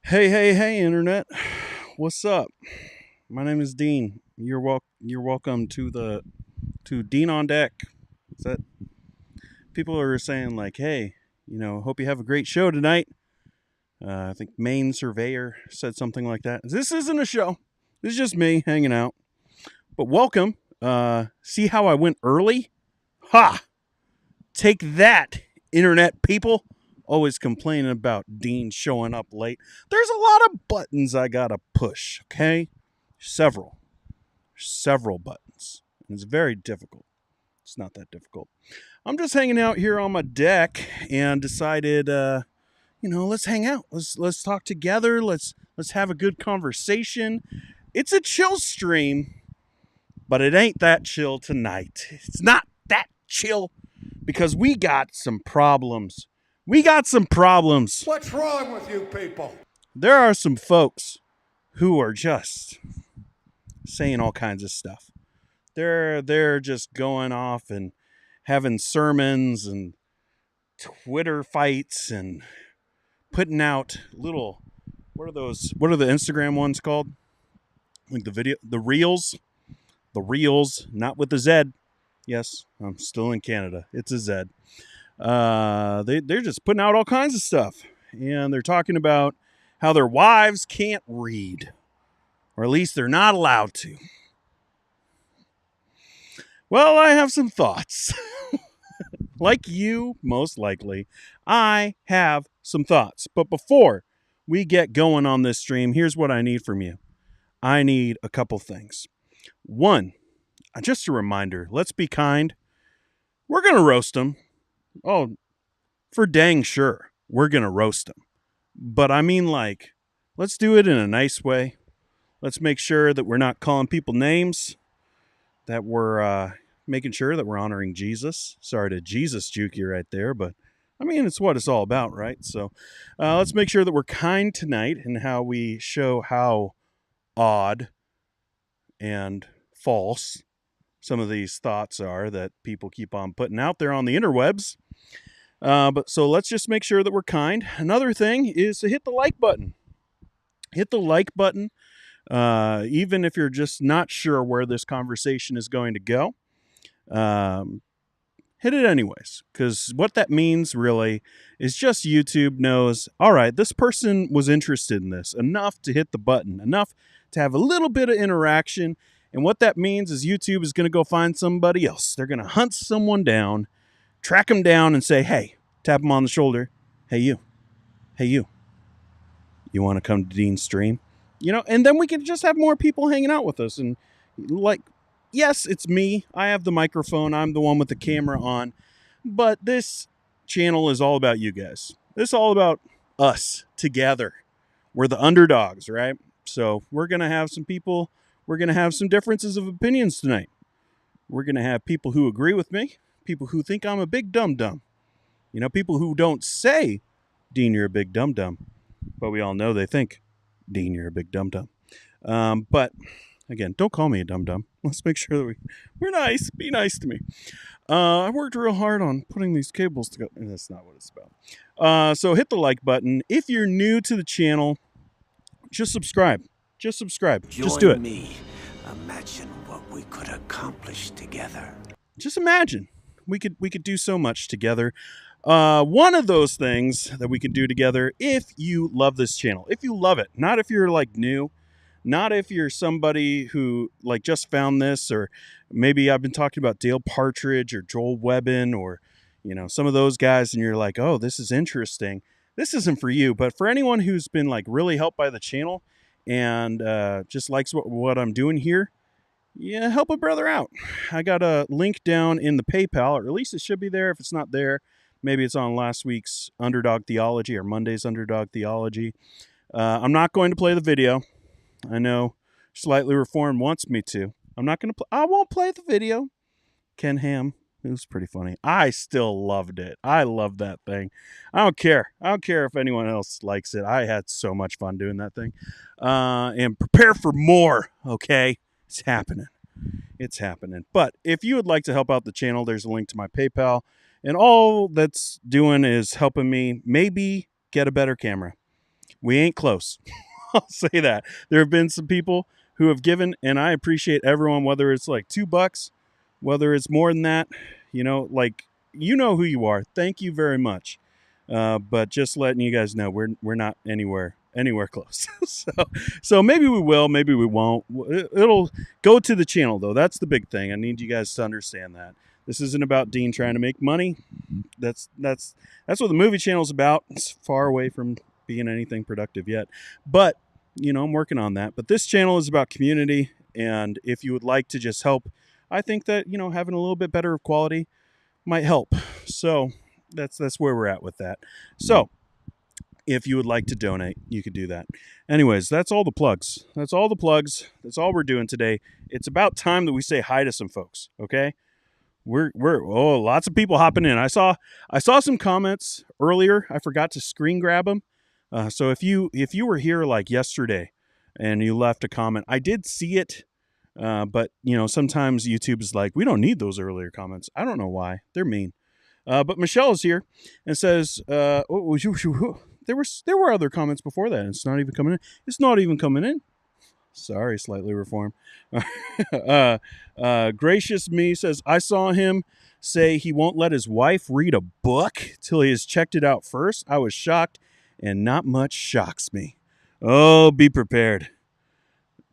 Hey, Internet. What's up? My name is Dean. You're welcome to Dean on Deck. Is that people are saying like, hey, hope you have a great show tonight. I think Maine Surveyor said something like that. This isn't a show. This is just me hanging out. But welcome. See how I went early? Ha! Take that, Internet people. Always complaining about Dean showing up late. There's a lot of buttons I gotta push, okay? Several. Several buttons. And it's very difficult. It's not that difficult. I'm just hanging out here on my deck and decided let's hang out. Let's talk together. Let's have a good conversation. It's a chill stream, but it ain't that chill tonight. It's not that chill because we got some problems. We got some problems. What's wrong with you people? There are some folks who are just saying all kinds of stuff. They're just going off and having sermons and Twitter fights and putting out little what are the Instagram ones called? Like the reels, not with the Z. Yes, I'm still in Canada. It's a Z. They're just putting out all kinds of stuff, and they're talking about how their wives can't read, or at least they're not allowed to. Well, I have some thoughts. Like you, most likely, I have some thoughts. But before we get going on this stream, here's what I need from you. I need a couple things. One, just a reminder, let's be kind. We're going to roast them. Oh, for dang sure, we're going to roast them. But I mean, like, let's do it in a nice way. Let's make sure that we're not calling people names, that we're making sure that we're honoring Jesus. Sorry to Jesus juke you right there, but I mean, it's what it's all about, right? So let's make sure that we're kind tonight in how we show how odd and false some of these thoughts are that people keep on putting out there on the interwebs. But so let's just make sure that we're kind. Another thing is to hit the like button. Hit the like button, even if you're just not sure where this conversation is going to go. Hit it anyways, because what that means really is just YouTube knows, all right, this person was interested in this enough to hit the button, enough to have a little bit of interaction. And what that means is YouTube is going to go find somebody else. They're going to hunt someone down, track them down and say, hey, tap them on the shoulder. Hey, you. You want to come to Dean's stream? And then we can just have more people hanging out with us. And like, yes, it's me. I have the microphone. I'm the one with the camera on. But this channel is all about you guys. This is all about us together. We're the underdogs, right? So we're going to have some people. We're going to have some differences of opinions tonight. We're going to have people who agree with me, people who think I'm a big dum-dum. People who don't say, Dean, you're a big dum-dum. But we all know they think, Dean, you're a big dum-dum. But, again, don't call me a dum-dum. Let's make sure that we're nice. Be nice to me. I worked real hard on putting these cables together. That's not what it's about. So hit the like button. If you're new to the channel, just subscribe. Just subscribe. Just do it. Join me. Imagine what we could accomplish together. Just imagine. We could do so much together. One of those things that we can do together, if you love this channel, if you love it, not if you're like new, not if you're somebody who like just found this, or maybe I've been talking about Dale Partridge or Joel Webbin or, some of those guys, and you're like, oh, this is interesting. This isn't for you, but for anyone who's been like really helped by the channel and just likes what I'm doing here, yeah, help a brother out. I got a link down in the PayPal, or at least it should be there. If it's not there, maybe it's on last week's Underdog Theology or Monday's Underdog Theology. I'm not going to play the video. I know Slightly Reformed wants me to. I'm not going to I won't play the video. Ken Ham. It was pretty funny. I still loved it. I love that thing. I don't care. I don't care if anyone else likes it. I had so much fun doing that thing. And prepare for more, okay? It's happening. It's happening. But if you would like to help out the channel, there's a link to my PayPal. And all that's doing is helping me maybe get a better camera. We ain't close. I'll say that. There have been some people who have given, and I appreciate everyone, whether it's like $2, whether it's more than that, like, you know who you are. Thank you very much. But just letting you guys know, we're not anywhere close. so maybe we will, maybe we won't. It'll go to the channel though. That's the big thing. I need you guys to understand that this isn't about Dean trying to make money. That's what the movie channel is about. It's far away from being anything productive yet, but I'm working on that. But this channel is about community, and if you would like to just help, I think that having a little bit better quality might help. So that's where we're at with that. So if you would like to donate, you could do that. Anyways, that's all the plugs. That's all we're doing today. It's about time that we say hi to some folks. Okay. We're lots of people hopping in. I saw some comments earlier. I forgot to screen grab them. So if you were here like yesterday and you left a comment, I did see it. But sometimes YouTube is like, we don't need those earlier comments. I don't know why. They're mean. But Michelle is here and says, there were other comments before that. And it's not even coming in. It's not even coming in. Sorry, slightly reformed. Gracious Me says, I saw him say he won't let his wife read a book till he has checked it out first. I was shocked, and not much shocks me. Oh, be prepared.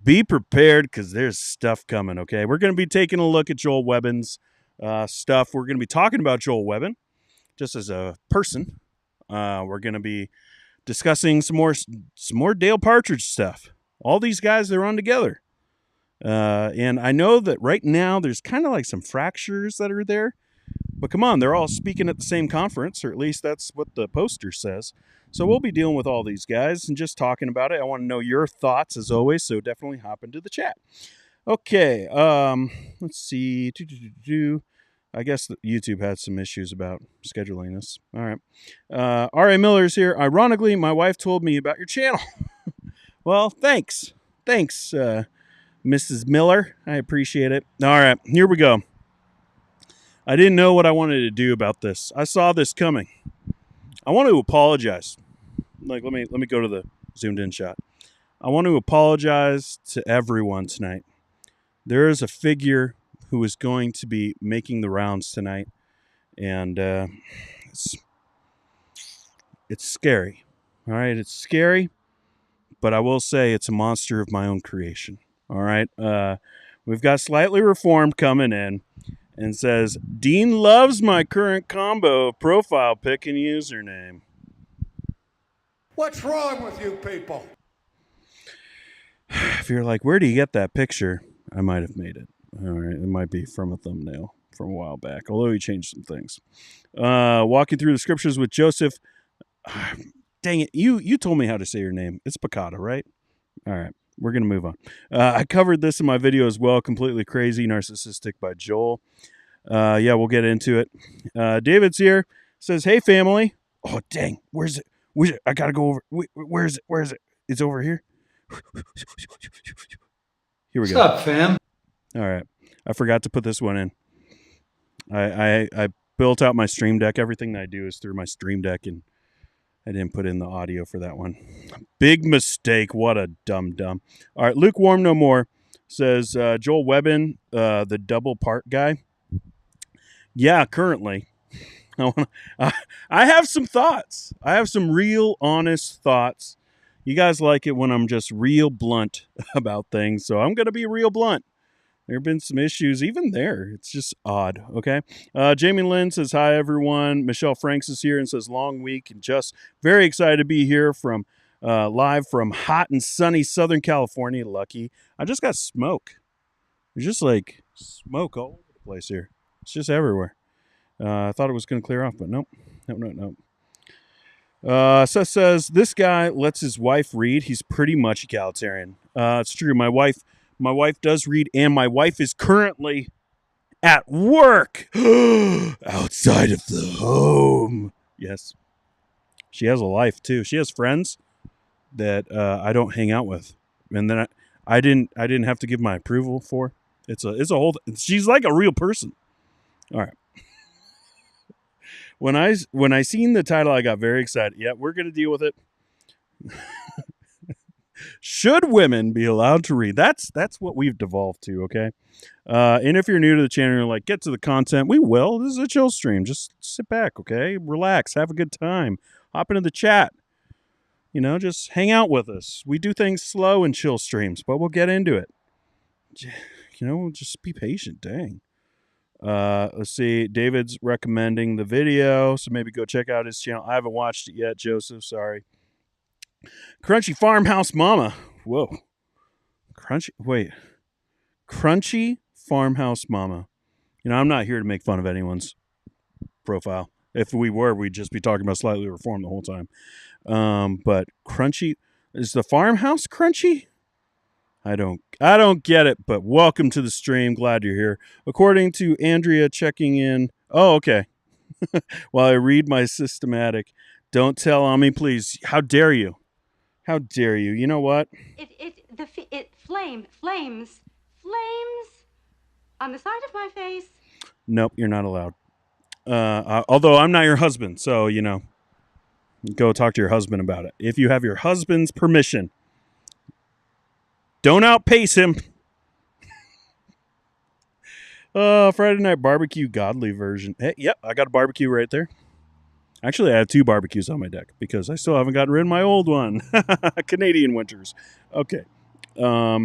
Be prepared, because there's stuff coming, okay? We're going to be taking a look at Joel Webbin's stuff. We're going to be talking about Joel Webbin just as a person. We're going to be discussing some more Dale Partridge stuff. All these guys, they're on together. And I know that right now there's kind of like some fractures that are there. But come on, they're all speaking at the same conference, or at least that's what the poster says. So we'll be dealing with all these guys and just talking about it. I want to know your thoughts as always, so definitely hop into the chat. Okay, let's see. I guess that YouTube had some issues about scheduling this. All right. R.A. Miller's here. Ironically, my wife told me about your channel. Well, thanks. Thanks, Mrs. Miller. I appreciate it. All right, here we go. I didn't know what I wanted to do about this. I saw this coming. I want to apologize. Like, let me go to the zoomed in shot. I want to apologize to everyone tonight. There is a figure who is going to be making the rounds tonight, and it's scary. All right, it's scary, but I will say it's a monster of my own creation. All right, we've got Slightly Reformed coming in and says, Dean loves my current combo of profile pic and username. What's wrong with you people? If you're like, where do you get that picture? I might have made it. All right, it might be from a thumbnail from a while back, although he changed some things. Walking through the scriptures with Joseph. Dang it, you told me how to say your name. It's Picata, right? All right, we're going to move on. I covered this in my video as well, Completely Crazy, Narcissistic by Joel. Yeah, we'll get into it. David's here. Says, hey, family. Oh, dang. Where's it? I got to go over. Where is it? It's over here. Here we go. What's up, fam? All right. I forgot to put this one in. I built out my Stream Deck. Everything that I do is through my Stream Deck, and I didn't put in the audio for that one. Big mistake. What a dumb. All right. Lukewarm No More says, Joel Webbin, the double part guy. Yeah, currently. I have some thoughts. I have some real honest thoughts. You guys like it when I'm just real blunt about things, so I'm going to be real blunt. There have been some issues even there. It's just odd, okay? Jamie Lynn says, hi, everyone. Michelle Franks is here and says, long week, and just very excited to be here from live from hot and sunny Southern California. Lucky. I just got smoke. There's just like smoke all over the place here. It's just everywhere. I thought it was going to clear off, but nope. Seth says, this guy lets his wife read. He's pretty much egalitarian. It's true. My wife does read, and my wife is currently at work outside of the home. Yes. She has a life, too. She has friends that I don't hang out with. And then I didn't have to give my approval for. It's a whole, she's like a real person. All right. When I seen the title, I got very excited. Yeah, we're going to deal with it. Should women be allowed to read? That's what we've devolved to, okay? And if you're new to the channel, you're like, get to the content. We will. This is a chill stream. Just sit back, okay? Relax. Have a good time. Hop into the chat. Just hang out with us. We do things slow in chill streams, but we'll get into it. Just be patient. Dang. Let's see. David's recommending the video, so maybe go check out his channel. I haven't watched it yet, Joseph. Sorry. Crunchy Farmhouse Mama. Whoa. Crunchy Farmhouse Mama. I'm not here to make fun of anyone's profile. If we were, we'd just be talking about Slightly Reformed the whole time. But Crunchy, is the farmhouse crunchy? I don't get it, but welcome to the stream. Glad you're here. According to Andrea checking in. Oh, okay. While I read my systematic, don't tell on me, please. How dare you? How dare you? You know what? Flames on the side of my face. Nope, you're not allowed. Although I'm not your husband, so, go talk to your husband about it. If you have your husband's permission, don't outpace him. Friday night barbecue godly version. Hey, yep, I got a barbecue right there. Actually, I have 2 barbecues on my deck because I still haven't gotten rid of my old one. Canadian winters. Okay. All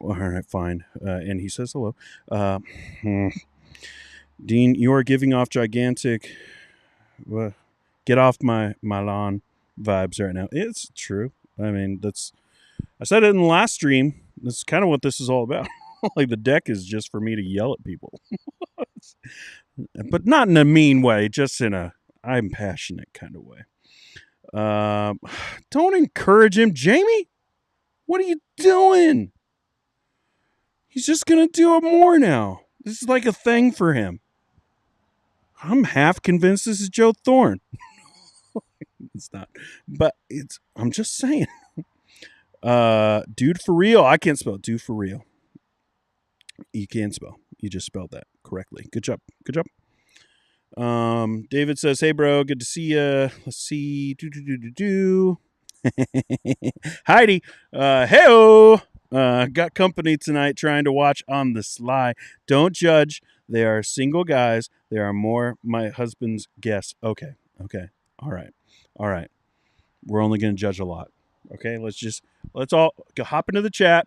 right, fine. And he says hello. Dean, you are giving off gigantic get off my lawn vibes right now. It's true. I mean, I said it in the last stream. That's kind of what this is all about. Like, the deck is just for me to yell at people. But not in a mean way, just in a I'm passionate kind of way. Don't encourage him. Jamie, what are you doing? He's just going to do it more now. This is like a thing for him. I'm half convinced this is Joe Thorne. It's not. But I'm just saying. Dude for real. I can't spell dude for real. You can spell. You just spelled that correctly. Good job. Good job. David says, hey, bro, good to see you. Let's see. Heidi. Hey-o. Got company tonight trying to watch on the sly. Don't judge. They are single guys. There are more my husband's guests. Okay. All right. We're only going to judge a lot. Okay. Let's all hop into the chat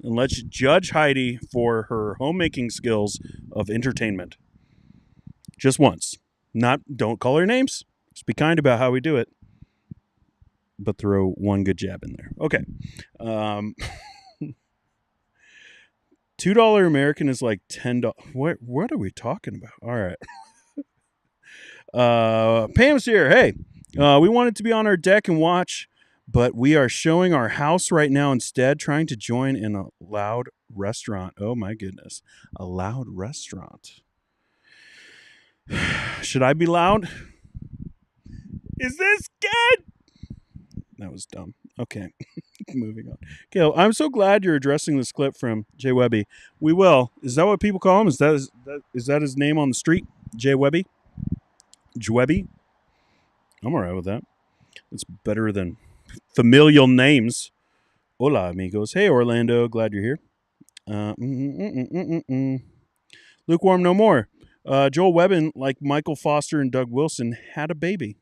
and let's judge Heidi for her homemaking skills of entertainment. Just once. Don't call her names. Just be kind about how we do it. But throw one good jab in there. Okay. $2 American is like $10. What are we talking about? All right. Pam's here. Hey, we wanted to be on our deck and watch, but we are showing our house right now instead, trying to join in a loud restaurant. Oh my goodness. A loud restaurant. Should I be loud? Is this good? That was dumb. Okay. Moving on. Okay, I'm so glad you're addressing this clip from Jay Webby. We will. Is that what people call him? Is that his name on the street? Jay Webby? Jwebby? I'm all right with that. It's better than familial names. Hola, amigos. Hey, Orlando. Glad you're here. Lukewarm no more. Joel Webbin, like Michael Foster and Doug Wilson, had a baby.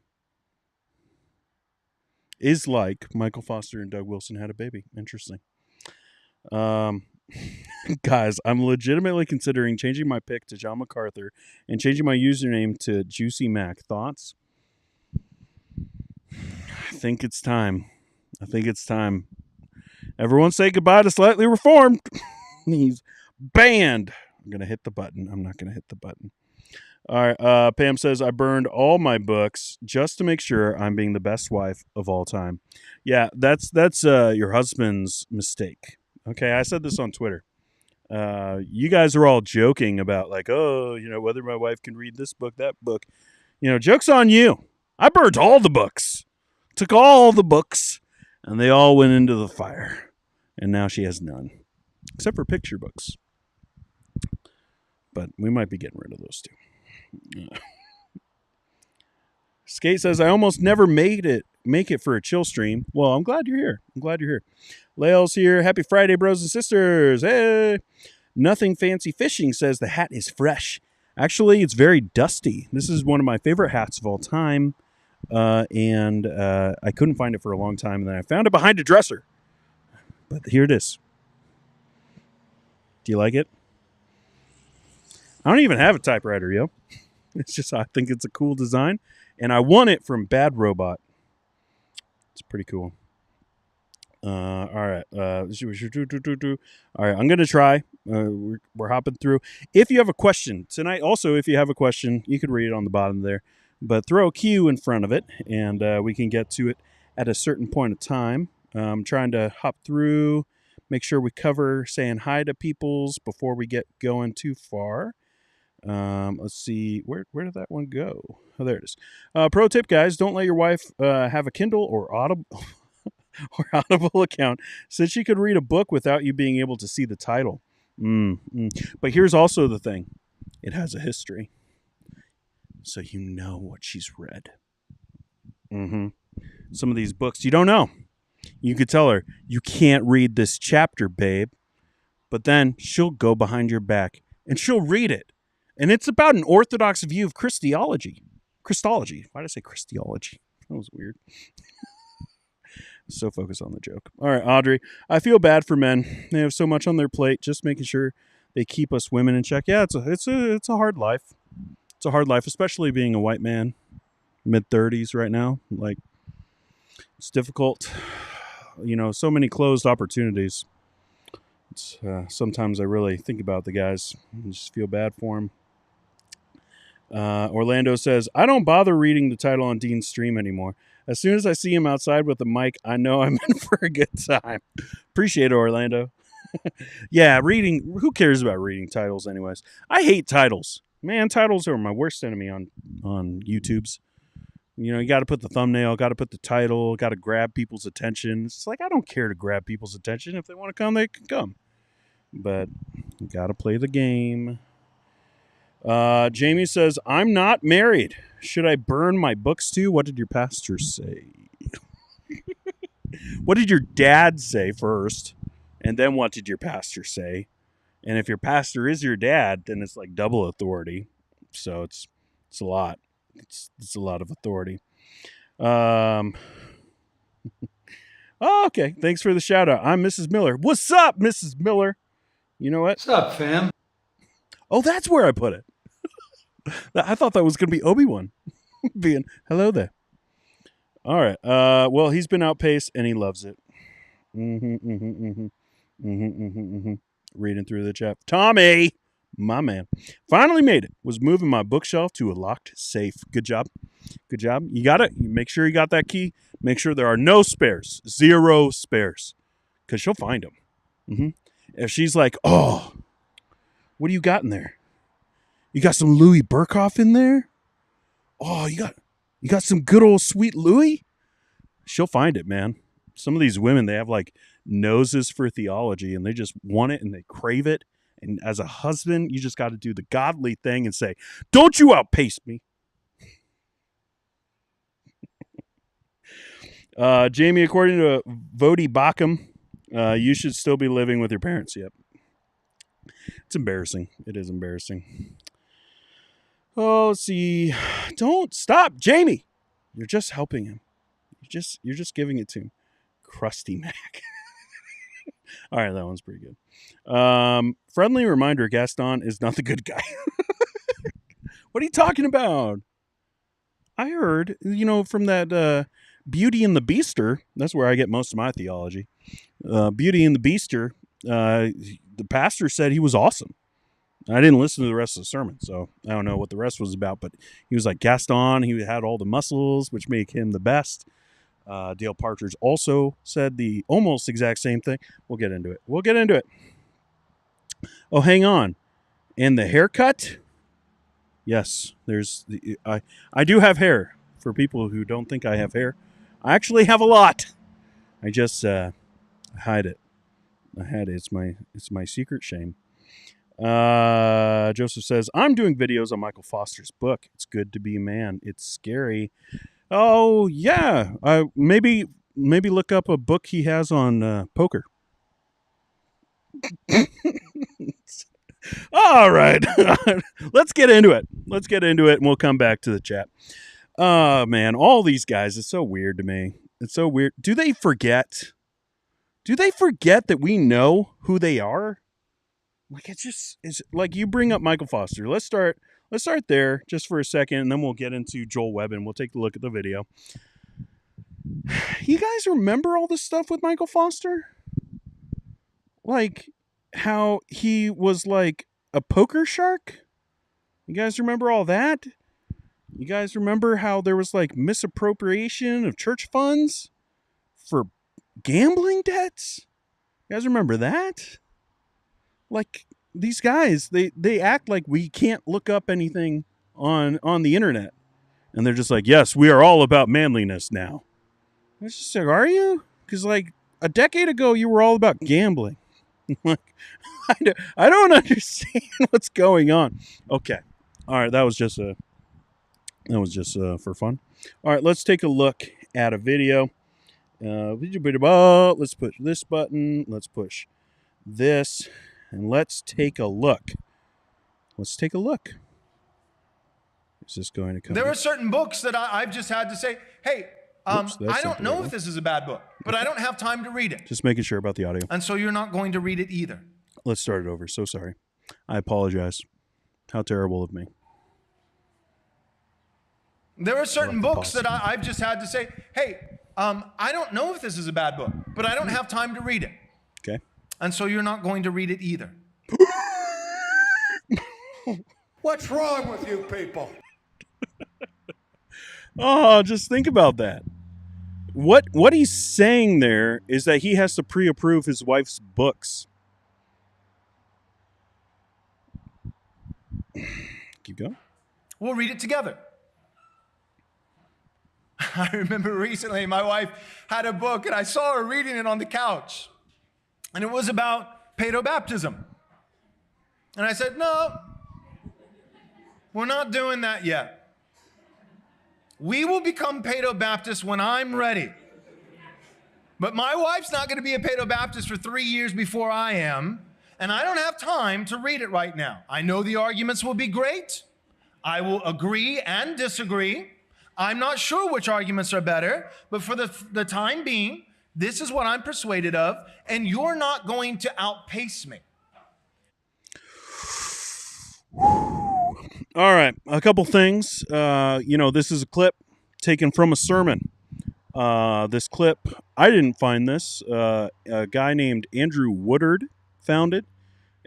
Is like Michael Foster and Doug Wilson had a baby. Interesting. Guys, I'm legitimately considering changing my pick to John MacArthur and changing my username to Juicy Mac. Thoughts? I think it's time. Everyone say goodbye to Slightly Reformed. He's banned. I'm going to hit the button. I'm not going to hit the button. All right. Pam says, I burned all my books just to make sure I'm being the best wife of all time. Yeah, that's your husband's mistake. Okay, I said this on Twitter. You guys are all joking about like, oh, whether my wife can read this book, that book. Joke's on you. I burnt all the books. Took all the books, and they all went into the fire. And now she has none. Except for picture books. But we might be getting rid of those too. Skate says, I almost never make it for a chill stream. Well, I'm glad you're here. Lael's here. Happy Friday, bros and sisters. Hey. Nothing Fancy Fishing says the hat is fresh. Actually, it's very dusty. This is one of my favorite hats of all time. And I couldn't find it for a long time. And then I found it behind a dresser. But here it is. Do you like it? I don't even have a typewriter, yo. It's just, I think it's a cool design. And I won it from Bad Robot. It's pretty cool. All right. All right. I'm going to try. We're hopping through. If you have a question tonight, also, if you have a question, you could read it on the bottom there. But throw a Q in front of it, and we can get to it at a certain point of time. I'm trying to hop through, make sure we cover saying hi to peoples before we get going too far. Let's see, where did that one go? Oh, there it is. Pro tip, guys, don't let your wife have a Kindle or Audible account, since she could read a book without you being able to see the title. But here's also the thing. It has a history. So you know what she's read. Some of these books you don't know. You could tell her, you can't read this chapter, babe. But then she'll go behind your back and she'll read it. And it's about an orthodox view of Christology. Why did I say Christology? That was weird. So focused on the joke. All right, Audrey. I feel bad for men. They have so much on their plate, just making sure they keep us women in check. Yeah, it's a hard life. It's a hard life, especially being a white man, mid-30s right now. Like, it's difficult. You know, so many closed opportunities. Sometimes I really think about the guys and just feel bad for them. Orlando says, I don't bother reading the title on Dean's stream anymore. As soon as I see him outside with the mic, I know I'm in for a good time. Appreciate it, Orlando. Yeah, reading. Who cares about reading titles anyways? I hate titles. Man, titles are my worst enemy on YouTube's. You know, you got to put the thumbnail, got to put the title, got to grab people's attention. It's like, I don't care to grab people's attention. If they want to come, they can come. But you got to play the game. Jamie says, I'm not married. Should I burn my books too? What did your pastor say? What did your dad say first? And then what did your pastor say? And if your pastor is your dad, then it's like double authority. So it's a lot. It's a lot of authority. Oh, okay. Thanks for the shout out. I'm Mrs. Miller. What's up, Mrs. Miller? You know what? What's up, fam? Oh, that's where I put it. I thought that was going to be Obi-Wan being hello there. All right. Well, he's been outpaced and he loves it. Reading through the chat. Tommy, my man, finally made it. Was moving my bookshelf to a locked safe. Good job. Good job. You got it. You make sure you got that key. Make sure there are no spares. 0 spares. Because she'll find them. If she's like, oh, what do you got in there? You got some Louis Burkhoff in there? Oh, you got some good old sweet Louis? She'll find it, man. Some of these women, they have like noses for theology and they just want it and they crave it. And as a husband, you just got to do the godly thing and say, don't you outpace me. Jamie, according to Vodi Bakum, you should still be living with your parents. Yep. It's embarrassing. It is embarrassing. Oh, let's see. Don't stop, Jamie. You're just helping him. You're just giving it to him. Krusty Mac. All right, that one's pretty good. Friendly reminder, Gaston is not the good guy. What are you talking about? I heard, from that Beauty and the Beaster. That's where I get most of my theology. Beauty and the Beaster, the pastor said he was awesome. I didn't listen to the rest of the sermon, so I don't know what the rest was about, but he was like Gaston. He had all the muscles, which make him the best. Dale Partridge also said the almost exact same thing. We'll get into it. Oh, hang on. And the haircut? Yes, I do have hair. For people who don't think I have hair, I actually have a lot. I just hide it. It's my secret shame. Joseph says, I'm doing videos on Michael Foster's book. It's good to be a man. It's scary. Oh, yeah. Maybe look up a book he has on poker. All right. Let's get into it. And we'll come back to the chat. Man, all these guys, it's so weird to me. It's so weird. Do they forget that we know who they are? Like, it's like, you bring up Michael Foster. Let's start there just for a second, and then we'll get into Joel Webb, and we'll take a look at the video. You guys remember all this stuff with Michael Foster? Like, how he was like a poker shark? You guys remember all that? You guys remember how there was like misappropriation of church funds for gambling debts? You guys remember that? Like, these guys, they act like we can't look up anything on the internet. And they're just like, yes, we are all about manliness now. It's just like, are you? Because like a decade ago, you were all about gambling. Like, I don't understand what's going on. Okay. All right. That was just for fun. All right. Let's take a look at a video. Let's push this button. Let's push this. And let's take a look. Is this going to come? There are certain books that I've just had to say, hey, I don't know if this is a bad book, but I don't have time to read it. Just making sure about the audio. And so you're not going to read it either. Let's start it over. So sorry. I apologize. How terrible of me. There are certain books that I've just had to say, hey, I don't know if this is a bad book, but I don't have time to read it. Okay. And so you're not going to read it either. What's wrong with you people? Oh, just think about that. What he's saying there is that he has to pre-approve his wife's books. Keep going. We'll read it together. I remember recently my wife had a book and I saw her reading it on the couch. And it was about pedobaptism. And I said, no, we're not doing that yet. We will become pedobaptists when I'm ready. But my wife's not going to be a pedobaptist for 3 years before I am. And I don't have time to read it right now. I know the arguments will be great. I will agree and disagree. I'm not sure which arguments are better. But for the time being, this is what I'm persuaded of. And you're not going to outpace me. All right, a couple things. This is a clip taken from a sermon. This clip, I didn't find this. A guy named Andrew Woodard found it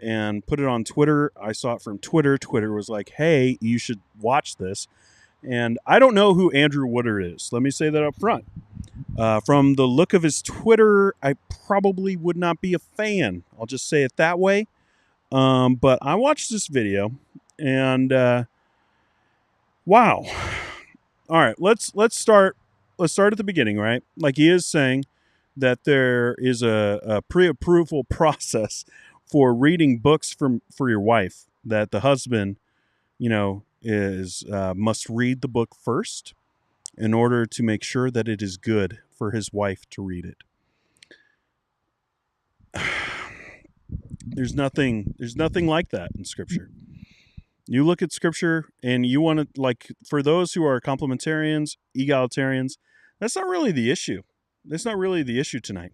and put it on Twitter. I saw it from Twitter. Twitter was like, hey, you should watch this. And I don't know who Andrew Woodard is. Let me say that up front. From the look of his Twitter, I probably would not be a fan. I'll just say it that way. But I watched this video. And wow. All right, let's start at the beginning, right? Like, he is saying that there is a pre-approval process for reading books for your wife, that the husband, is must read the book first in order to make sure that it is good for his wife to read it. There's nothing like that in Scripture. You look at Scripture and you want to, like, for those who are complementarians, egalitarians, that's not really the issue. That's not really the issue tonight.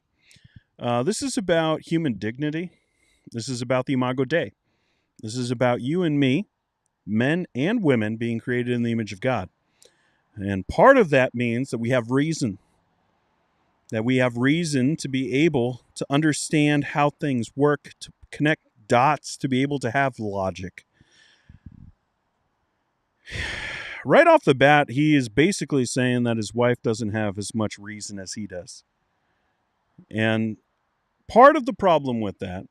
This is about human dignity. This is about the Imago Dei. This is about you and me, men and women, being created in the image of God. And part of that means that we have reason. That we have reason to be able to understand how things work, to connect dots, to be able to have logic. Right off the bat, he is basically saying that his wife doesn't have as much reason as he does. And part of the problem with that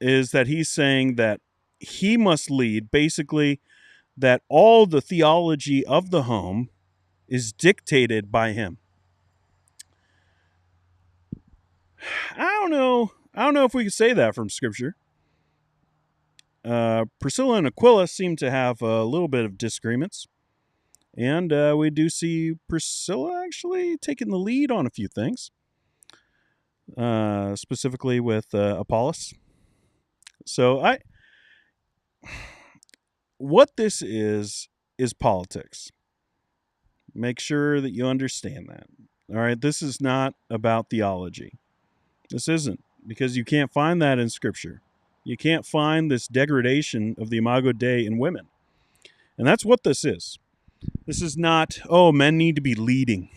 is that he's saying that he must lead, basically, that all the theology of the home is dictated by him. I don't know if we can say that from Scripture. Priscilla and Aquila seem to have a little bit of disagreements. And we do see Priscilla actually taking the lead on a few things, specifically with Apollos. So what this is politics. Make sure that you understand that. All right, this is not about theology. This isn't, because you can't find that in Scripture. You can't find this degradation of the Imago Dei in women. And that's what this is. This is not, oh, men need to be leading.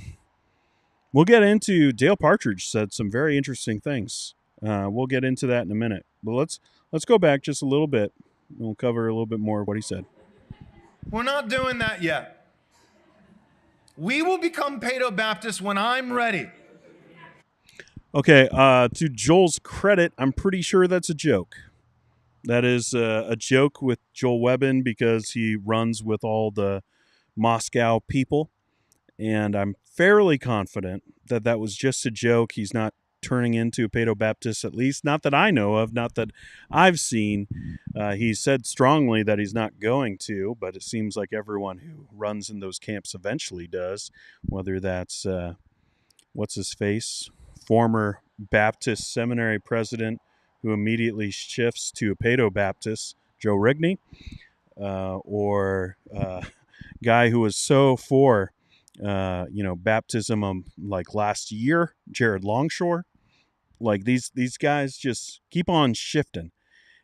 We'll get into, Dale Partridge said some very interesting things. We'll get into that in a minute. But let's go back just a little bit. We'll cover a little bit more of what he said. We're not doing that yet. We will become Paedo-Baptists when I'm ready. Okay, to Joel's credit, I'm pretty sure that's a joke. That is a joke with Joel Webbin because he runs with all the Moscow people. And I'm fairly confident that that was just a joke. He's not turning into a Paedo-Baptist, at least not that I know of, not that I've seen. He said strongly that he's not going to, but it seems like everyone who runs in those camps eventually does, whether that's, what's his face, former Baptist seminary president who immediately shifts to a Paedo-Baptist, Joe Rigney, or guy who was so for baptism like last year, Jared Longshore. Like these guys just keep on shifting.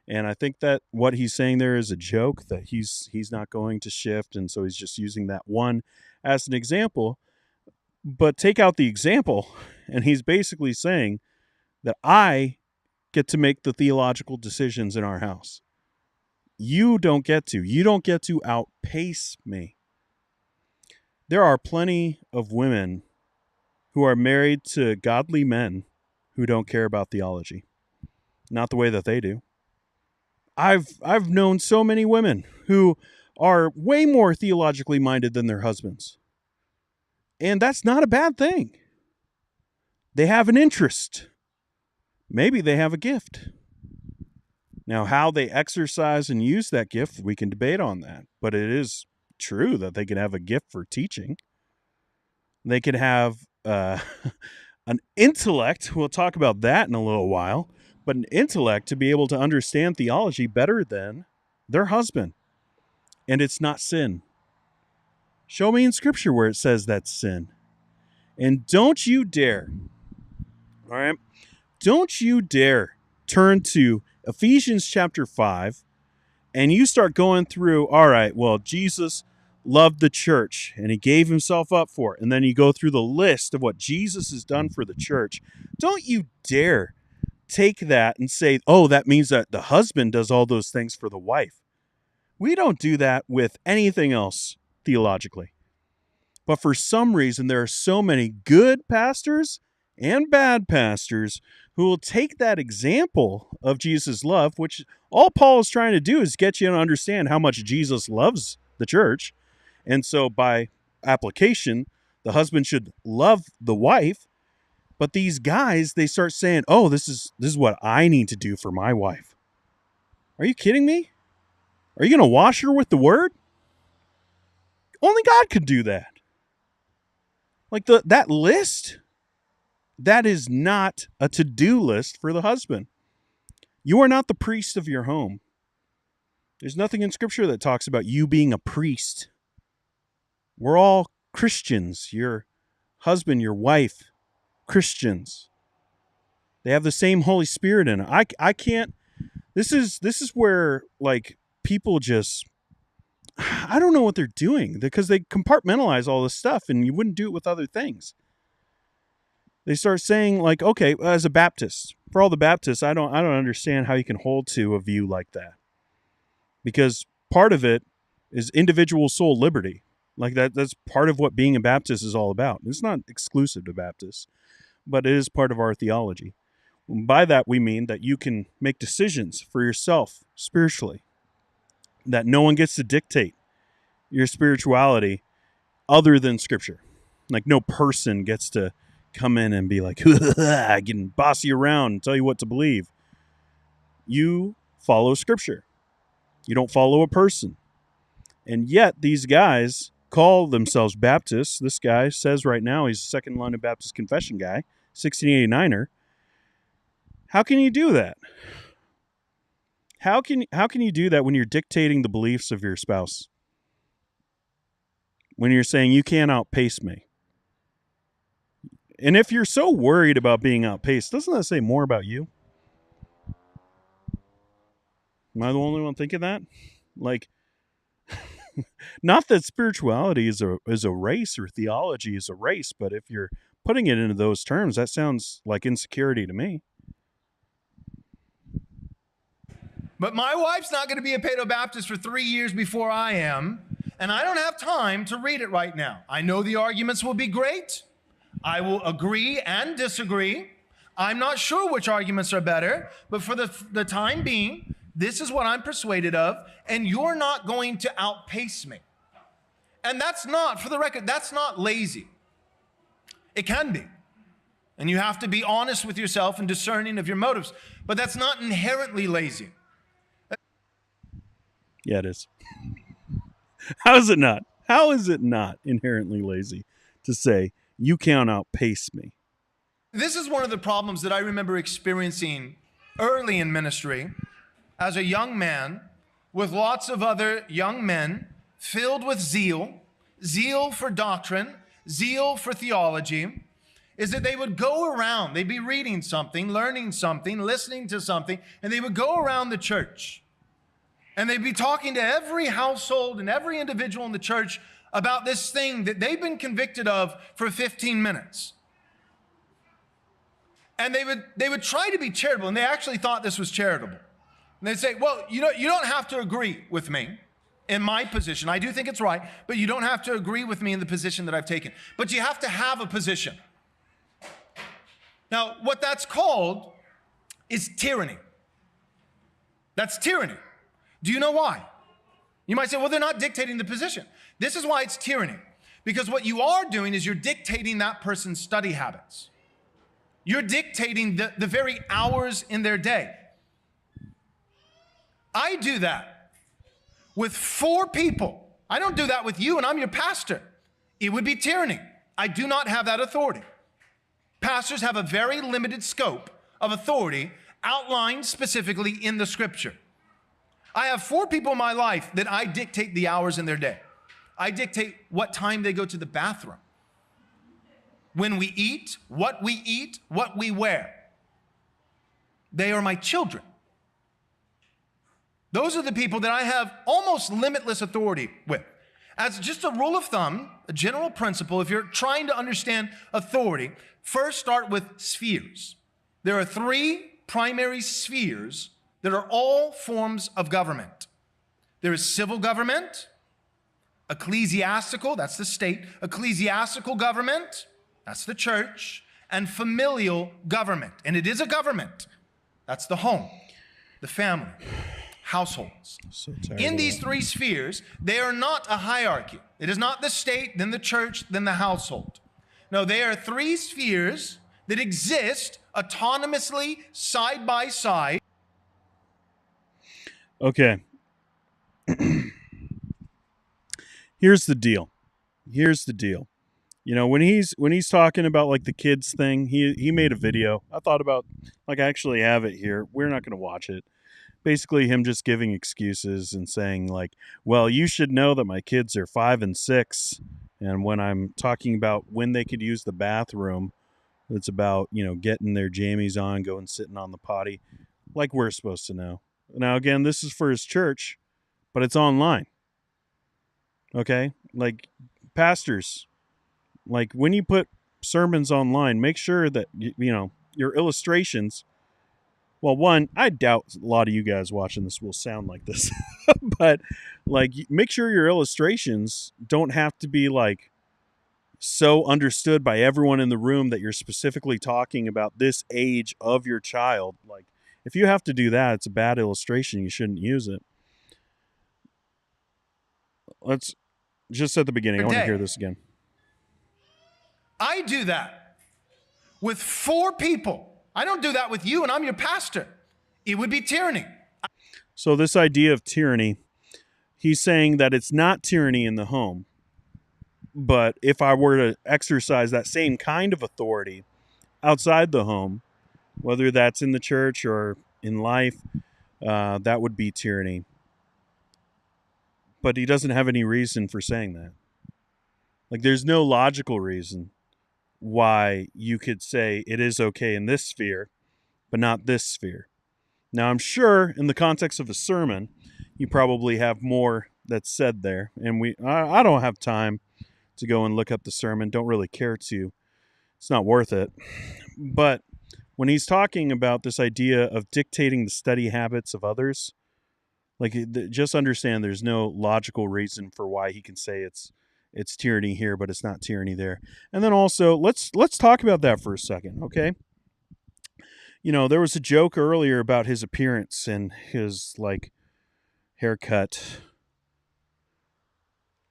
And I think that what he's saying there is a joke, that he's not going to shift, and so he's just using that one as an example. But take out the example, and he's basically saying that I get to make the theological decisions in our house. You don't get to. You don't get to outpace me. There are plenty of women who are married to godly men who don't care about theology. Not the way that they do. I've known so many women who are way more theologically minded than their husbands. And that's not a bad thing. They have an interest. Maybe they have a gift. Now, how they exercise and use that gift, we can debate on that. But it is true that they can have a gift for teaching. They can have an intellect. We'll talk about that in a little while. But an intellect to be able to understand theology better than their husband. And it's not sin. Show me in Scripture where it says that's sin. And don't you dare, all right, don't you dare turn to Ephesians chapter 5 and you start going through, all right, well, Jesus loved the church and he gave himself up for it. And then you go through the list of what Jesus has done for the church. Don't you dare take that and say, oh, that means that the husband does all those things for the wife. We don't do that with anything else theologically. But for some reason, there are so many good pastors and bad pastors who will take that example of Jesus' love, which all Paul is trying to do is get you to understand how much Jesus loves the church. And so by application, the husband should love the wife. But these guys, they start saying, oh, this is what I need to do for my wife. Are you kidding me? Are you going to wash her with the word? Only God could do that. Like that list, that is not a to-do list for the husband. You are not the priest of your home. There's nothing in Scripture that talks about you being a priest. We're all Christians. Your husband, your wife, Christians. They have the same Holy Spirit in it. I can't. This is where like people just, I don't know what they're doing because they compartmentalize all this stuff, and you wouldn't do it with other things. They start saying like, okay, as a Baptist, for all the Baptists, I don't understand how you can hold to a view like that, because part of it is individual soul liberty. Like that's part of what being a Baptist is all about. It's not exclusive to Baptists, but it is part of our theology. And by that, we mean that you can make decisions for yourself spiritually, that no one gets to dictate your spirituality other than Scripture. Like no person gets to come in and be like, getting bossy around and tell you what to believe. You follow Scripture. You don't follow a person. And yet these guys call themselves Baptists. This guy says right now he's a Second London Baptist Confession guy, 1689er. How can you do that? How can you do that when you're dictating the beliefs of your spouse? When you're saying you can't outpace me? And if you're so worried about being outpaced, doesn't that say more about you? Am I the only one thinking that? Like, not that spirituality is a race or theology is a race, but if you're putting it into those terms, that sounds like insecurity to me. But my wife's not going to be a Paedo-Baptist for 3 years before I am, and I don't have time to read it right now. I know the arguments will be great. I will agree and disagree. I'm not sure which arguments are better, but for the time being, this is what I'm persuaded of, and you're not going to outpace me. And that's not, for the record, that's not lazy. It can be. And you have to be honest with yourself and discerning of your motives, but that's not inherently lazy. Yeah, it is. How is it not? How is it not inherently lazy to say, you can't outpace me? This is one of the problems that I remember experiencing early in ministry as a young man with lots of other young men filled with zeal for doctrine, zeal for theology, is that they would go around, they'd be reading something, learning something, listening to something, and they would go around the church. And they'd be talking to every household and every individual in the church about this thing that they've been convicted of for 15 minutes. And they would try to be charitable, and they actually thought this was charitable. And they'd say, well, you don't have to agree with me in my position. I do think it's right, but you don't have to agree with me in the position that I've taken. But you have to have a position. Now, what that's called is tyranny. That's tyranny. Do you know why? You might say, well, they're not dictating the position. This is why it's tyranny. Because what you are doing is you're dictating that person's study habits. You're dictating the very hours in their day. I do that with 4 people. I don't do that with you, and I'm your pastor. It would be tyranny. I do not have that authority. Pastors have a very limited scope of authority outlined specifically in the scripture. I have 4 people in my life that I dictate the hours in their day. I dictate what time they go to the bathroom, when we eat, what we wear. They are my children. Those are the people that I have almost limitless authority with. As just a rule of thumb, a general principle, if you're trying to understand authority, first start with spheres. There are 3 primary spheres that are all forms of government. There is civil government, ecclesiastical, that's the state, ecclesiastical government, that's the church, and familial government. And it is a government. That's the home, the family, households. In these 3 spheres, they are not a hierarchy. It is not the state, then the church, then the household. No, they are 3 spheres that exist autonomously, side by side. Okay. Here's the deal. You know, when he's talking about like the kids thing, he made a video. I thought about, like, I actually have it here. We're not going to watch it. Basically him just giving excuses and saying like, well, you should know that my kids are 5 and 6. And when I'm talking about when they could use the bathroom, it's about, you know, getting their jammies on, going sitting on the potty, like we're supposed to know. Now, again, this is for his church, but it's online. Okay? Like, pastors, like, when you put sermons online, make sure that, you know, your illustrations, well, one, I doubt a lot of you guys watching this will sound like this, but, like, make sure your illustrations don't have to be, like, so understood by everyone in the room that you're specifically talking about this age of your child. Like, if you have to do that, it's a bad illustration. You shouldn't use it. Let's just at the beginning. I want to hear this again. I do that with 4 people. I don't do that with you, and I'm your pastor. It would be tyranny. So this idea of tyranny, he's saying that it's not tyranny in the home, but if I were to exercise that same kind of authority outside the home, whether that's in the church or in life, that would be tyranny. But he doesn't have any reason for saying that. Like, there's no logical reason why you could say it is okay in this sphere, but not this sphere. Now, I'm sure in the context of a sermon, you probably have more that's said there. And I don't have time to go and look up the sermon. Don't really care to. It's not worth it. But when he's talking about this idea of dictating the study habits of others, like, just understand there's no logical reason for why he can say it's tyranny here, but it's not tyranny there. And then also, let's talk about that for a second, okay? You know, there was a joke earlier about his appearance and his like haircut.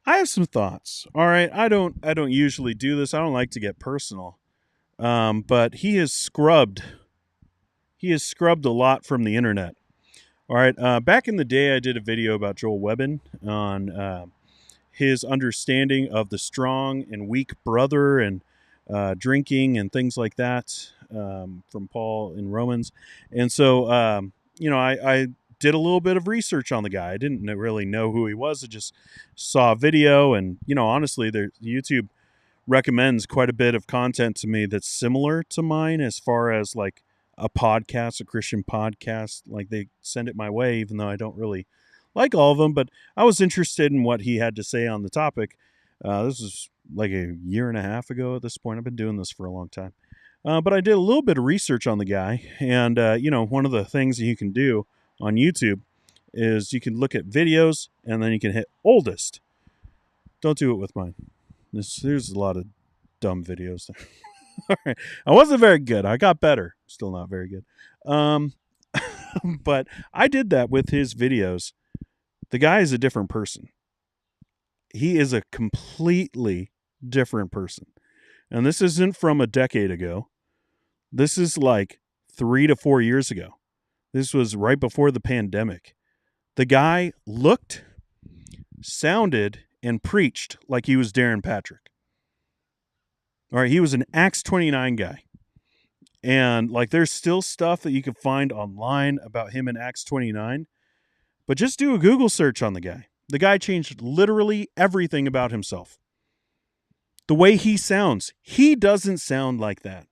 I have some thoughts. All right, I don't usually do this. I don't like to get personal, but he has scrubbed a lot from the internet. All right, back in the day, I did a video about Joel Webbin on his understanding of the strong and weak brother and drinking and things like that from Paul in Romans. And so, I did a little bit of research on the guy. I didn't really know who he was. I just saw a video, and honestly, YouTube recommends quite a bit of content to me that's similar to mine as far as like a Christian podcast. Like, they send it my way, even though I don't really like all of them, but I was interested in what he had to say on the topic. This was like a year and a half ago at this point. I've been doing this for a long time. But I did a little bit of research on the guy, and one of the things that you can do on YouTube is you can look at videos, and then you can hit oldest. Don't do it with mine. There's a lot of dumb videos there. All right. I wasn't very good. I got better. Still not very good. But I did that with his videos. The guy is a different person. He is a completely different person. And this isn't from a decade ago. This is like 3 to 4 years ago. This was right before the pandemic. The guy looked, sounded, and preached like he was Darren Patrick. All right, he was an Acts 29 guy. And like, there's still stuff that you can find online about him in Acts 29. But just do a Google search on the guy. The guy changed literally everything about himself. The way he sounds, he doesn't sound like that.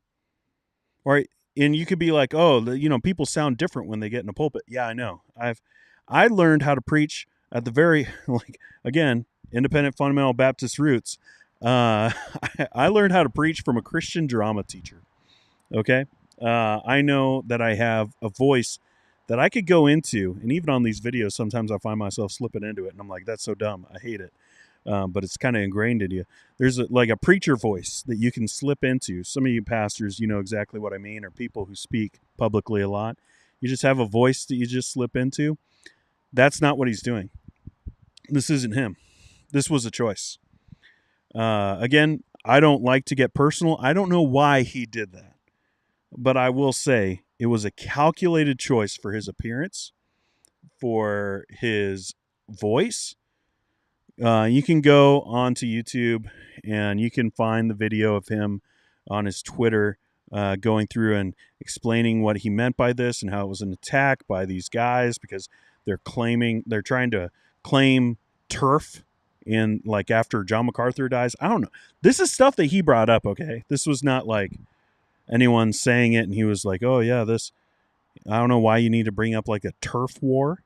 All right, and you could be like, oh, people sound different when they get in a pulpit. Yeah, I know. I learned how to preach at the very, again, independent fundamental Baptist roots. I learned how to preach from a Christian drama teacher. Okay, I know that I have a voice that I could go into, and even on these videos, sometimes I find myself slipping into it, and I'm like, that's so dumb. I hate it. But it's kind of ingrained in you. There's like a preacher voice that you can slip into. Some of you pastors, you know exactly what I mean, or people who speak publicly a lot. You just have a voice that you just slip into. That's not what he's doing. This isn't him. This was a choice. Again, I don't like to get personal. I don't know why he did that. But I will say it was a calculated choice for his appearance, for his voice. You can go onto YouTube and you can find the video of him on his Twitter going through and explaining what he meant by this and how it was an attack by these guys because they're trying to claim turf in, like, after John MacArthur dies. I don't know. This is stuff that he brought up, okay? This was not like anyone saying it and he was like, oh yeah, I don't know why you need to bring up like a turf war.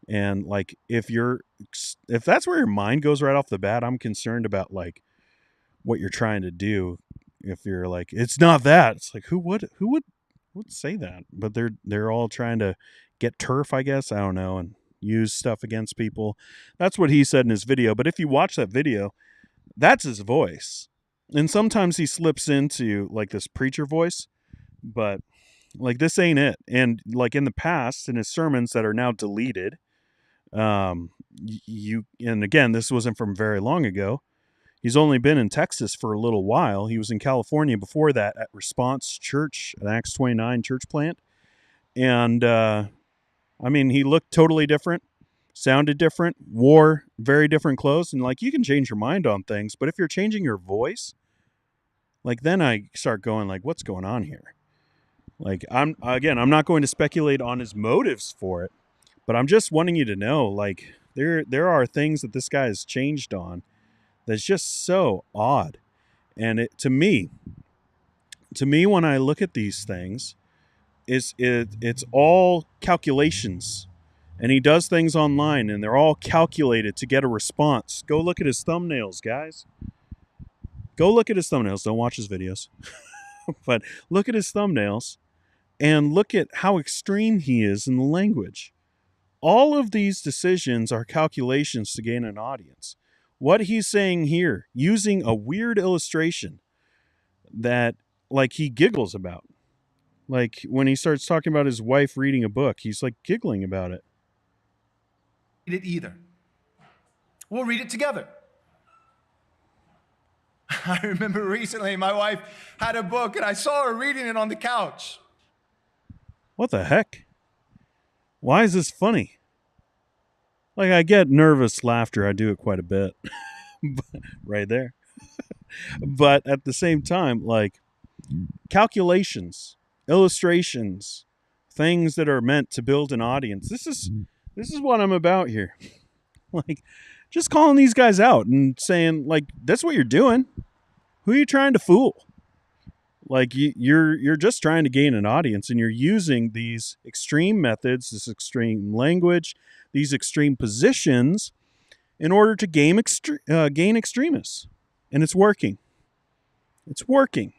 And like, if that's where your mind goes right off the bat, I'm concerned about like what you're trying to do. If you're like, it's not that, it's like, who would say that? But they're all trying to get turf, I guess. I don't know, and use stuff against people. That's what he said in his video. But if you watch that video, that's his voice. And sometimes he slips into like this preacher voice, but like, this ain't it. And like, in the past, in his sermons that are now deleted, and again, this wasn't from very long ago. He's only been in Texas for a little while. He was in California before that at Response Church, an Acts 29 church plant. And I mean, he looked totally different, sounded different, wore very different clothes, and like you can change your mind on things, but if you're changing your voice, like then I start going like, what's going on here? Like I'm not going to speculate on his motives for it, but I'm just wanting you to know, like there are things that this guy has changed on that's just so odd, and to me when I look at these things, it's all calculations, and he does things online, and they're all calculated to get a response. Go look at his thumbnails, guys. Go look at his thumbnails. Don't watch his videos, but look at his thumbnails and look at how extreme he is in the language. All of these decisions are calculations to gain an audience. What he's saying here, using a weird illustration that like he giggles about. Like when he starts talking about his wife reading a book, he's like giggling about it. Read it either. We'll read it together. I remember recently my wife had a book and I saw her reading it on the couch. What the heck? Why is this funny? Like I get nervous laughter. I do it quite a bit. Right there. But at the same time, like calculations, illustrations, things that are meant to build an audience. This is what I'm about here. Like just calling these guys out and saying like that's what you're doing. Who are you trying to fool? Like you're just trying to gain an audience, and you're using these extreme methods, this extreme language, these extreme positions in order to gain extremists. And it's working. It's working.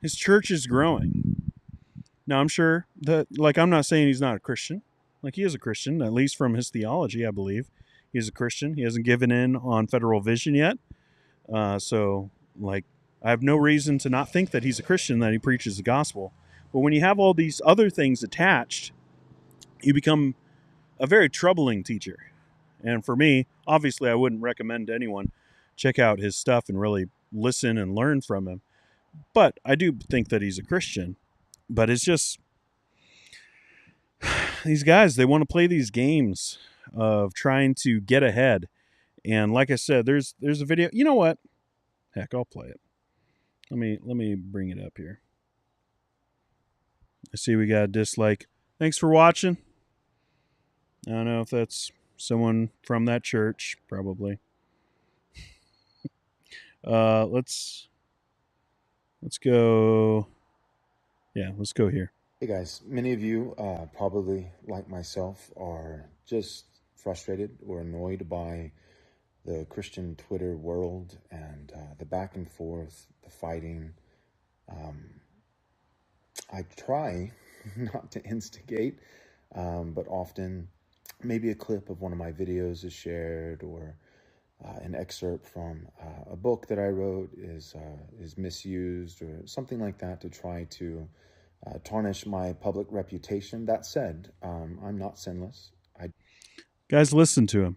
His church is growing. Now, I'm sure that, like, I'm not saying he's not a Christian. Like, he is a Christian, at least from his theology, I believe. He's a Christian. He hasn't given in on federal vision yet. So, like, I have no reason to not think that he's a Christian, that he preaches the gospel. But when you have all these other things attached, you become a very troubling teacher. And for me, obviously, I wouldn't recommend to anyone check out his stuff and really listen and learn from him. But I do think that he's a Christian. But it's just these guys, they want to play these games of trying to get ahead. And like I said, there's a video. You know what? Heck, I'll play it. Let me bring it up here. I see we got a dislike. Thanks for watching. I don't know if that's someone from that church, probably. Let's go. Yeah, let's go here. Hey guys, many of you probably, like myself, are just frustrated or annoyed by the Christian Twitter world and the back and forth, the fighting. I try not to instigate, but often maybe a clip of one of my videos is shared, or an excerpt from a book that I wrote is misused, or something like that, to try to tarnish my public reputation. That said, I'm not sinless. Guys, listen to him.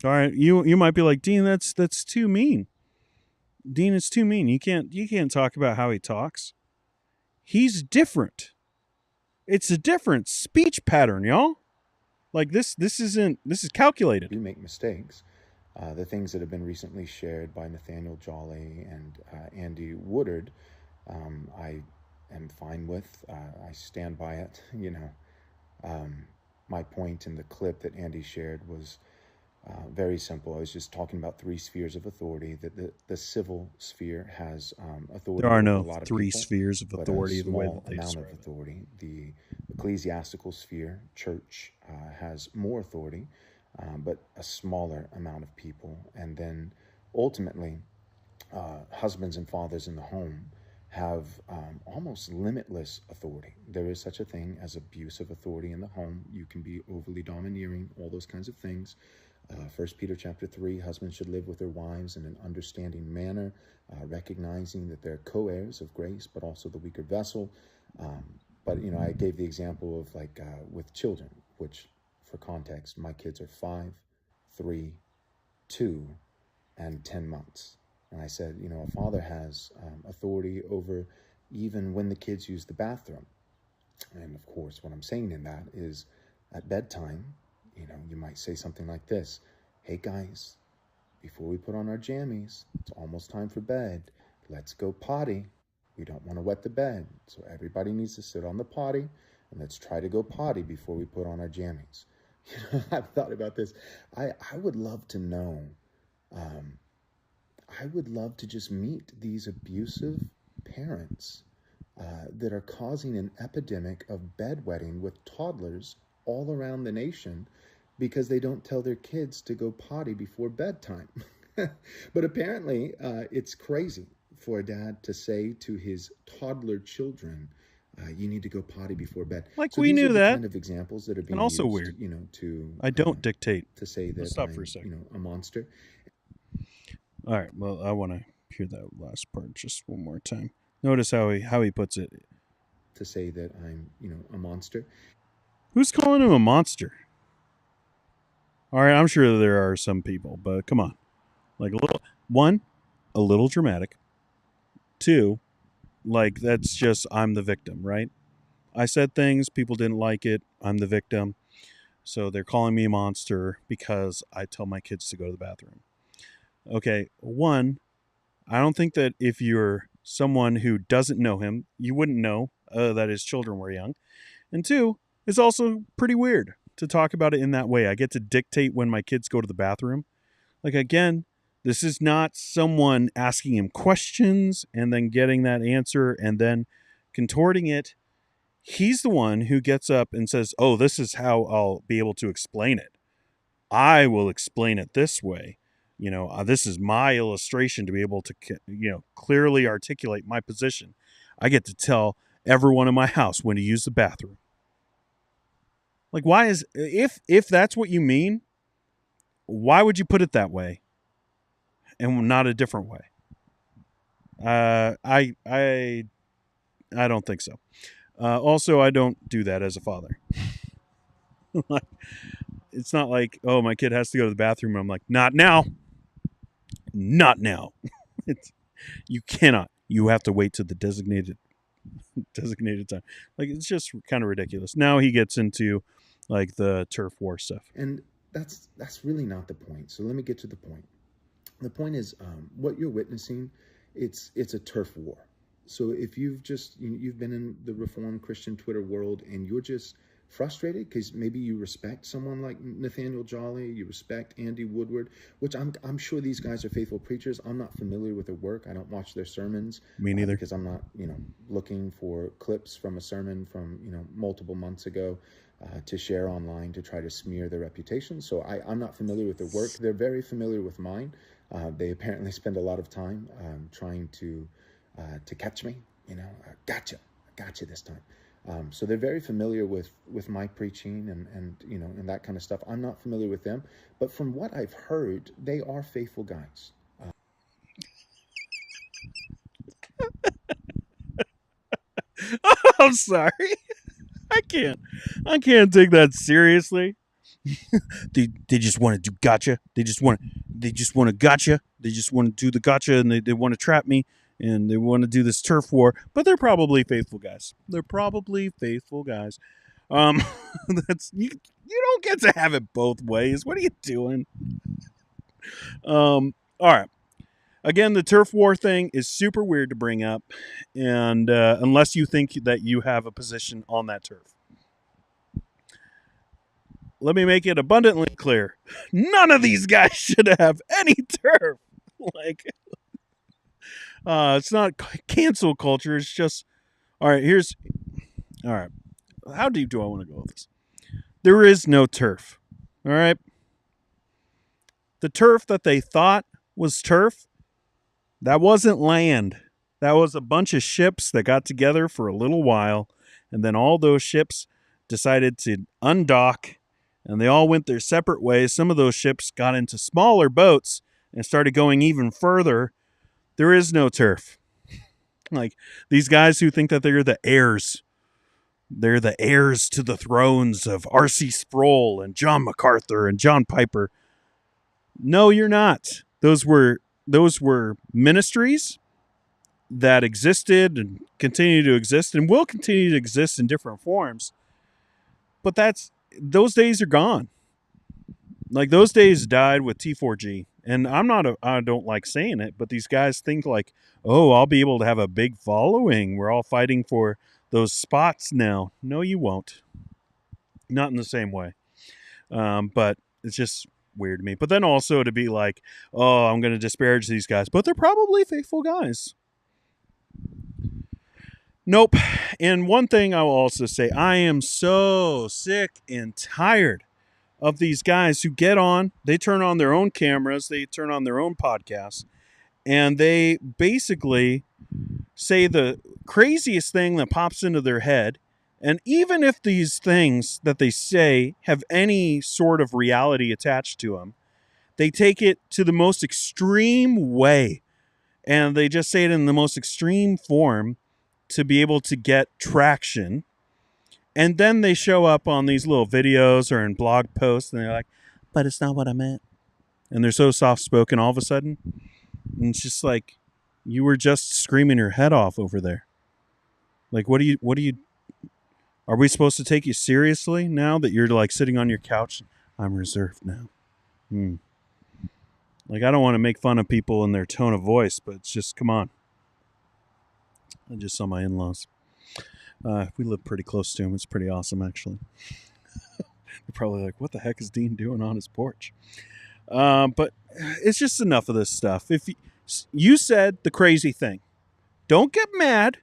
All right, you might be like, Dean, that's too mean. Dean, it's too mean. You can't talk about how he talks. He's different. It's a different speech pattern, y'all. Like this is calculated. You make mistakes. The things that have been recently shared by Nathaniel Jolly and Andy Woodard, I am fine with. I stand by it. You know, my point in the clip that Andy shared was very simple. I was just talking about three spheres of authority. That the civil sphere has authority. There are no over a lot of three people, spheres of authority. but a The way small that they amount describe of it. authority. The ecclesiastical sphere, church, has more authority, but a smaller amount of people. And then ultimately, husbands and fathers in the home have almost limitless authority. There is such a thing as abuse of authority in the home. You can be overly domineering, all those kinds of things. 1 Peter chapter 3, husbands should live with their wives in an understanding manner, recognizing that they're co-heirs of grace, but also the weaker vessel. But, you know, I gave the example of like with children, which for context, my kids are 5, 3, 2, and 10 months. And I said, you know, a father has authority over even when the kids use the bathroom. And of course, what I'm saying in that is at bedtime, you might say something like this: hey guys, before we put on our jammies, it's almost time for bed. Let's go potty. We don't want to wet the bed. So everybody needs to sit on the potty and let's try to go potty before we put on our jammies. I've thought about this. I would love to know. I would love to just meet these abusive parents that are causing an epidemic of bedwetting with toddlers all around the nation because they don't tell their kids to go potty before bedtime. But apparently, it's crazy for a dad to say to his toddler children, you need to go potty before bed. Like, so we these knew are the that. kind of examples that are being And also used, weird. to I don't dictate. to say that Stop I'm, for a second. a monster. All right. Well, I want to hear that last part just one more time. Notice how he puts it. To say that I'm, a monster. Who's calling him a monster? All right, I'm sure there are some people, but come on. Like, a little dramatic. 2, like, that's just, I'm the victim, right? I said things, people didn't like it, I'm the victim. So they're calling me a monster because I tell my kids to go to the bathroom. Okay, 1, I don't think that if you're someone who doesn't know him, you wouldn't know that his children were young. And 2, it's also pretty weird to talk about it in that way. I get to dictate when my kids go to the bathroom. Like, again, this is not someone asking him questions and then getting that answer and then contorting it. He's the one who gets up and says, oh, this is how I'll be able to explain it. I will explain it this way. This is my illustration to be able to, clearly articulate my position. I get to tell everyone in my house when to use the bathroom. Like, why if that's what you mean, why would you put it that way and not a different way? I don't think so. Also, I don't do that as a father. It's not like, oh, my kid has to go to the bathroom. And I'm like, not now. Not now. You cannot. You have to wait to the designated time. Like, it's just kind of ridiculous. Now he gets into like the turf war stuff. And that's really not the point. So let me get to the point. The point is, what you're witnessing, it's a turf war. So if you've been in the Reformed Christian Twitter world and you're just frustrated because maybe you respect someone like Nathaniel Jolly, you respect Andy Woodward, which I'm sure these guys are faithful preachers. I'm not familiar with their work. I don't watch their sermons. Me neither. Because I'm not, looking for clips from a sermon from, multiple months ago to share online to try to smear their reputation. So I'm not familiar with their work. They're very familiar with mine. They apparently spend a lot of time trying to catch me. Gotcha this time. So they're very familiar with my preaching and that kind of stuff. I'm not familiar with them, but from what I've heard, they are faithful guys. I'm sorry. I can't take that seriously. They just want to do gotcha. They just want to gotcha. They just want to do the gotcha, and they want to trap me, and they want to do this turf war. But they're probably faithful guys. That's you don't get to have it both ways. What are you doing? All right. Again, the turf war thing is super weird to bring up, and unless you think that you have a position on that turf. Let me make it abundantly clear. None of these guys should have any turf. Like, it's not cancel culture. It's just, all right. How deep do I want to go with this? There is no turf. All right. The turf that they thought was turf, that wasn't land. That was a bunch of ships that got together for a little while, and then all those ships decided to undock, and they all went their separate ways. Some of those ships got into smaller boats and started going even further. There is no turf. Like, these guys who think that they're the heirs to the thrones of R.C. Sproul and John MacArthur and John Piper. No, you're not. Those were ministries, that existed and continue to exist and will continue to exist in different forms. But those days are gone. Like those days died with T4G. And I don't like saying it, but these guys think like, oh, I'll be able to have a big following. We're all fighting for those spots now. No, you won't. Not in the same way. But it's just weird to me. But then also to be like, oh, I'm going to disparage these guys, but they're probably faithful guys. Nope. And one thing I will also say, I am so sick and tired of these guys who get on, they turn on their own cameras, they turn on their own podcasts, and they basically say the craziest thing that pops into their head. And even if these things that they say have any sort of reality attached to them, they take it to the most extreme way. And they just say it in the most extreme form to be able to get traction. And then they show up on these little videos or in blog posts and they're like, but it's not what I meant. And they're so soft-spoken all of a sudden. And it's just like, you were just screaming your head off over there. Like, what do you, are we supposed to take you seriously now that you're like sitting on your couch? I'm reserved now. Like, I don't want to make fun of people in their tone of voice, but it's just, come on. I just saw my in-laws. We live pretty close to them. It's pretty awesome, actually. They're probably like, what the heck is Dean doing on his porch? But it's just enough of this stuff. If you said the crazy thing, don't get mad.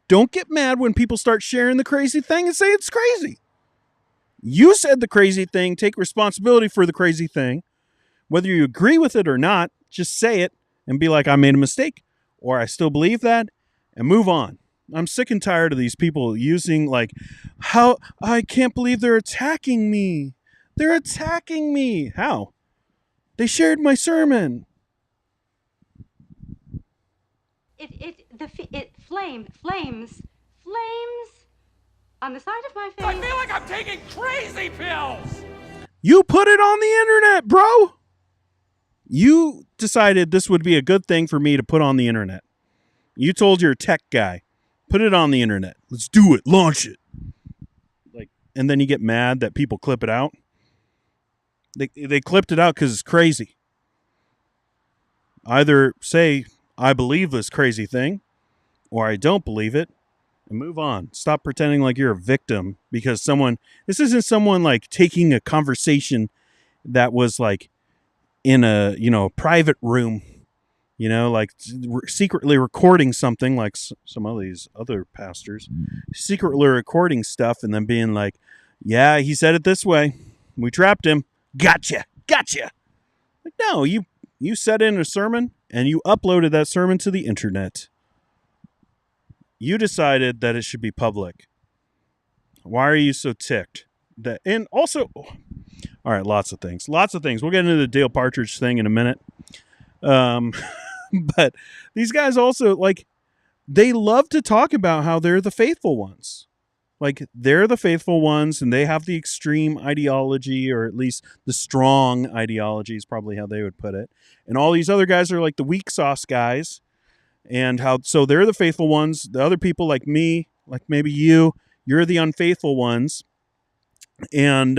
Don't get mad when people start sharing the crazy thing and say it's crazy. You said the crazy thing. Take responsibility for the crazy thing. Whether you agree with it or not, just say it and be like, I made a mistake, or I still believe that, and move on. I'm sick and tired of these people using like, how I can't believe they're attacking me. They're attacking me. How? They shared my sermon. It flames on the side of my face. I feel like I'm taking crazy pills. You put it on the internet, bro. You decided this would be a good thing for me to put on the internet. You told your tech guy, put it on the internet. Let's do it. Launch it. Like, and then you get mad that people clip it out. They clipped it out because it's crazy. Either say, I believe this crazy thing, or I don't believe it, and move on. Stop pretending like you're a victim because this isn't someone like taking a conversation that was like in a, private room, like secretly recording something like some of these other pastors, secretly recording stuff and then being like, yeah, he said it this way. We trapped him. Gotcha. Like, no, you said in a sermon and you uploaded that sermon to the internet. You decided that it should be public. Why are you so ticked? And also, all right, lots of things. We'll get into the Dale Partridge thing in a minute. But these guys also, like, they love to talk about how they're the faithful ones. Like, they're the faithful ones, and they have the extreme ideology, or at least the strong ideology is probably how they would put it. And all these other guys are like the weak sauce guys. And so they're the faithful ones. The other people like me, like maybe you're the unfaithful ones. And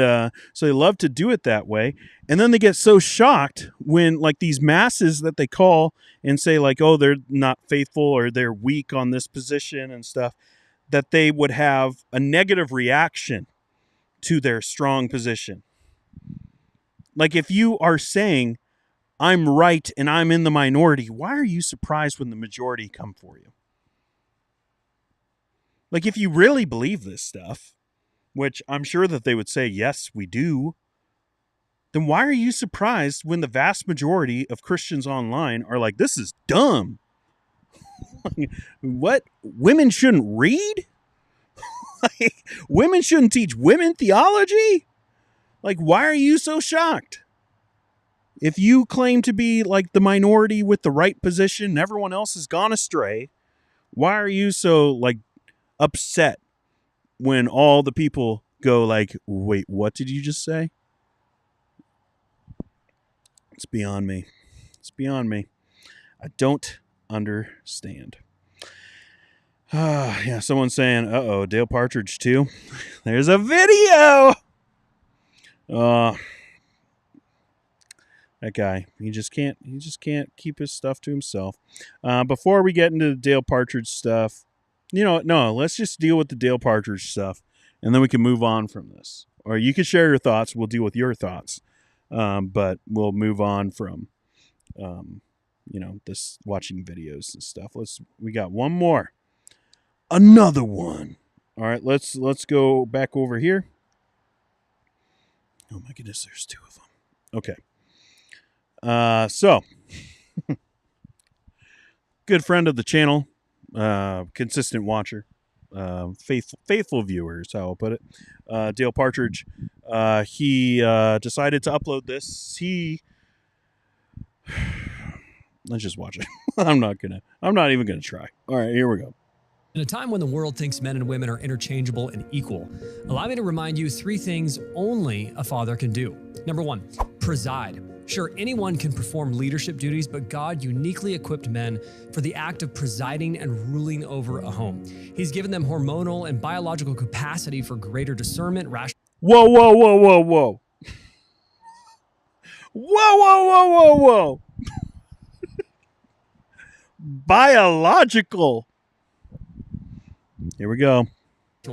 so they love to do it that way. And then they get so shocked when like these masses that they call and say like, oh, they're not faithful or they're weak on this position and stuff, that they would have a negative reaction to their strong position. Like if you are saying, I'm right and I'm in the minority, why are you surprised when the majority come for you? Like if you really believe this stuff, which I'm sure that they would say, yes, we do, then why are you surprised when the vast majority of Christians online are like, this is dumb? What? Women shouldn't read? Like, women shouldn't teach women theology? Like, why are you so shocked? If you claim to be like the minority with the right position and everyone else has gone astray, why are you so like upset when all the people go like, wait, what did you just say? It's beyond me. I don't understand. Yeah, someone's saying, uh-oh, Dale Partridge too. There's a video. That guy, he just can't keep his stuff to himself. Before we get into the Dale Partridge stuff, no, let's just deal with the Dale Partridge stuff, and then we can move on from this. Or you can share your thoughts. We'll deal with your thoughts, but we'll move on from, this watching videos and stuff. We got one more, another one. All right, let's go back over here. Oh my goodness, there's two of them. Okay. So good friend of the channel, consistent watcher, faithful viewer is how I'll put it. Dale Partridge, he decided to upload this. Let's just watch it. I'm not even gonna try. All right, here we go. In a time when the world thinks men and women are interchangeable and equal, allow me to remind you 3 things only a father can do. Number 1, preside. Sure, anyone can perform leadership duties, but God uniquely equipped men for the act of presiding and ruling over a home. He's given them hormonal and biological capacity for greater discernment, Whoa. Whoa. Biological. Here we go.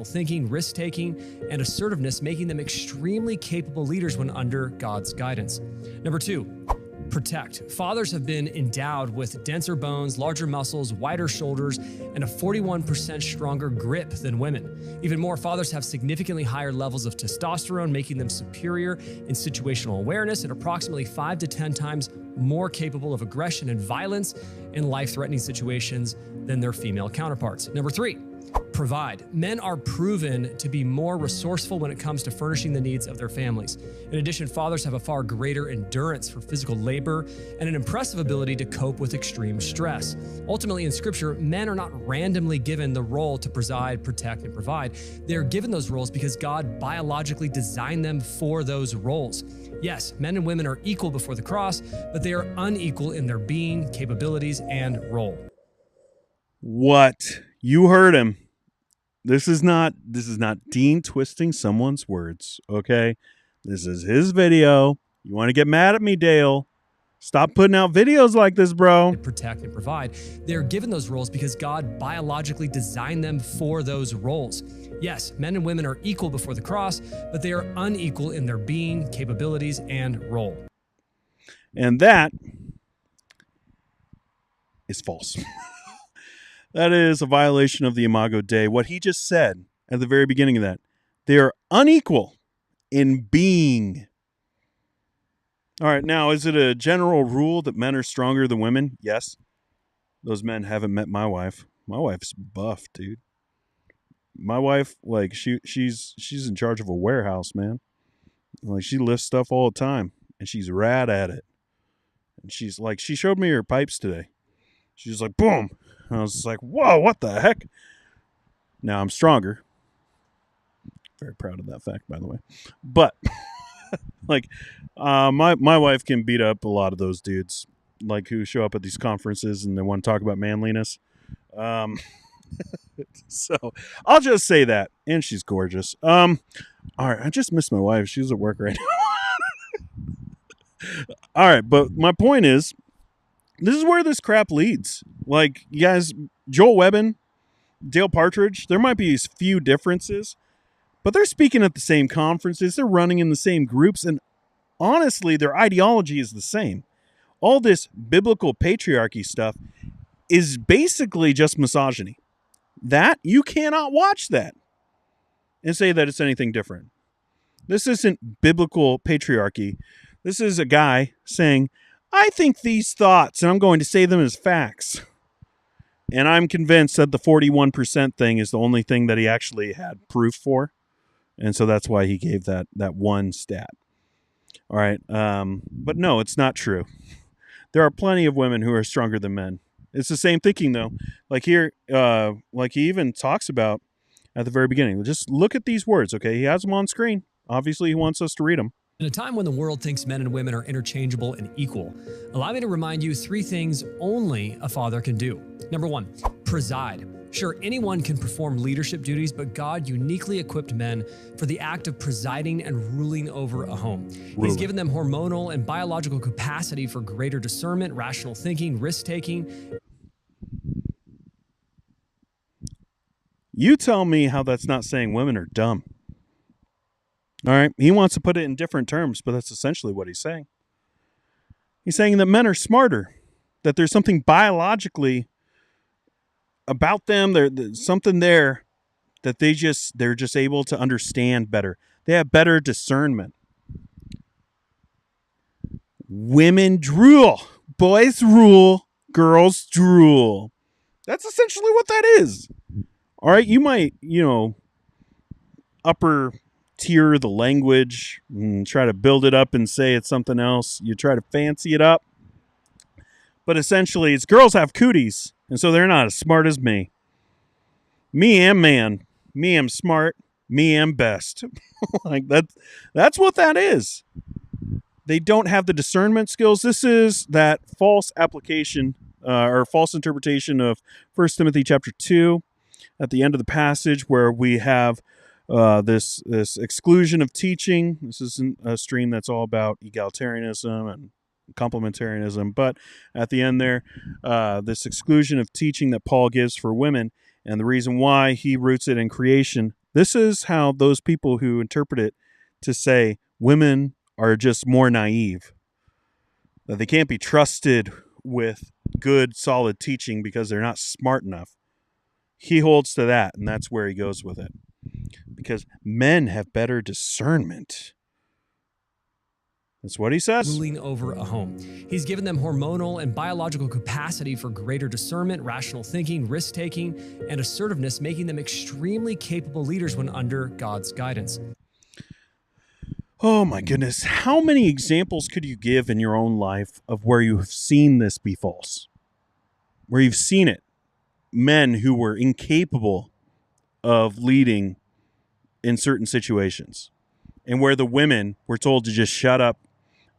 thinking, risk-taking, and assertiveness, making them extremely capable leaders when under God's guidance. Number 2, protect. Fathers have been endowed with denser bones, larger muscles, wider shoulders, and a 41% stronger grip than women. Even more, fathers have significantly higher levels of testosterone, making them superior in situational awareness and approximately 5 to 10 times more capable of aggression and violence in life-threatening situations than their female counterparts. Number 3, provide. Men are proven to be more resourceful when it comes to furnishing the needs of their families. In addition, fathers have a far greater endurance for physical labor and an impressive ability to cope with extreme stress. Ultimately, in Scripture, men are not randomly given the role to preside, protect, and provide. They are given those roles because God biologically designed them for those roles. Yes, men and women are equal before the cross, but they are unequal in their being, capabilities, and role. What? You heard him. This is not Dean twisting someone's words, okay? This is his video. You want to get mad at me, Dale? Stop putting out videos like this, bro. Protect and provide. They're given those roles because God biologically designed them for those roles. Yes, men and women are equal before the cross, but they are unequal in their being, capabilities, and role. And that is false. That is a violation of the Imago Dei. What he just said at the very beginning of that, they are unequal in being. All right, now, is it a general rule that men are stronger than women? Yes. Those men haven't met my wife. My wife's buff, dude. My wife, like, she's in charge of a warehouse, man. Like, she lifts stuff all the time, and she's rad at it. And she's like, she showed me her pipes today. She's like, boom. And I was just like, whoa, what the heck? Now I'm stronger. Very proud of that fact, by the way. But like, my wife can beat up a lot of those dudes, like, who show up at these conferences and they want to talk about manliness. So I'll just say that. And she's gorgeous. All right, I just missed my wife. She's at work right now. All right, but my point is, this is where this crap leads. Like, you guys, Joel Webbin, Dale Partridge, there might be a few differences, but they're speaking at the same conferences. They're running in the same groups. And honestly, their ideology is the same. All this biblical patriarchy stuff is basically just misogyny. That, you cannot watch that and say that it's anything different. This isn't biblical patriarchy. This is a guy saying, I think these thoughts, and I'm going to say them as facts. And I'm convinced that the 41% thing is the only thing that he actually had proof for. And so that's why he gave that one stat. All right. But no, it's not true. There are plenty of women who are stronger than men. It's the same thinking, though. Like here, like he even talks about at the very beginning. Just look at these words, okay? He has them on screen. Obviously, he wants us to read them. In a time when the world thinks men and women are interchangeable and equal, allow me to remind you 3 things only a father can do. Number 1, preside. Sure, anyone can perform leadership duties, but God uniquely equipped men for the act of presiding and ruling over a home. He's given them hormonal and biological capacity for greater discernment, rational thinking, risk-taking. You tell me how that's not saying women are dumb. All right, he wants to put it in different terms, but that's essentially what he's saying. He's saying that men are smarter, that there's something biologically about them, there's something there that they're just able to understand better. They have better discernment. Women drool, boys rule, girls drool. That's essentially what that is. All right, you might, upper tier the language and try to build it up and say it's something else. You try to fancy it up. But essentially, it's girls have cooties, and so they're not as smart as me. Me am man. Me am smart. Me am best. Like that's what that is. They don't have the discernment skills. This is that false application or false interpretation of 1 Timothy chapter 2 at the end of the passage where we have this exclusion of teaching. This isn't a stream that's all about egalitarianism and complementarianism, but at the end there, this exclusion of teaching that Paul gives for women, and the reason why he roots it in creation. This is how those people who interpret it to say women are just more naive, that they can't be trusted with good, solid teaching because they're not smart enough. He holds to that, and that's where he goes with it. Because men have better discernment. That's what he says. Ruling over a home. He's given them hormonal and biological capacity for greater discernment, rational thinking, risk-taking, and assertiveness, making them extremely capable leaders when under God's guidance. Oh my goodness. How many examples could you give in your own life of where you have seen this be false? Where you've seen it. Men who were incapable of leading in certain situations, and where the women were told to just shut up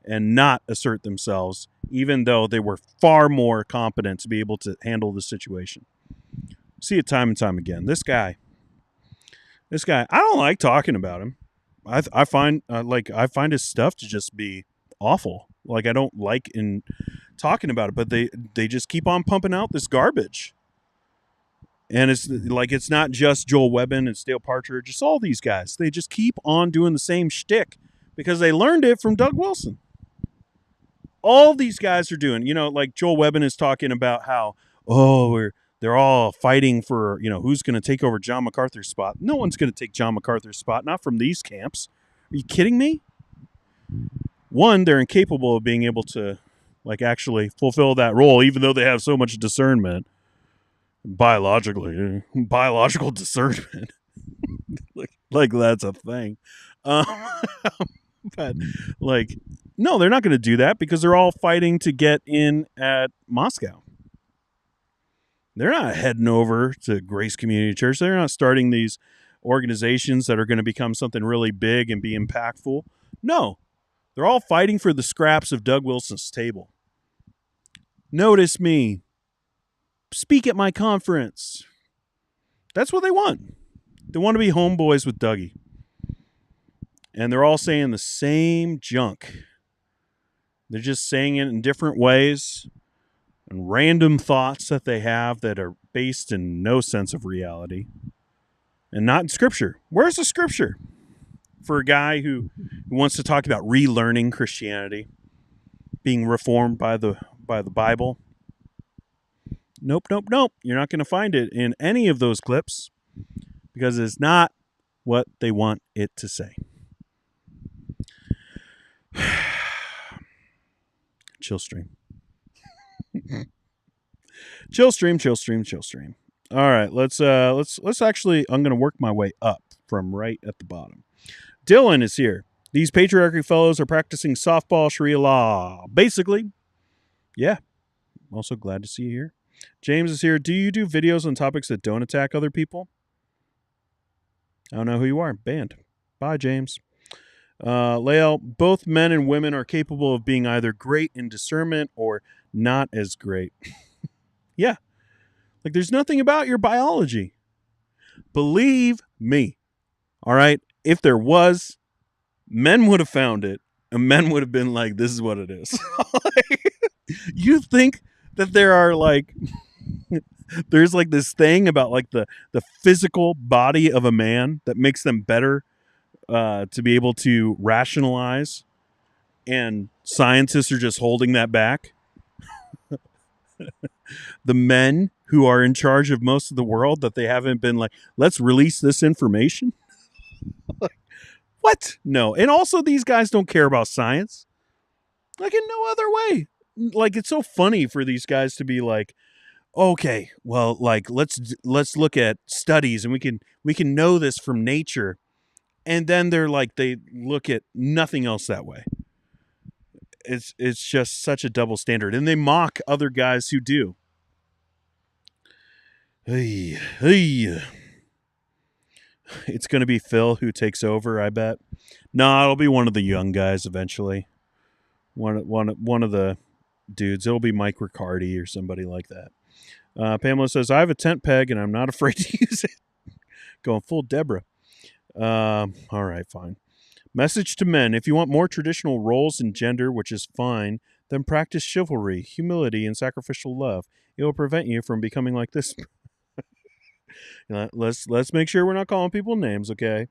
and not assert themselves, even though they were far more competent to be able to handle the situation. See it time and time again. This guy, I don't like talking about him. I find his stuff to just be awful. Like, I don't like in talking about it, but they just keep on pumping out this garbage. And it's not just Joel Webbin and Dale Partridge, it's all these guys. They just keep on doing the same shtick because they learned it from Doug Wilson. All these guys are doing, like Joel Webbin is talking about how, they're all fighting for, who's going to take over John MacArthur's spot. No one's going to take John MacArthur's spot, not from these camps. Are you kidding me? One, they're incapable of being able to, actually fulfill that role, even though they have so much discernment. Biological discernment. like that's a thing. But no, they're not going to do that because they're all fighting to get in at Moscow. They're not heading over to Grace Community Church. They're not starting these organizations that are going to become something really big and be impactful. No, they're all fighting for the scraps of Doug Wilson's table. Notice me. Speak at my conference. That's what they want. They want to be homeboys with Dougie. And they're all saying the same junk. They're just saying it in different ways and random thoughts that they have that are based in no sense of reality and not in Scripture. Where's the Scripture for a guy who wants to talk about relearning Christianity, being reformed by the Bible? Nope. You're not going to find it in any of those clips because it's not what they want it to say. Chill stream. Chill stream. All right, let's actually, I'm going to work my way up from right at the bottom. Dylan is here. These patriarchy fellows are practicing softball Sharia law. Basically, yeah. I'm also glad to see you here. James is here. Do you do videos on topics that don't attack other people? I don't know who you are. Banned. Bye, James. Lael, both men and women are capable of being either great in discernment or not as great. Yeah. Like, there's nothing about your biology. Believe me. All right? If there was, men would have found it, and men would have been like, this is what it is. You think that there are like there's like this thing about like the physical body of a man that makes them better to be able to rationalize, and scientists are just holding that back? The men who are in charge of most of the world, that they haven't been like, let's release this information? What? No. And also, these guys don't care about science. Like, in no other way. Like, it's so funny for these guys to be like, okay, well, like, let's look at studies, and we can know this from nature. And then they're like, they look at nothing else that way. It's just such a double standard, and they mock other guys who do. Hey. It's going to be Phil who takes over, I bet. No, it'll be one of the young guys eventually. One of the dudes. It'll be Mike Riccardi or somebody like that. Pamela says, I have a tent peg and I'm not afraid to use it. Going full Deborah. All right, fine. Message to men. If you want more traditional roles in gender, which is fine, then practice chivalry, humility, and sacrificial love. It will prevent you from becoming like this. Let's make sure we're not calling people names, okay?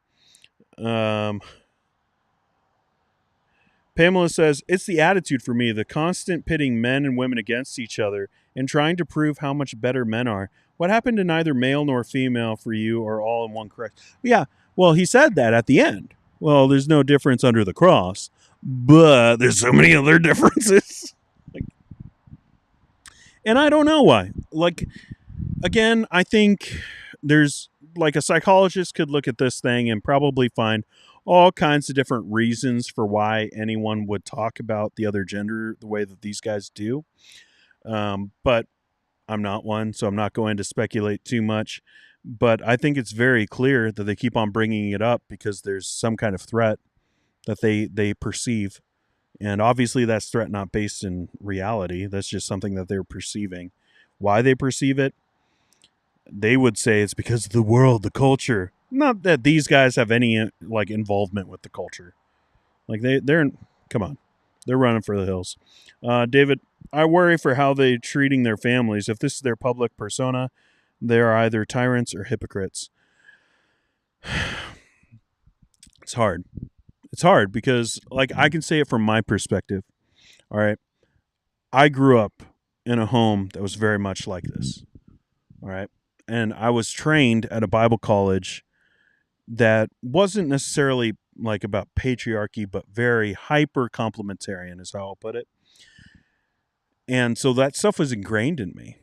Pamela says, it's the attitude for me, the constant pitting men and women against each other and trying to prove how much better men are. What happened to neither male nor female for you or all in one correct? Yeah, well, he said that at the end. Well, there's no difference under the cross, but there's so many other differences. And I don't know why. Like, again, I think there's, like, a psychologist could look at this thing and probably find all kinds of different reasons for why anyone would talk about the other gender the way that these guys do. But I'm not one, so I'm not going to speculate too much. But I think it's very clear that they keep on bringing it up because there's some kind of threat that they perceive. And obviously that's threat not based in reality. That's just something that they're perceiving. Why they perceive it, they would say it's because of the world, the culture. Not that these guys have any like involvement with the culture. Like they're come on, they're running for the hills. David, I worry for how they're treating their families. If this is their public persona, they're either tyrants or hypocrites. It's hard. It's hard because, like, I can say it from my perspective. All right. I grew up in a home that was very much like this. All right. And I was trained at a Bible college that wasn't necessarily like about patriarchy, but very hyper complementarian is how I'll put it. And so that stuff was ingrained in me.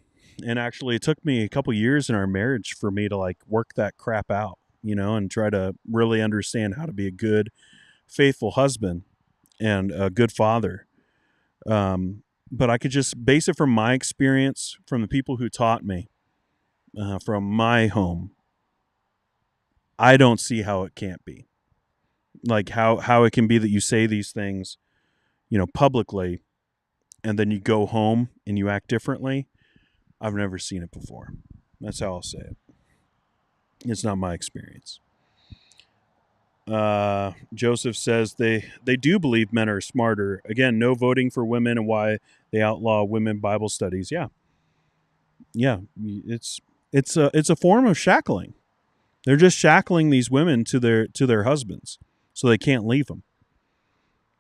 And actually it took me a couple years in our marriage for me to like work that crap out, you know, and try to really understand how to be a good, faithful husband and a good father. But I could just base it from my experience, from the people who taught me, from my home. I don't see how it can't be. Like how it can be that you say these things, you know, publicly, and then you go home and you act differently. I've never seen it before. That's how I'll say it. It's not my experience. Joseph says they do believe men are smarter. Again, no voting for women and why they outlaw women Bible studies. Yeah. It's a form of shackling. They're just shackling these women to their husbands so they can't leave them.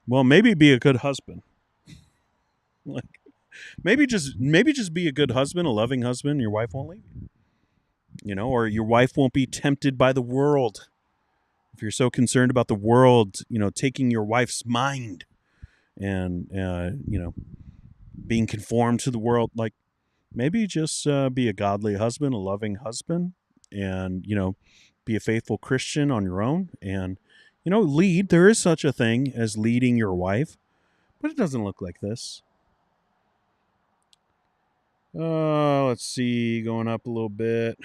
Well, maybe be a good husband. Like maybe just be a good husband, a loving husband, and your wife won't leave you. You know, or your wife won't be tempted by the world. If you're so concerned about the world, you know, taking your wife's mind and you know, being conformed to the world, like maybe just be a godly husband, a loving husband, and, you know, be a faithful Christian on your own and, you know, lead. There is such a thing as leading your wife, but it doesn't look like this. Let's see, going up a little bit.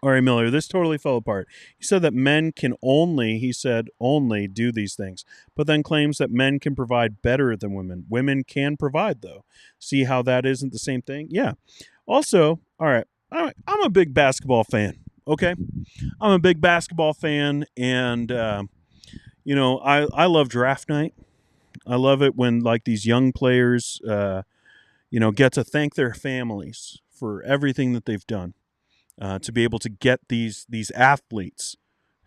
Ari Miller, this totally fell apart. He said that men can only do these things, but then claims that men can provide better than women. Women can provide, though. See how that isn't the same thing? Yeah. Also, all right, I'm a big basketball fan. Okay, I'm a big basketball fan, and I love draft night. I love it when like these young players, get to thank their families for everything that they've done, to be able to get these athletes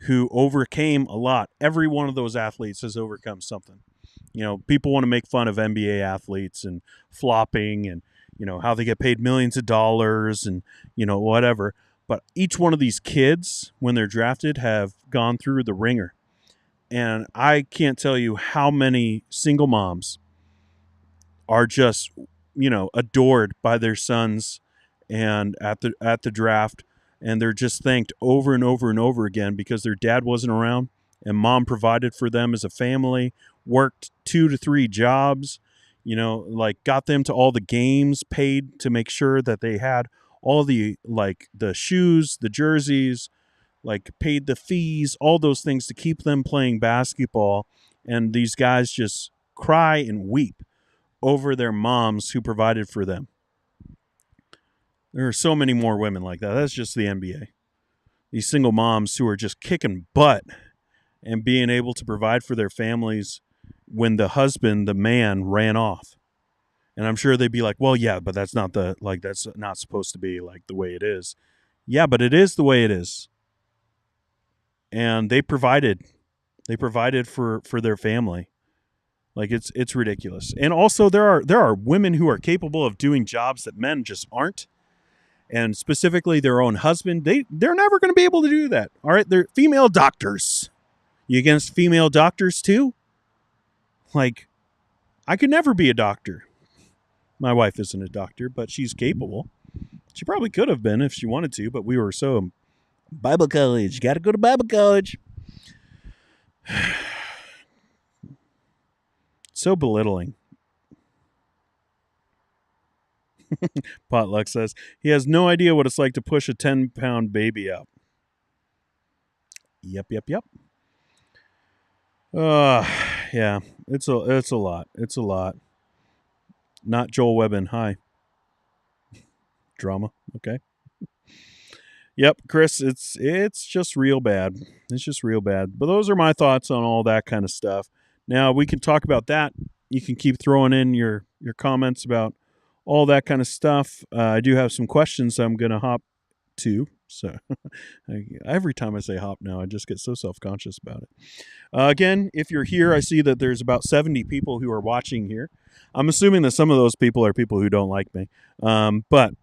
who overcame a lot. Every one of those athletes has overcome something. People want to make fun of NBA athletes and flopping and, how they get paid millions of dollars and, whatever. But each one of these kids, when they're drafted, have gone through the ringer. And I can't tell you how many single moms are just, adored by their sons and at the draft, and they're just thanked over and over and over again because their dad wasn't around and mom provided for them as a family, worked 2 to 3 jobs, like got them to all the games, paid to make sure that they had all the shoes, the jerseys, like paid the fees, all those things to keep them playing basketball. And these guys just cry and weep over their moms who provided for them. There are so many more women like that. That's just the NBA. These single moms who are just kicking butt and being able to provide for their families when the husband, the man, ran off. And I'm sure they'd be like, well, yeah, but that's not that's not supposed to be like the way it is. Yeah, but it is the way it is. And they provided for their family. Like it's ridiculous. And also there are women who are capable of doing jobs that men just aren't. And specifically their own husband, they're never going to be able to do that. All right, they're female doctors. You against female doctors too? Like, I could never be a doctor. My wife isn't a doctor, but she's capable. She probably could have been if she wanted to, but we were so Bible college. Got to go to Bible college. So belittling. Potluck says he has no idea what it's like to push a 10-pound baby out. Yep. Yeah, it's a lot. It's a lot. Not Joel Webbin. Hi. Drama. Okay. Yep, Chris, it's just real bad. It's just real bad. But those are my thoughts on all that kind of stuff. Now, we can talk about that. You can keep throwing in your comments about all that kind of stuff. I do have some questions I'm going to hop to. So every time I say hop now, I just get so self-conscious about it. Again, if you're here, I see that there's about 70 people who are watching here. I'm assuming that some of those people are people who don't like me. But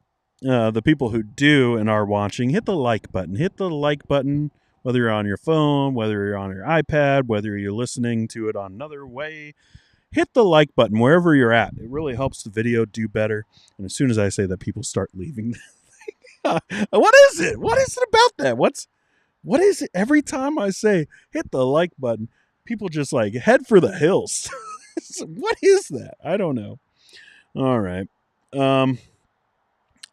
the people who do and are watching, hit the like button. Hit the like button, whether you're on your phone, whether you're on your iPad, whether you're listening to it on another way. Hit the like button wherever you're at. It really helps the video do better. And as soon as I say that, people start leaving. What is it? What is it about that? What is it? Every time I say hit the like button, people just like head for the hills. What is that? I don't know. All right.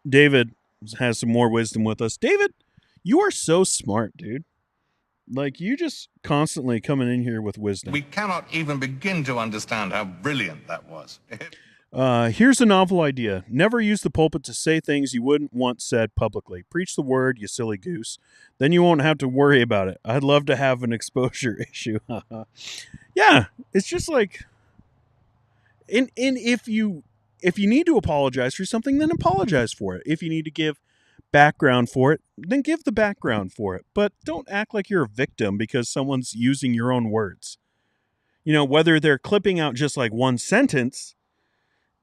David has some more wisdom with us. David, you are so smart, dude. Like, you just constantly coming in here with wisdom. We cannot even begin to understand how brilliant that was. Here's a novel idea. Never use the pulpit to say things you wouldn't want said publicly. Preach the word, you silly goose. Then you won't have to worry about it. I'd love to have an exposure issue. Yeah, it's just like... And if you need to apologize for something, then apologize for it. If you need to give background for it, then give the background for it. But don't act like you're a victim because someone's using your own words. Whether they're clipping out just like one sentence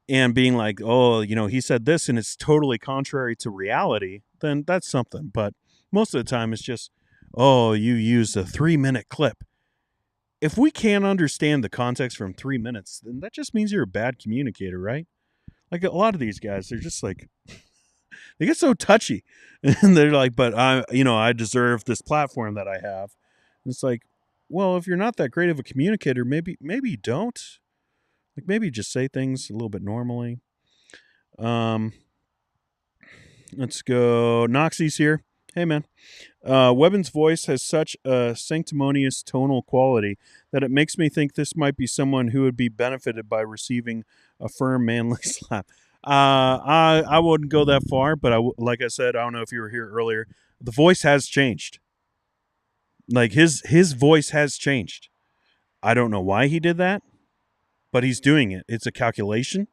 and being like, oh, he said this and it's totally contrary to reality, then that's something. But most of the time it's just, oh, you used a 3-minute clip. If we can't understand the context from 3 minutes, then that just means you're a bad communicator, right? Like a lot of these guys, they're just like, they get so touchy and they're like, but I deserve this platform that I have. And it's like, well, if you're not that great of a communicator, maybe you don't. Like maybe just say things a little bit normally. Let's go. Noxie's here. Hey, man. Webbin's voice has such a sanctimonious tonal quality that it makes me think this might be someone who would be benefited by receiving a firm manly slap. I wouldn't go that far, but like I said, I don't know if you were here earlier. The voice has changed. Like his voice has changed. I don't know why he did that, but he's doing it. It's a calculation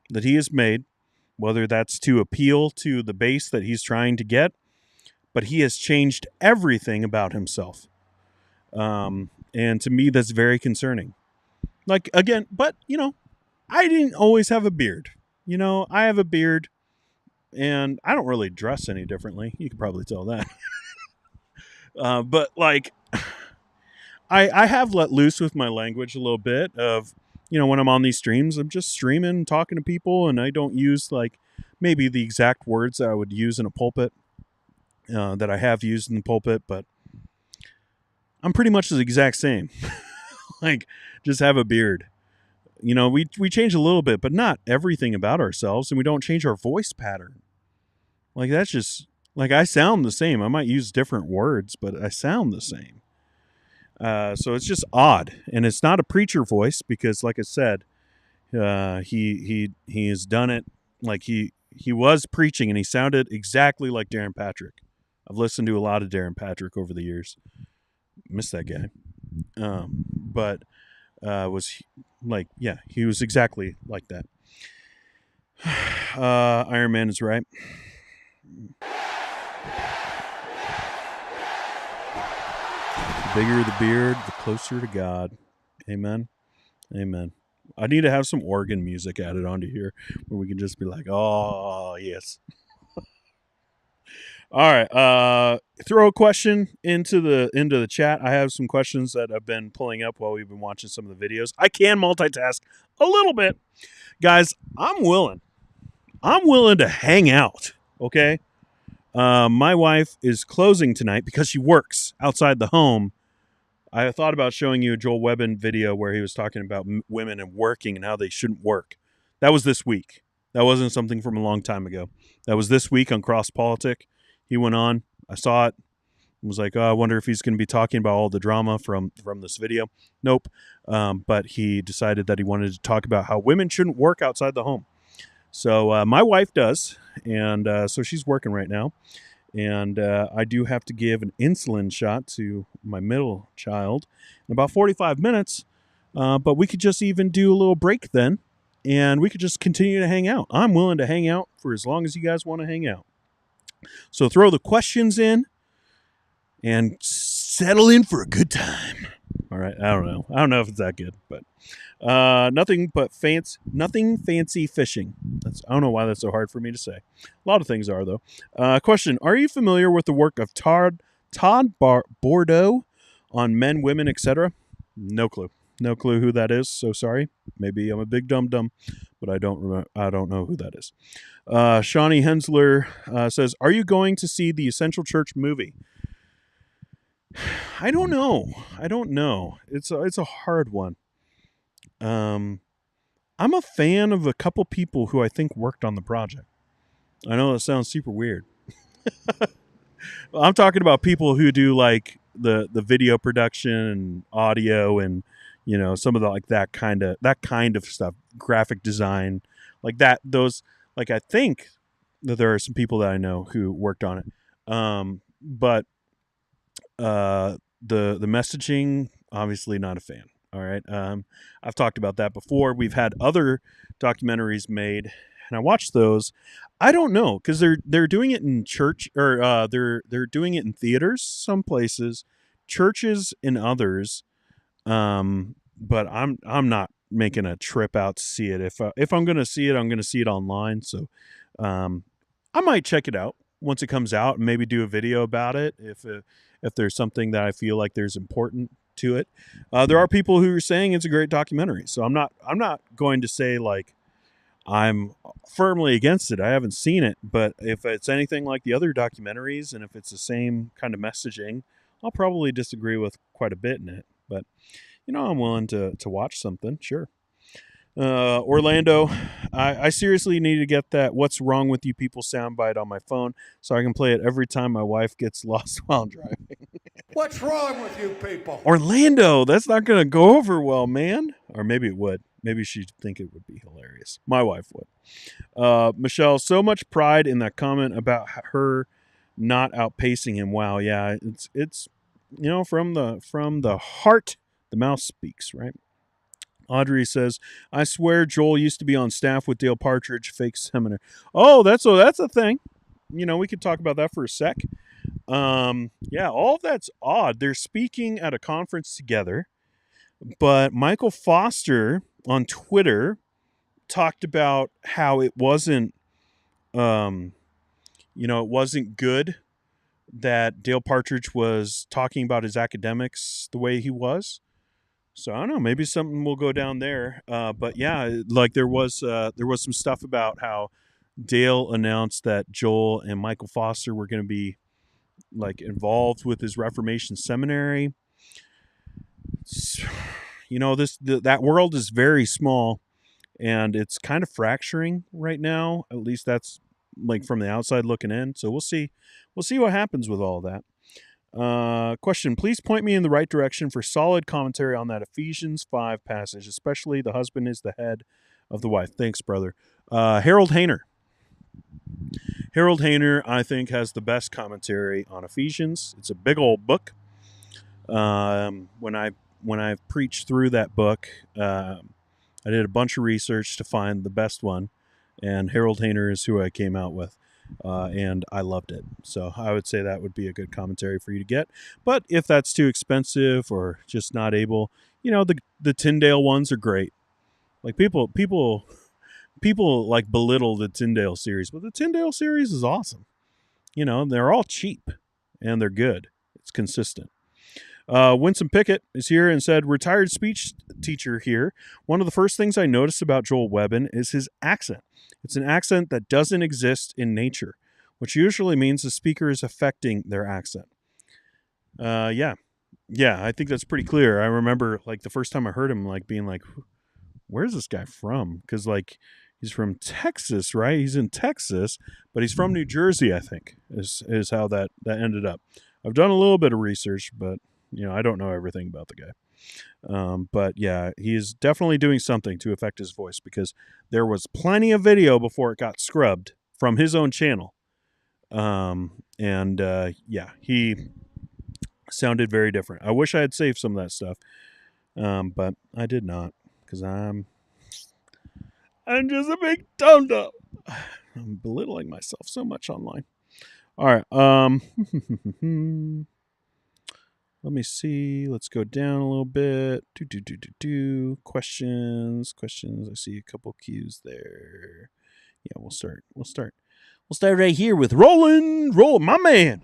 that he has made, whether that's to appeal to the base that he's trying to get, but he has changed everything about himself. And to me, that's very concerning. Like, again, but, I didn't always have a beard. I have a beard, and I don't really dress any differently. You could probably tell that. But, like, I have let loose with my language a little bit of, when I'm on these streams, I'm just streaming, talking to people, and I don't use, like, maybe the exact words that I would use in a pulpit, that I have used in the pulpit, but I'm pretty much the exact same. Like, just have a beard. We change a little bit, but not everything about ourselves, and we don't change our voice pattern. Like, that's just, like, I sound the same. I might use different words, but I sound the same. So it's just odd, and it's not a preacher voice because, like I said, he has done it. Like he was preaching, and he sounded exactly like Darren Patrick. I've listened to a lot of Darren Patrick over the years. Miss that guy, but was like, yeah, he was exactly like that. Iron Man is right. The bigger the beard, the closer to God. Amen. Amen. I need to have some organ music added onto here where we can just be like, oh, yes. All right. Throw a question into the chat. I have some questions that I've been pulling up while we've been watching some of the videos. I can multitask a little bit. Guys, I'm willing to hang out, okay? My wife is closing tonight because she works outside the home. I thought about showing you a Joel Webben video where he was talking about women and working and how they shouldn't work. That was this week. That wasn't something from a long time ago. That was this week on Cross Politic. He went on. I saw it. Was like, oh, I wonder if he's going to be talking about all the drama from this video. Nope. But he decided that he wanted to talk about how women shouldn't work outside the home. So my wife does, and so she's working right now. And I do have to give an insulin shot to my middle child in about 45 minutes. But we could just even do a little break then, and we could just continue to hang out. I'm willing to hang out for as long as you guys want to hang out. So throw the questions in and settle in for a good time. All right. I don't know if it's that good, but nothing fancy fishing. I don't know why that's so hard for me to say. A lot of things are, though. Question: are you familiar with the work of Todd Bordeaux on men, women, etc.? No clue. No clue who that is. So sorry. Maybe I'm a big dum-dum, but I don't know who that is. Shawnee Hensler says, are you going to see the Essential Church movie? I don't know. It's a hard one. I'm a fan of a couple people who I think worked on the project. I know that sounds super weird. I'm talking about people who do like the video production and audio and some of the like that kind of stuff, graphic design, like that. Those, like, I think that there are some people that I know who worked on it. But the messaging, obviously not a fan. All right. I've talked about that before. We've had other documentaries made, and I watched those. I don't know, because they're doing it in church, or they're doing it in theaters, some places, churches in others. But I'm not making a trip out to see it. If I'm going to see it, I'm going to see it online. So, I might check it out once it comes out and maybe do a video about it. If there's something that I feel like there's important to it. There are people who are saying it's a great documentary. So I'm not going to say like I'm firmly against it. I haven't seen it, but if it's anything like the other documentaries and if it's the same kind of messaging, I'll probably disagree with quite a bit in it. But I'm willing to watch something. Sure. Orlando, I seriously need to get that "What's Wrong with You People" soundbite on my phone so I can play it every time my wife gets lost while driving. What's wrong with you people? Orlando, that's not going to go over well, man. Or maybe it would. Maybe she'd think it would be hilarious. hilarious. My wife would. Michelle, so much pride in that comment about her not outpacing him. Wow, yeah, it's from the heart the mouth speaks, right? Audrey says, I swear Joel used to be on staff with Dale Partridge, fake seminary. Oh, that's a thing. We could talk about that for a sec. Yeah, all of that's odd. They're speaking at a conference together, but Michael Foster on Twitter talked about how it wasn't it wasn't good that Dale Partridge was talking about his academics the way he was. So I don't know, maybe something will go down there. But yeah, like there was some stuff about how Dale announced that Joel and Michael Foster were going to be like involved with his Reformation seminary. That world is very small, and it's kind of fracturing right now. At least that's like from the outside looking in. So we'll see what happens with all that. Question, please point me in the right direction for solid commentary on that Ephesians 5 passage, especially the husband is the head of the wife. Thanks, brother. Harold Hayner, I think, has the best commentary on Ephesians. It's a big old book. When I preached through that book, I did a bunch of research to find the best one, and Harold Hayner is who I came out with. And I loved it. So I would say that would be a good commentary for you to get. But if that's too expensive or just not able, the Tyndale ones are great. Like people like belittle the Tyndale series, but the Tyndale series is awesome. They're all cheap and they're good. It's consistent. Winsome Pickett is here and said, retired speech teacher here. One of the first things I noticed about Joel Webbin is his accent. It's an accent that doesn't exist in nature, which usually means the speaker is affecting their accent. Yeah, I think that's pretty clear. I remember like the first time I heard him like being like, where's this guy from? Because like he's from Texas, right? He's in Texas, but he's from New Jersey, I think, is how that ended up. I've done a little bit of research, but I don't know everything about the guy. But yeah, he is definitely doing something to affect his voice, because there was plenty of video before it got scrubbed from his own channel. He sounded very different. I wish I had saved some of that stuff. But I did not, because I'm just a big dum-dum. I'm belittling myself so much online. All right. Let me see. Let's go down a little bit. Questions. I see a couple cues there. Yeah, we'll start right here with Roland, my man.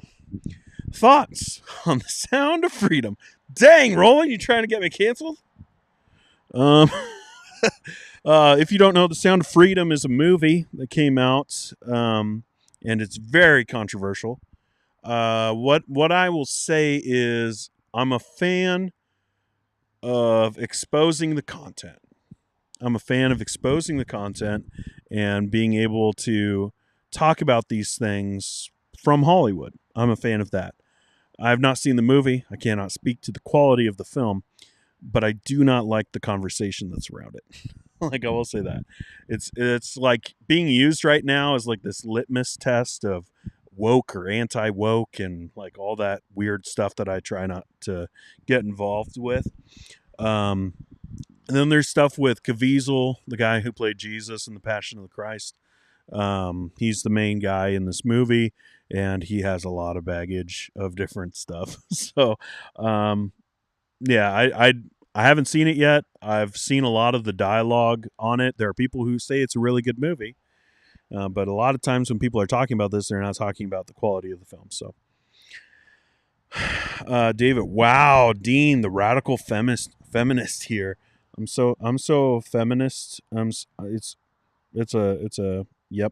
Thoughts on the Sound of Freedom? Dang, Roland, you trying to get me canceled? If you don't know, The Sound of Freedom is a movie that came out, and it's very controversial. What I will say is I'm a fan of exposing the content. And being able to talk about these things from Hollywood. I'm a fan of that. I have not seen the movie. I cannot speak to the quality of the film, but I do not like the conversation that's around it. Like, I will say that. It's like being used right now as like this litmus test of woke or anti-woke and like all that weird stuff that I try not to get involved with. And then there's stuff with Caviezel, the guy who played Jesus in The Passion of the Christ. He's the main guy in this movie, and he has a lot of baggage of different stuff. So, I haven't seen it yet. I've seen a lot of the dialogue on it. There are people who say it's a really good movie. But a lot of times when people are talking about this, they're not talking about the quality of the film. So, David, wow, Dean, the radical feminist here. I'm so feminist. It's a yep.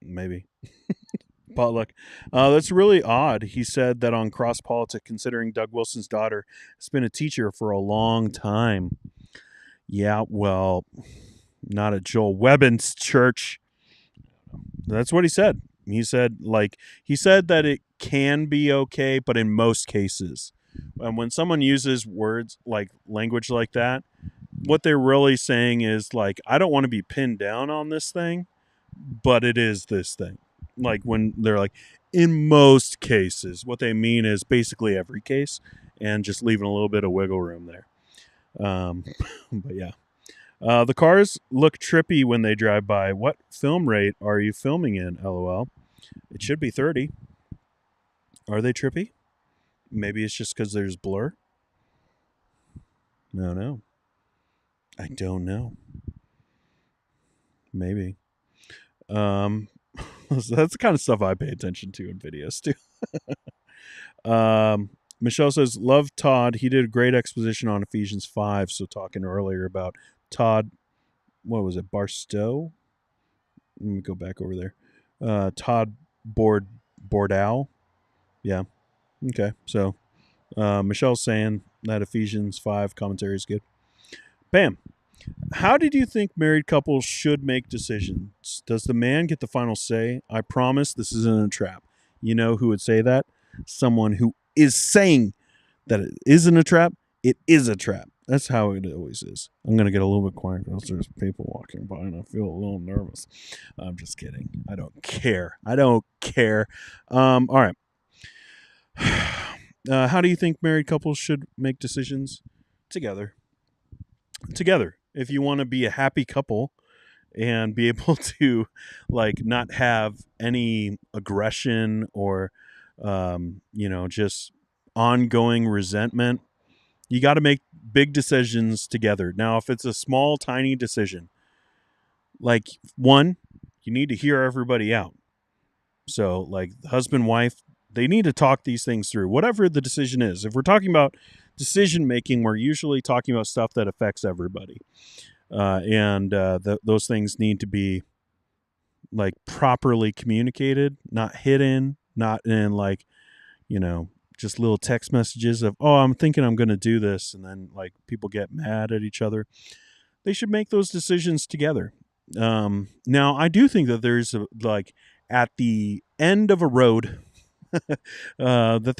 Maybe. Potluck. That's really odd. He said that on Cross Politic, considering Doug Wilson's daughter has been a teacher for a long time. Yeah, well, not at Joel Webbin's church. That's what he said. He said that it can be okay, but in most cases. And when someone uses words like language like that, what they're really saying is like, I don't want to be pinned down on this thing, but it is this thing. Like when they're like, in most cases, what they mean is basically every case, and just leaving a little bit of wiggle room there. But yeah. The cars look trippy when they drive by. What film rate are you filming in? LOL. It should be 30. Are they trippy? Maybe it's just because there's blur. No. I don't know. Maybe. So that's the kind of stuff I pay attention to in videos too. Michelle says, love Todd. He did a great exposition on Ephesians 5. So talking earlier about Todd, what was it, Barstow? Let me go back over there. Todd Bordow. Yeah. Okay. So Michelle's saying that Ephesians 5 commentary is good. Bam. How did you think married couples should make decisions? Does the man get the final say? I promise this isn't a trap. You know who would say that? Someone who is saying that it isn't a trap. It is a trap. That's how it always is. I'm going to get a little bit quiet because there's people walking by and I feel a little nervous. I'm just kidding. I don't care. All right. How do you think married couples should make decisions? Together. If you want to be a happy couple and be able to like not have any aggression or just ongoing resentment, you got to make big decisions together. Now, if it's a small, tiny decision, like one, you need to hear everybody out. So like husband, wife, they need to talk these things through, whatever the decision is. If we're talking about decision making, we're usually talking about stuff that affects everybody. Those things need to be like properly communicated, not hidden, not in like, just little text messages of, oh, I'm thinking I'm going to do this. And then like people get mad at each other. They should make those decisions together. Now I do think that there's at the end of a road, that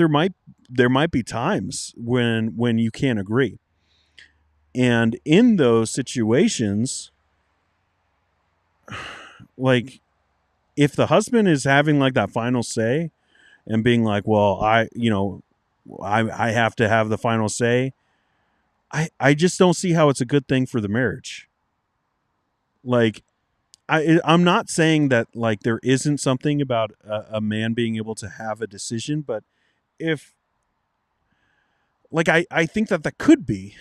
there might be times when you can't agree. And in those situations, like if the husband is having like that final say and being like, well, I have to have the final say. I just don't see how it's a good thing for the marriage. Like, I'm not saying that like there isn't something about a man being able to have a decision, but if like I think that could be,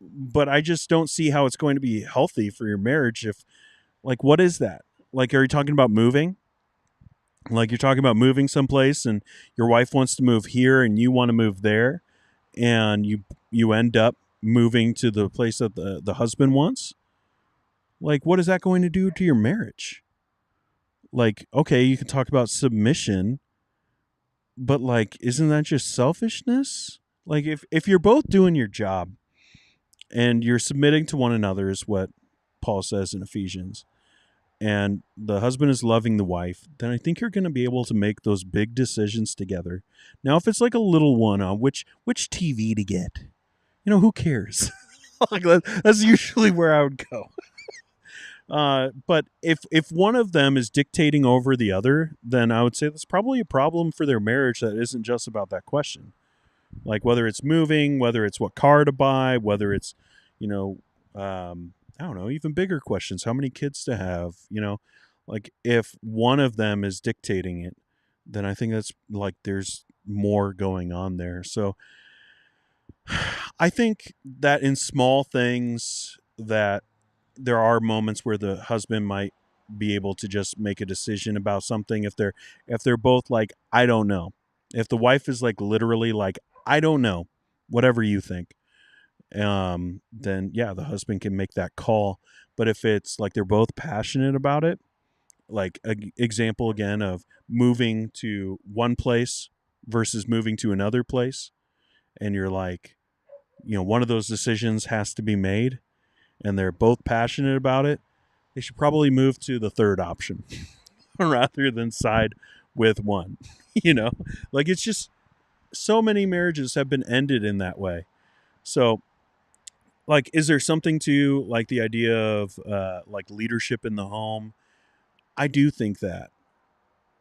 but I just don't see how it's going to be healthy for your marriage. If like, what is that? Like, are you talking about moving? Like you're talking about moving someplace and your wife wants to move here and you want to move there, and you end up moving to the place that the husband wants. Like, what is that going to do to your marriage? Like, okay, you can talk about submission, but like, isn't that just selfishness? Like if you're both doing your job and you're submitting to one another is what Paul says in Ephesians, and the husband is loving the wife, then I think you're going to be able to make those big decisions together. Now, if it's like a little one on which TV to get, who cares? Like that's usually where I would go. But if one of them is dictating over the other, then I would say that's probably a problem for their marriage that isn't just about that question. Like whether it's moving, whether it's what car to buy, whether it's, I don't know, even bigger questions, how many kids to have, like if one of them is dictating it, then I think that's like there's more going on there. So I think that in small things that there are moments where the husband might be able to just make a decision about something if they're both like, I don't know. If the wife is like literally like, I don't know, whatever you think, then yeah, the husband can make that call. But if it's like they're both passionate about it, like an example again of moving to one place versus moving to another place, and you're like, one of those decisions has to be made, and they're both passionate about it, they should probably move to the third option rather than side with one. Like it's just so many marriages have been ended in that way. So like, is there something to like the idea of like leadership in the home? I do think that,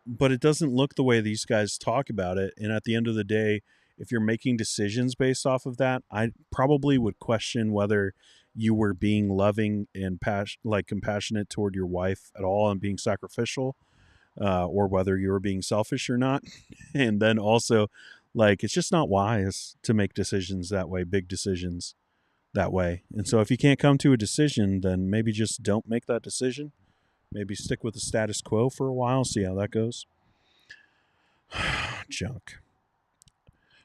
but it doesn't look the way these guys talk about it. And at the end of the day, if you're making decisions based off of that, I probably would question whether you were being loving and like compassionate toward your wife at all and being sacrificial, or whether you were being selfish or not. And then also, like, it's just not wise to make decisions that way, big decisions that way. And so if you can't come to a decision, then maybe just don't make that decision. Maybe stick with the status quo for a while, see how that goes. Junk.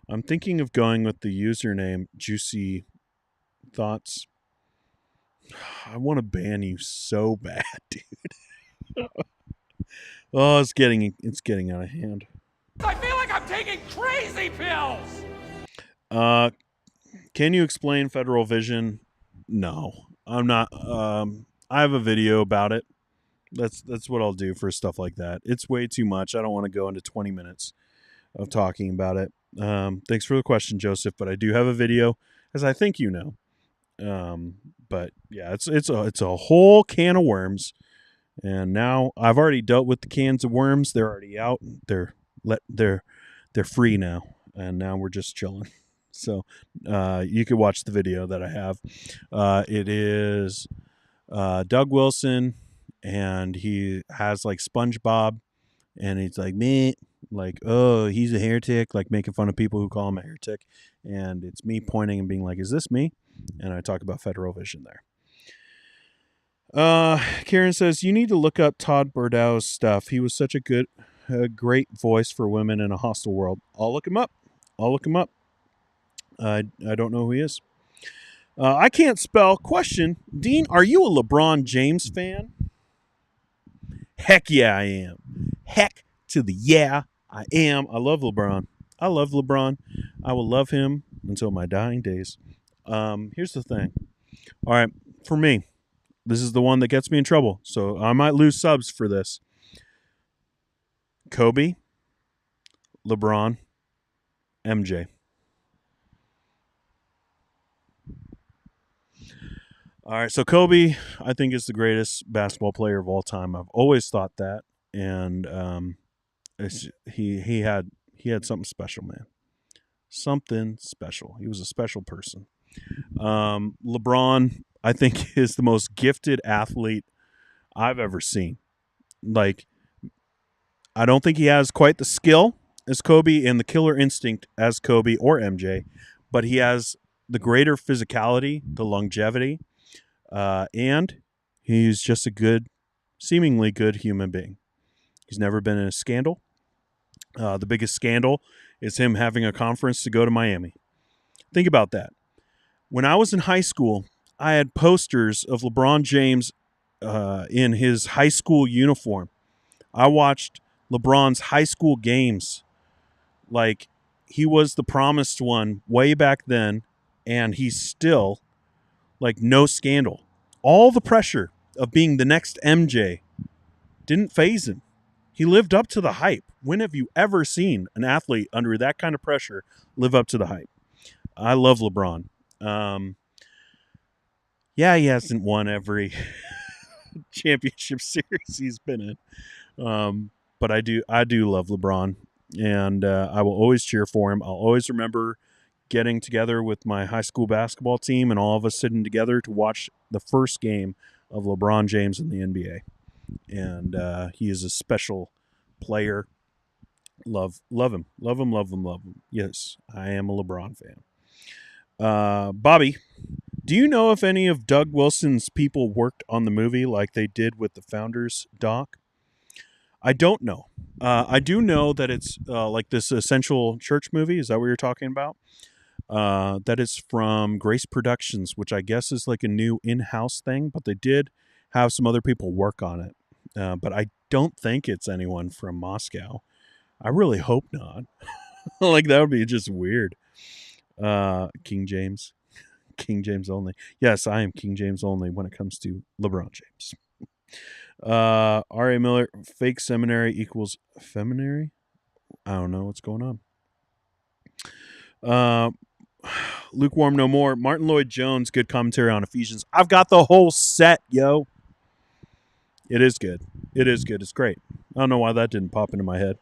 I'm thinking of going with the username Juicy Thoughts. I want to ban you so bad, dude. Oh, it's getting out of hand. I feel like I'm taking crazy pills! Can you explain federal vision? No, I'm not. I have a video about it. That's what I'll do for stuff like that. It's way too much. I don't want to go into 20 minutes of talking about it. Thanks for the question, Joseph, but I do have a video, as I think you know. But yeah, it's a whole can of worms, and now I've already dealt with the cans of worms. They're already out. They're free now, and now we're just chilling. So you can watch the video that I have. It is Doug Wilson, and he has like SpongeBob, and he's like, me, like, oh, he's a heretic, like making fun of people who call him a heretic. And it's me pointing and being like, is this me? And I talk about federal vision there. Karen says, you need to look up Todd Burdow's stuff. He was such a great voice for women in a hostile world. I'll look him up. I don't know who he is. I can't spell. Question. Dean, are you a LeBron James fan? Heck yeah, I am. Heck to the yeah, I am. I love LeBron. I will love him until my dying days. Here's the thing. All right, for me, this is the one that gets me in trouble, so I might lose subs for this. Kobe, LeBron, MJ. All right, so Kobe, I think, is the greatest basketball player of all time. I've always thought that, and he had something special, man. Something special. He was a special person. LeBron, I think, is the most gifted athlete I've ever seen. Like, I don't think he has quite the skill as Kobe and the killer instinct as Kobe or MJ, but he has the greater physicality, the longevity, and he's just a seemingly good human being. He's never been in a scandal. The biggest scandal is him having a conference to go to Miami. Think about that. When I was in high school, I had posters of LeBron James in his high school uniform. I watched LeBron's high school games. Like, he was the promised one way back then, and he's still, like, no scandal. All the pressure of being the next MJ didn't faze him. He lived up to the hype. When have you ever seen an athlete under that kind of pressure live up to the hype? I love LeBron. Yeah, he hasn't won every championship series he's been in. But I do love LeBron, and I will always cheer for him. I'll always remember getting together with my high school basketball team and all of us sitting together to watch the first game of LeBron James in the NBA. And he is a special player. Love him. Yes, I am a LeBron fan. Bobby, do you know if any of Doug Wilson's people worked on the movie like they did with the Founders doc? I don't know. I do know that it's like this Essential Church movie. Is that what you're talking about? That is from Grace Productions, which I guess is like a new in-house thing, but they did have some other people work on it. But I don't think it's anyone from Moscow. I really hope not. Like, that would be just weird. King James only. Yes, I am King James only when it comes to LeBron James. R.A. Miller, fake seminary equals feminary? I don't know what's going on. Lukewarm no more. Martin Lloyd-Jones, good commentary on Ephesians. I've got the whole set, yo. It is good. It is good. It's great. I don't know why that didn't pop into my head.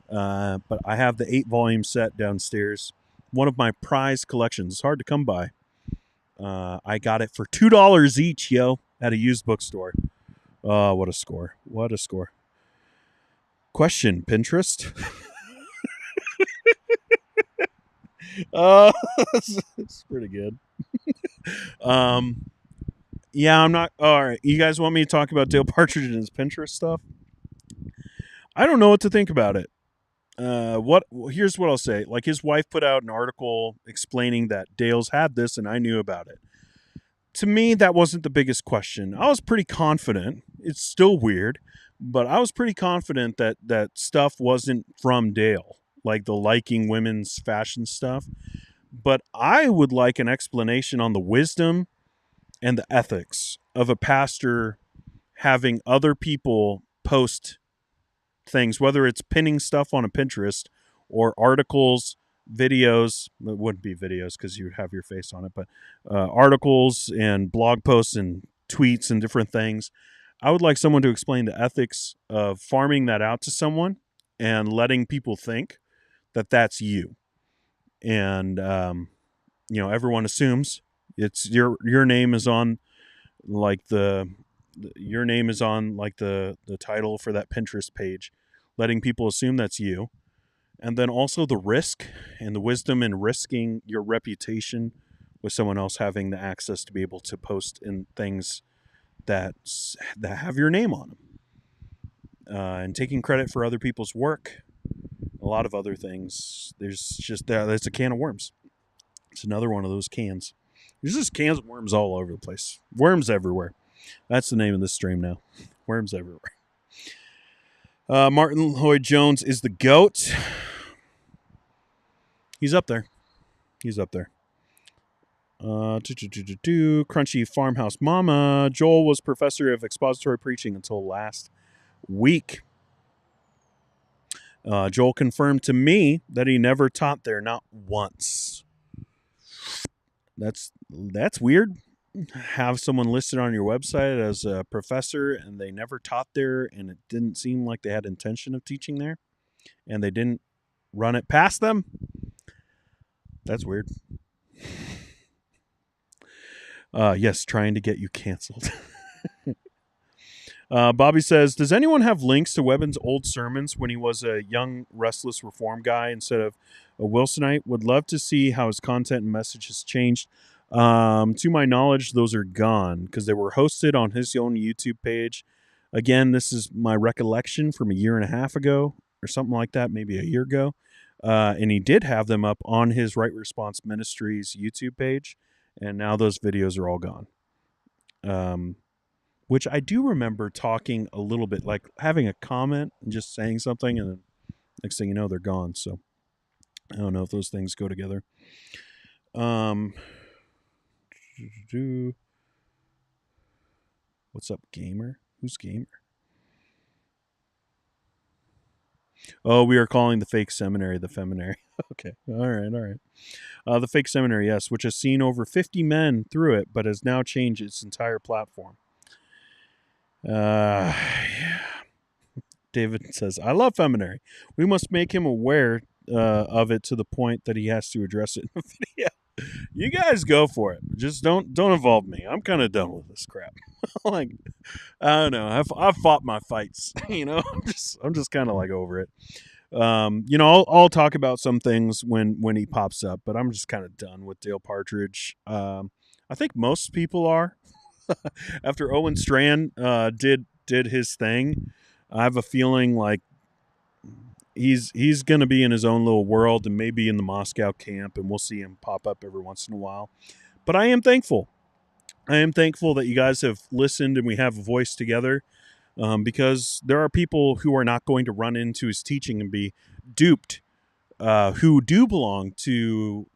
But I have the 8-volume set downstairs. One of my prized collections. It's hard to come by. I got it for $2 each, yo, at a used bookstore. What a score. What a score. Question, Pinterest? It's pretty good. Yeah, I'm not. All right. You guys want me to talk about Dale Partridge and his Pinterest stuff? I don't know what to think about it. Here's what I'll say. Like, his wife put out an article explaining that Dale's had this and I knew about it. To me, that wasn't the biggest question. I was pretty confident. It's still weird, but I was pretty confident that stuff wasn't from Dale, like the liking women's fashion stuff. But I would like an explanation on the wisdom and the ethics of a pastor having other people post things, whether it's pinning stuff on a Pinterest or articles, videos. It wouldn't be videos because you would have your face on it, but articles and blog posts and tweets and different things. I would like someone to explain the ethics of farming that out to someone and letting people think that that's you. And, everyone assumes it's your name is on like the title for that Pinterest page, letting people assume that's you. And then also the risk and the wisdom in risking your reputation with someone else having the access to be able to post in things that have your name on them. And taking credit for other people's work, a lot of other things. There's a can of worms. It's another one of those cans. There's just cans of worms all over the place. Worms everywhere. That's the name of this stream now. Worms everywhere. Martin Lloyd-Jones is the GOAT. He's up there. Crunchy Farmhouse Mama. Joel was professor of expository preaching until last week. Joel confirmed to me that he never taught there, not once. That's weird. Have someone listed on your website as a professor and they never taught there, and it didn't seem like they had intention of teaching there, and they didn't run it past them. That's weird. Yes, trying to get you canceled. Bobby says, does anyone have links to Webbin's old sermons when he was a young, restless reform guy instead of a Wilsonite? Would love to see how his content and message has changed. To my knowledge, those are gone because they were hosted on his own YouTube page. Again, this is my recollection from a year and a half ago or something like that, maybe a year ago. And he did have them up on his Right Response Ministries YouTube page, and now those videos are all gone. Which I do remember talking a little bit, like having a comment and just saying something, and then next thing you know, they're gone. So I don't know if those things go together. What's up, gamer? Who's gamer? Oh, we are calling the fake seminary the feminary. Okay. All right. The fake seminary, yes, which has seen over 50 men through it, but has now changed its entire platform. Yeah. David says, I love feminary. We must make him aware of it to the point that he has to address it in the video. You guys go for it. Just don't involve me. I'm kind of done with this crap. Like, I don't know. I've fought my fights. I'm just kind of like over it. I'll talk about some things when he pops up, but I'm just kind of done with Dale Partridge. I think most people are. After Owen Strachan did his thing, I have a feeling like he's going to be in his own little world and maybe in the Moscow camp, and we'll see him pop up every once in a while. But I am thankful. That you guys have listened and we have a voice together, because there are people who are not going to run into his teaching and be duped, who do belong to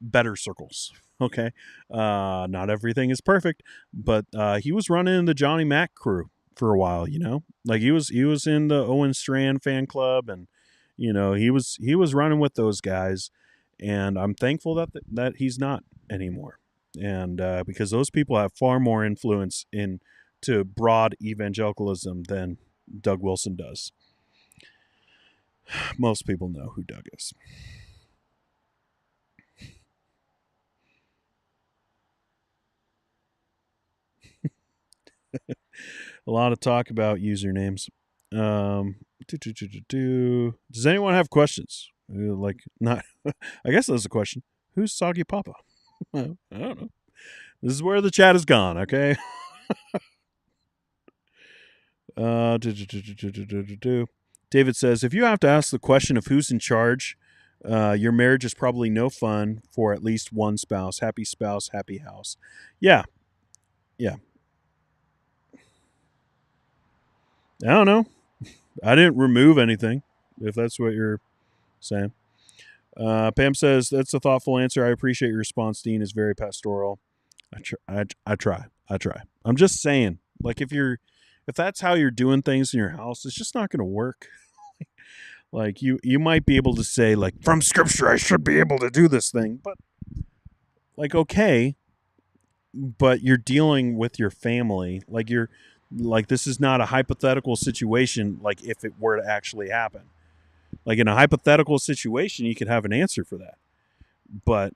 better circles. Okay. Not everything is perfect, but he was running the Johnny Mac crew for a while, like he was in the Owen Strachan fan club, and he was running with those guys, And I'm thankful that he's not anymore. And because those people have far more influence into broad evangelicalism than Doug Wilson does. Most people know who Doug is. A lot of talk about usernames. Does anyone have questions? Like, not. I guess that's a question. Who's Soggy Papa? I don't know. This is where the chat is gone. Okay. David says, if you have to ask the question of who's in charge, your marriage is probably no fun for at least one spouse. Happy spouse, happy house. Yeah. I don't know. I didn't remove anything, if that's what you're saying. Pam says, that's a thoughtful answer. I appreciate your response, Dean. Is very pastoral. I try. I'm just saying, like, if that's how you're doing things in your house, it's just not going to work. Like, you might be able to say, like, from Scripture, I should be able to do this thing, but, like, okay, but you're dealing with your family. Like, this is not a hypothetical situation, like, if it were to actually happen. Like, in a hypothetical situation, you could have an answer for that. But,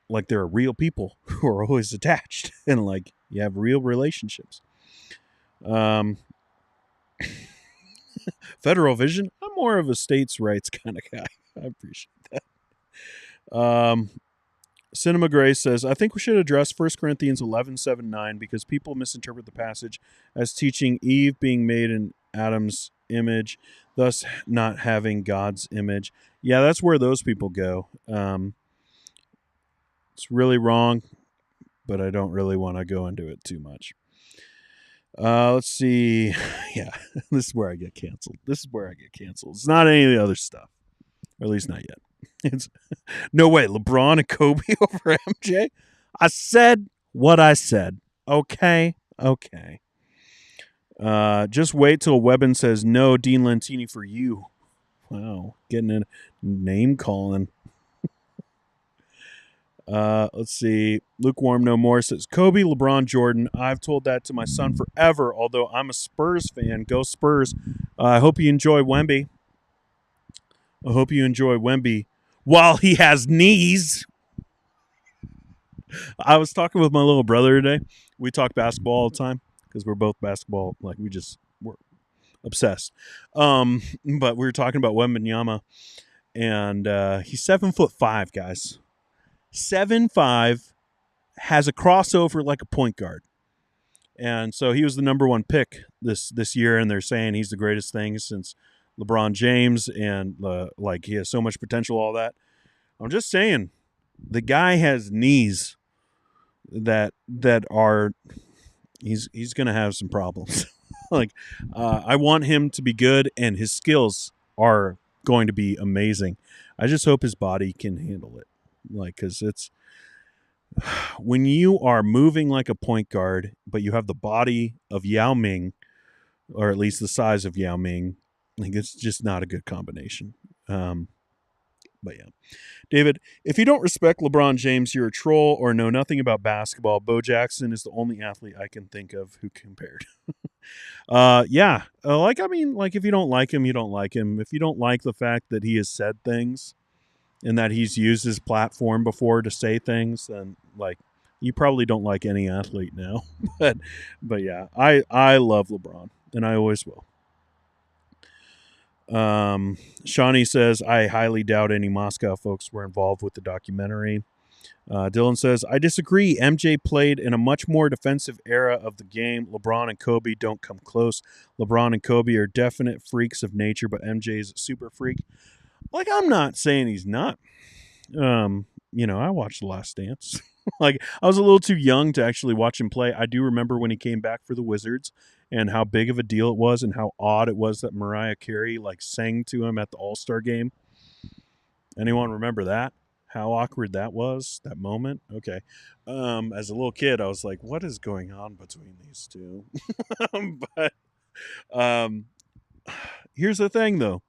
like, there are real people who are always attached, and, like, you have real relationships. Federal vision, I'm more of a states' rights kind of guy. I appreciate that. Cinema Grace says, I think we should address 1 Corinthians 11:7-9 because people misinterpret the passage as teaching Eve being made in Adam's image, thus not having God's image. Yeah, that's where those people go. It's really wrong, but I don't really want to go into it too much. Let's see. Yeah, this is where I get canceled. It's not any of the other stuff, or at least not yet. It's no way. LeBron and Kobe over MJ. I said what I said. Okay. Just wait till Webben says no. Dean Lentini for you. Wow, getting a name calling. Let's see. Lukewarm No More says Kobe, LeBron, Jordan. I've told that to my son forever, although I'm a Spurs fan. Go Spurs. I hope you enjoy Wemby. While he has knees. I was talking with my little brother today. We talk basketball all the time because we're both basketball. Like, we're obsessed. But we were talking about Wembanyama, and he's 7'5", guys. 7'5", has a crossover like a point guard. And so he was the number one pick this year, and they're saying he's the greatest thing since LeBron James, and like, he has so much potential, all that. I'm just saying, the guy has knees that are he's going to have some problems. Like, I want him to be good, and his skills are going to be amazing. I just hope his body can handle it. Like, because it's when you are moving like a point guard, but you have the body of Yao Ming, or at least the size of Yao Ming, like, it's just not a good combination. But yeah. David, if you don't respect LeBron James, you're a troll or know nothing about basketball. Bo Jackson is the only athlete I can think of who compared. Yeah. Like, I mean, like, if you don't like him, you don't like him. If you don't like the fact that he has said things and that he's used his platform before to say things, then, like, you probably don't like any athlete now. But yeah, I love LeBron, and I always will. Shawnee says, I highly doubt any Moscow folks were involved with the documentary. Dylan says, I disagree. MJ played in a much more defensive era of the game. LeBron and Kobe don't come close. LeBron and Kobe are definite freaks of nature, but MJ is a super freak. Like, I'm not saying he's not. I watched The Last Dance. Like, I was a little too young to actually watch him play. I do remember when he came back for the Wizards and how big of a deal it was and how odd it was that Mariah Carey, like, sang to him at the All-Star game. Anyone remember that? How awkward that was, that moment? Okay. As a little kid, I was like, what is going on between these two? But here's the thing, though.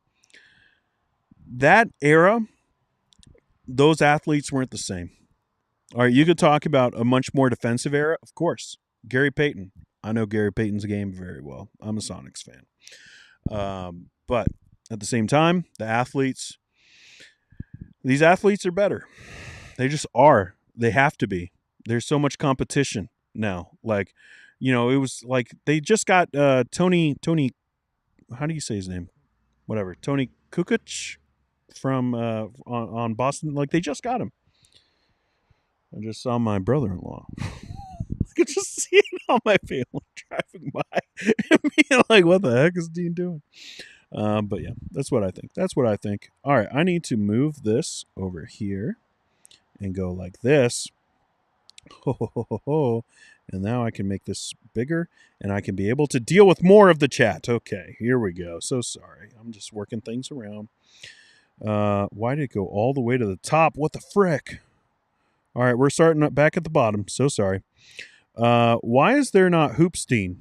That era those athletes weren't the same. All right, you could talk about a much more defensive era, of course. Gary Payton. I know Gary Payton's game very well. I'm a Sonics fan. But at the same time, these athletes are better. They just are. They have to be. There's so much competition now. Like, it was like they just got Tony. How do you say his name? Whatever. Tony Kukoc from on Boston. Like, they just got him. I just saw my brother-in-law. I could just see it on my family driving by and being like, what the heck is Dean doing? But yeah, that's what I think. All right, I need to move this over here and go like this. And now I can make this bigger and I can be able to deal with more of the chat. Okay, here we go. So sorry. I'm just working things around. Why did it go all the way to the top? What the frick? All right, we're starting up back at the bottom. So sorry. Why is there not Hoopstein?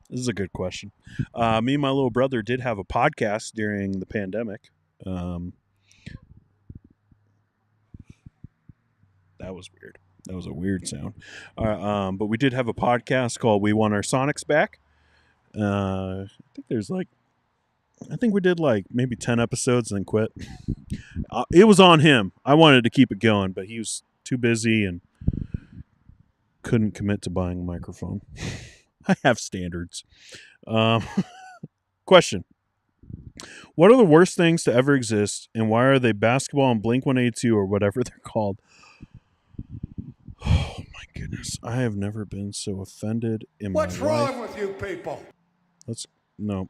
This is a good question. Me and my little brother did have a podcast during the pandemic. That was weird. That was a weird sound. But we did have a podcast called We Want Our Sonics Back. I think we did like maybe 10 episodes and then quit. It was on him. I wanted to keep it going, but he was too busy and couldn't commit to buying a microphone. I have standards. Question. What are the worst things to ever exist, and why are they basketball and Blink-182 or whatever they're called? Oh, my goodness. I have never been so offended in my life. What's wrong with you people?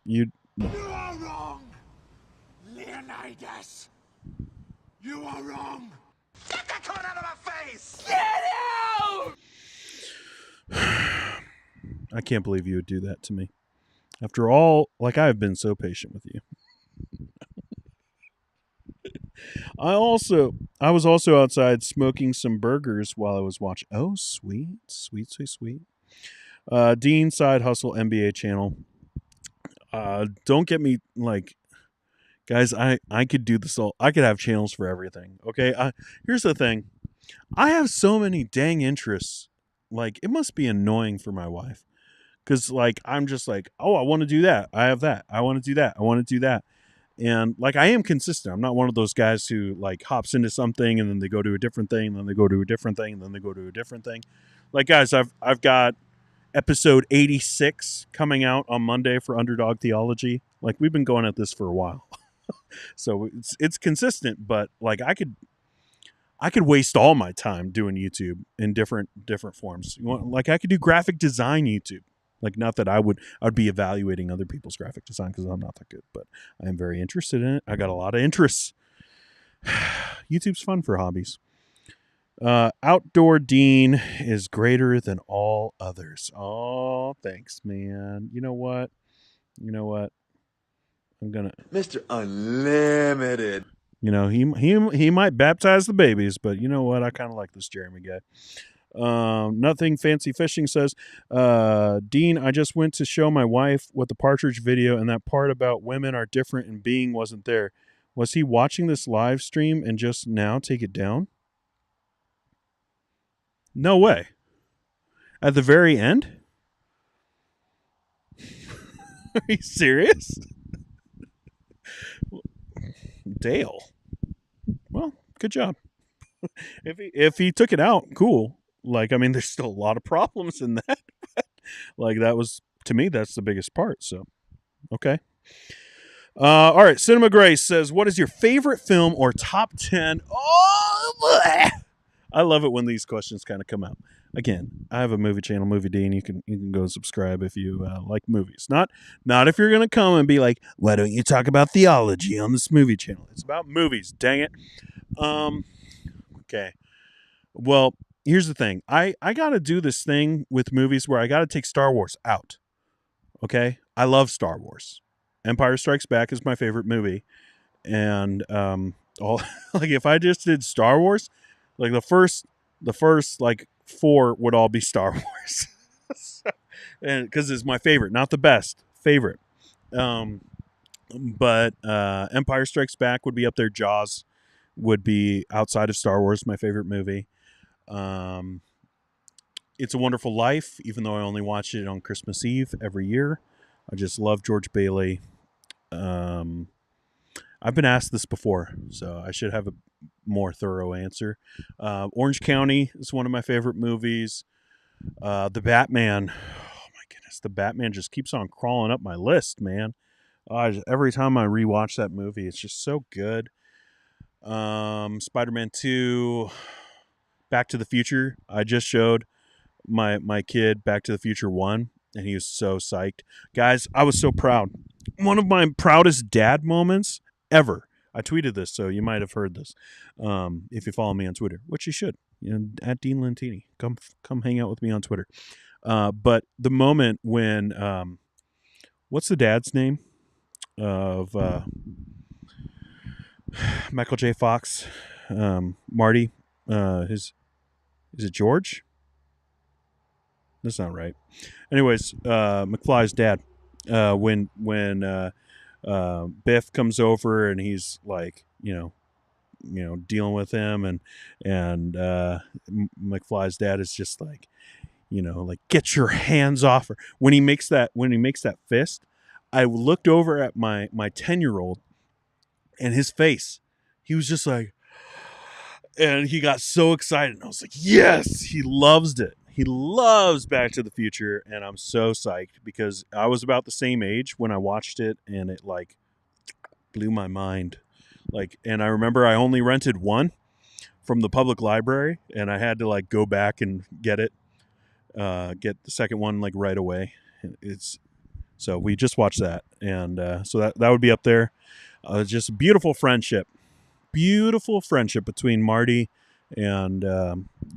You are wrong, Leonidas. You are wrong. Get that cone out of my face! Get out! I can't believe you would do that to me. After all, like, I have been so patient with you. I was also outside smoking some burgers while I was watching. Oh, sweet. Dean Side Hustle NBA channel. Don't get me like, guys, I could do this all. I could have channels for everything. Okay. Here's the thing. I have so many dang interests. Like, it must be annoying for my wife. Cause like, I'm just like, oh, I want to do that. I have that. I want to do that. I want to do that. And like, I am consistent. I'm not one of those guys who like hops into something and then they go to a different thing, and then they go to a different thing, and then they go to a different thing. Like, guys, I've got episode 86 coming out on Monday for Underdog Theology. Like, we've been going at this for a while. So it's consistent, but like I could waste all my time doing YouTube in different forms. Like, I could do graphic design YouTube. Like, not that I'd be evaluating other people's graphic design because I'm not that good, but I am very interested in it. I got a lot of interests. YouTube's fun for hobbies. Outdoor Dean is greater than all others. Oh, thanks, man. You know what? I'm gonna Mr. Unlimited. He might baptize the babies, but you know what? I kind of like this Jeremy guy. Nothing Fancy Fishing says, Dean, I just went to show my wife what the Partridge video, and that part about women are different and being wasn't there. Was he watching this live stream and just now take it down? No way. At the very end? Are you serious? Dale. Well, good job. If he took it out, cool. Like, I mean, there's still a lot of problems in that. Like, that was, to me, that's the biggest part. So, okay. All right. Cinema Grace says, what is your favorite film or top 10? Oh, bleh. I love it when these questions kind of come out. Again, I have a movie channel, Movie Dean. You can go subscribe if you like movies. Not if you're going to come and be like, why don't you talk about theology on this movie channel? It's about movies. Dang it. Okay. Well, here's the thing. I got to do this thing with movies where I got to take Star Wars out. Okay? I love Star Wars. Empire Strikes Back is my favorite movie. And like, if I just did Star Wars, like the first like 4 would all be Star Wars. And cuz it's my favorite, not the best, favorite. But Empire Strikes Back would be up there. Jaws would be, outside of Star Wars, my favorite movie. It's a Wonderful Life, even though I only watch it on Christmas Eve every year. I just love George Bailey. I've been asked this before, so I should have a more thorough answer. Orange County is one of my favorite movies. The Batman. Oh my goodness, the Batman just keeps on crawling up my list, man. Every time I rewatch that movie, it's just so good. Spider-Man 2, Back to the Future. I just showed my kid Back to the Future 1, and he was so psyched. Guys, I was so proud. One of my proudest dad moments ever. I tweeted this, so you might have heard this. If you follow me on Twitter, which you should, at Dean Lentini. Come hang out with me on Twitter. But the moment when, what's the dad's name of Michael J. Fox? Marty. Is it George? That's not right. Anyways, McFly's dad. When Biff comes over and he's like, dealing with him, and McFly's dad is just like, like, get your hands off her. When he makes that fist, I looked over at my 10-year-old, and his face, he was just like, and he got so excited. And I was like, yes, he loves it. He loves Back to the Future, and I'm so psyched because I was about the same age when I watched it, and it like blew my mind. And I remember I only rented one from the public library, and I had to like go back and get the second one like right away. So we just watched that, and so that would be up there. Just a beautiful friendship between Marty and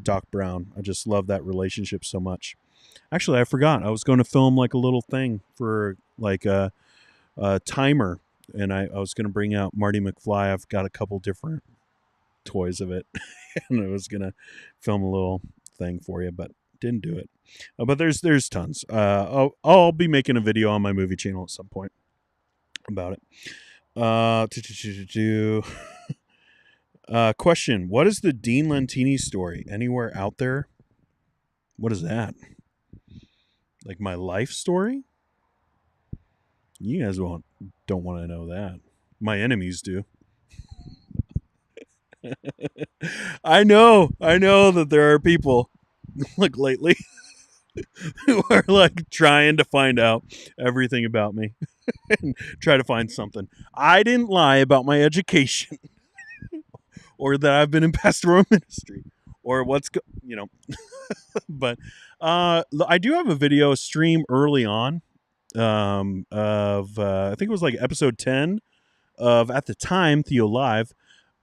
Doc Brown. I just love that relationship so much. Actually, I forgot. I was going to film like a little thing for like a timer, and I was going to bring out Marty McFly. I've got a couple different toys of it, and I was going to film a little thing for you, but didn't do it. But there's tons. I'll be making a video on my movie channel at some point about it. Question: what is the Dean Lentini story? Anywhere out there? What is that? Like my life story? You guys don't want to know that. My enemies do. I know that there are people like lately who are like trying to find out everything about me and try to find something. I didn't lie about my education or that I've been in pastoral ministry or but I do have a video stream early on of I think it was like episode 10 of, at the time, Theo Live,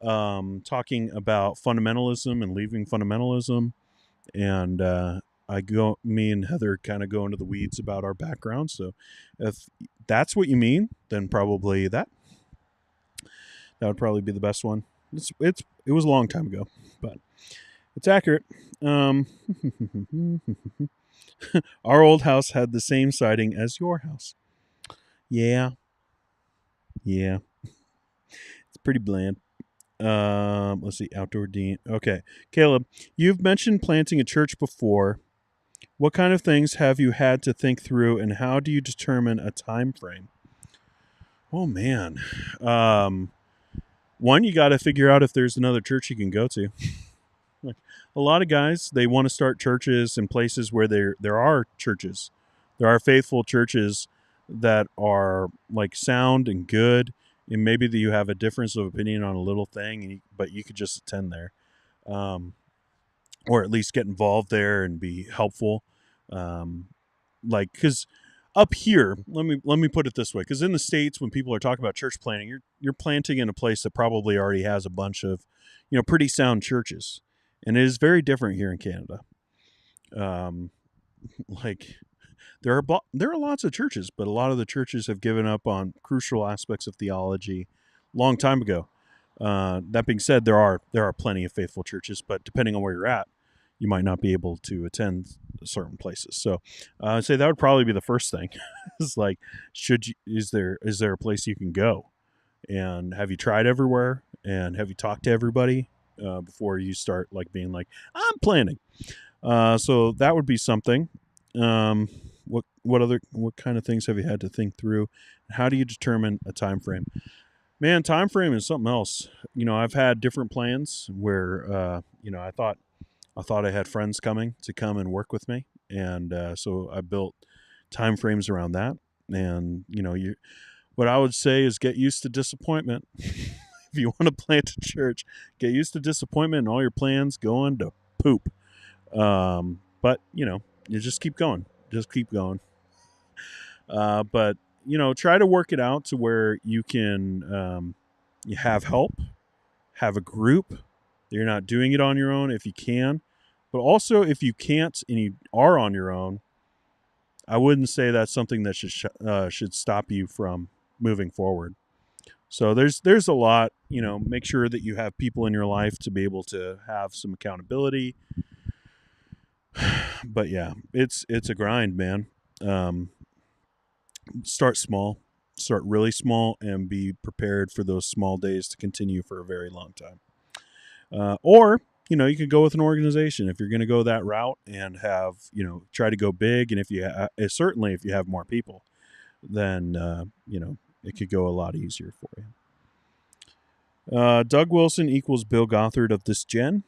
talking about fundamentalism and leaving fundamentalism, and me and Heather kind of go into the weeds about our background. So if that's what you mean, then probably that would probably be the best one. It was a long time ago, but it's accurate. Our old house had the same siding as your house. Yeah. It's pretty bland. Let's see, outdoor Dean. Okay, Caleb, you've mentioned planting a church before. What kind of things have you had to think through, and how do you determine a time frame? Oh man, one, you got to figure out if there's another church you can go to. Like a lot of guys, they want to start churches in places where there are churches. There are faithful churches that are like sound and good, and maybe that you have a difference of opinion on a little thing, but you could just attend there, or at least get involved there and be helpful. Because up here, let me put it this way, because in the States, when people are talking about church planting, you're planting in a place that probably already has a bunch of, pretty sound churches, and it is very different here in Canada. There are lots of churches, but a lot of the churches have given up on crucial aspects of theology long time ago. That being said, there are plenty of faithful churches, but depending on where you're at, you might not be able to attend certain places. So I'd say that would probably be the first thing. Is like, is there a place you can go And have you tried everywhere? And have you talked to everybody before you start like being like, I'm planning? So that would be something. What kind of things have you had to think through? How do you determine a time frame? Man, time frame is something else. I've had different plans where I thought I had friends coming to come and work with me, and so I built time frames around that. And what I would say is get used to disappointment. If you want to plant a church, get used to disappointment and all your plans going to poop. But you just keep going. Just keep going. But try to work it out to where you can you have help, have a group. You're not doing it on your own if you can. But also, if you can't and you are on your own, I wouldn't say that's something that should stop you from moving forward. So there's a lot. Make sure that you have people in your life to be able to have some accountability. But yeah, it's a grind, man. Start small, start really small, and be prepared for those small days to continue for a very long time. Or you could go with an organization if you're going to go that route and have try to go big. And if you certainly if you have more people, then it could go a lot easier for you. Doug Wilson equals Bill Gothard of this gen.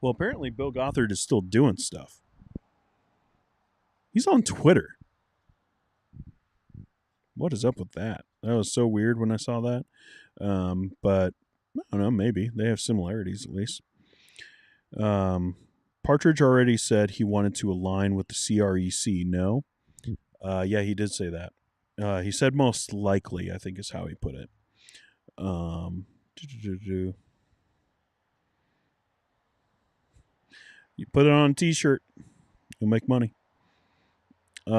Well, apparently Bill Gothard is still doing stuff. He's on Twitter. What is up with that? That was so weird when I saw that. But I don't know, maybe. They have similarities at least. Partridge already said he wanted to align with the CREC. No? Yeah, he did say that. He said most likely, I think is how he put it. You put it on a t-shirt, you'll make money.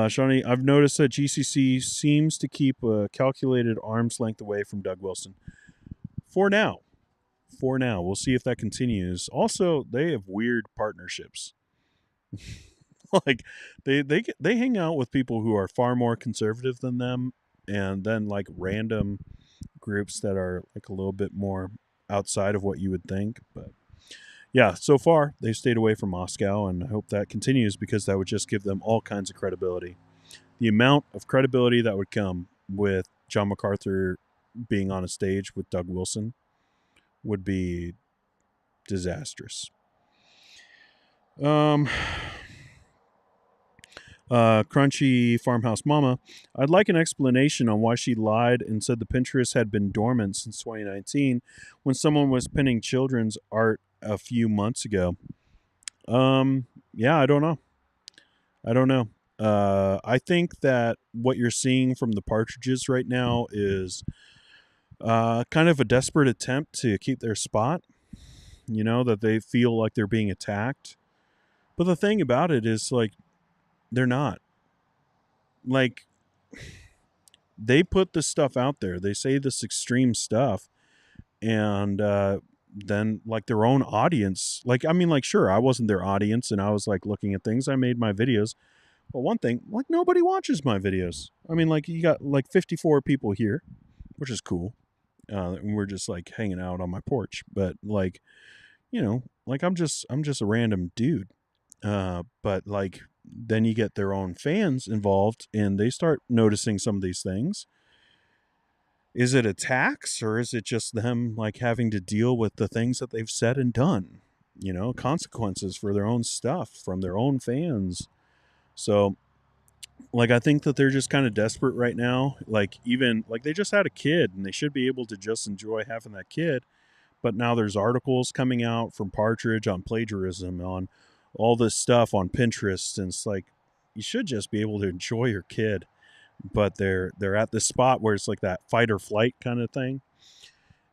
Shawnee, I've noticed that GCC seems to keep a calculated arm's length away from Doug Wilson. For now. We'll see if that continues. Also, they have weird partnerships. Like, they hang out with people who are far more conservative than them, and then, like, random groups that are, like, a little bit more outside of what you would think. But yeah, so far they've stayed away from Moscow, and I hope that continues because that would just give them all kinds of credibility. The amount of credibility that would come with John MacArthur being on a stage with Doug Wilson would be disastrous. Crunchy Farmhouse Mama, I'd like an explanation on why she lied and said the Pinterest had been dormant since 2019 when someone was pinning children's art a few months ago. Yeah, I don't know. I think that what you're seeing from the Partridges right now is kind of a desperate attempt to keep their spot, that they feel like they're being attacked. But the thing about it is, like, they're not. Like, they put this stuff out there. They say this extreme stuff, and then, like, their own audience, like, I mean, like, sure, I wasn't their audience, and I was, like, looking at things. I made my videos. But one thing, like, nobody watches my videos. I mean, like, you got, like, 54 people here, which is cool. And we're just, like, hanging out on my porch. But, like, like, I'm just a random dude. But, like, then you get their own fans involved, and they start noticing some of these things. Is it attacks, or is it just them, like, having to deal with the things that they've said and done? Consequences for their own stuff from their own fans. So, like, I think that they're just kind of desperate right now. Like, even, like, they just had a kid, and they should be able to just enjoy having that kid. But now there's articles coming out from Partridge on plagiarism, on all this stuff on Pinterest, and it's like, you should just be able to enjoy your kid. But they're at this spot where it's like that fight or flight kind of thing,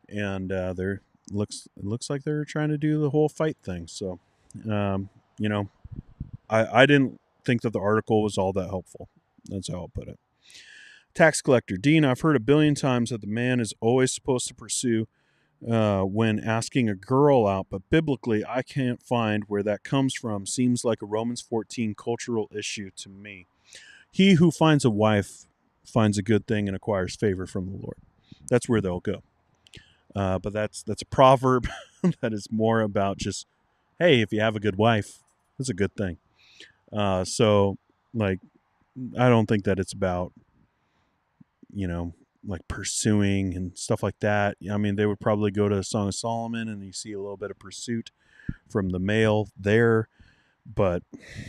and it looks like they're trying to do the whole fight thing. So, I didn't think that the article was all that helpful. That's how I'll put it. Tax collector Dean, I've heard a billion times that the man is always supposed to pursue when asking a girl out, but biblically I can't find where that comes from. Seems like a Romans 14 cultural issue to me. He who finds a wife finds a good thing and acquires favor from the Lord. That's where they'll go. But that's a proverb that is more about just, hey, if you have a good wife, that's a good thing. So like, I don't think that it's about, like pursuing and stuff like that. I mean, they would probably go to Song of Solomon and you see a little bit of pursuit from the male there, but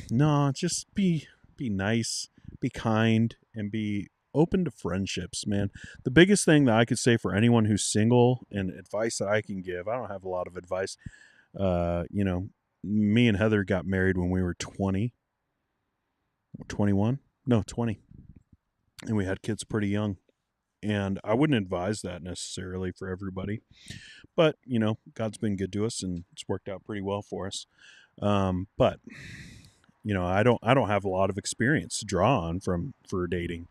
no, just be nice, be kind, and be open to friendships, man. The biggest thing that I could say for anyone who's single, and advice that I can give, I don't have a lot of advice. Me and Heather got married when we were 20, 21, no, 20, and we had kids pretty young. And I wouldn't advise that necessarily for everybody, but God's been good to us, and it's worked out pretty well for us. But I don't have a lot of experience to draw on for dating.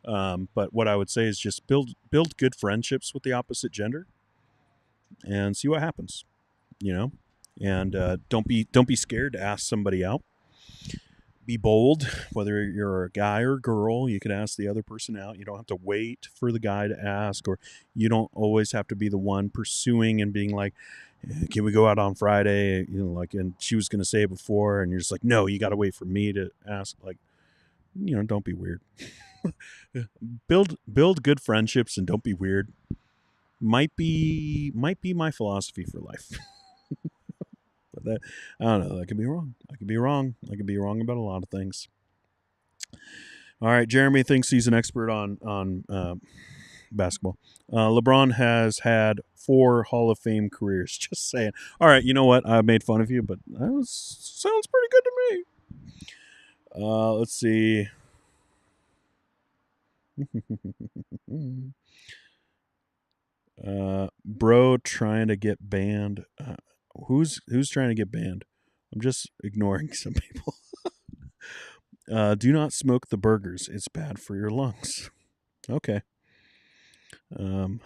But what I would say is just build good friendships with the opposite gender, and see what happens. And don't be scared to ask somebody out. Be bold, whether you're a guy or a girl. You can ask the other person out. You don't have to wait for the guy to ask, or you don't always have to be the one pursuing and being like, can we go out on Friday? And she was going to say it before, and you're just like, no, you got to wait for me to ask. Like, don't be weird. Build good friendships and don't be weird. Might be my philosophy for life. But that, I don't know. That could be wrong. I could be wrong. I could be wrong about a lot of things. All right, Jeremy thinks he's an expert on basketball. LeBron has had 4 Hall of Fame careers. Just saying. All right, you know what? I made fun of you, but that sounds pretty good to me. Let's see. Bro trying to get banned. Who's trying to get banned? I'm just ignoring some people. Do not smoke the burgers. It's bad for your lungs. Okay. You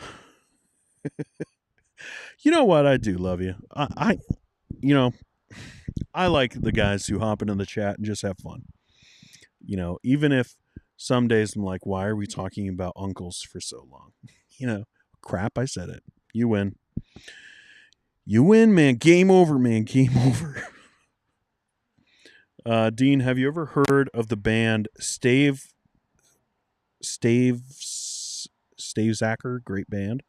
know what? I do love you. I like the guys who hop into the chat and just have fun. Even if some days I'm like, why are we talking about uncles for so long? Crap, I said it. You win. You win, man. Game over, man. Game over. Dean, have you ever heard of the band Stavesacker? Great band.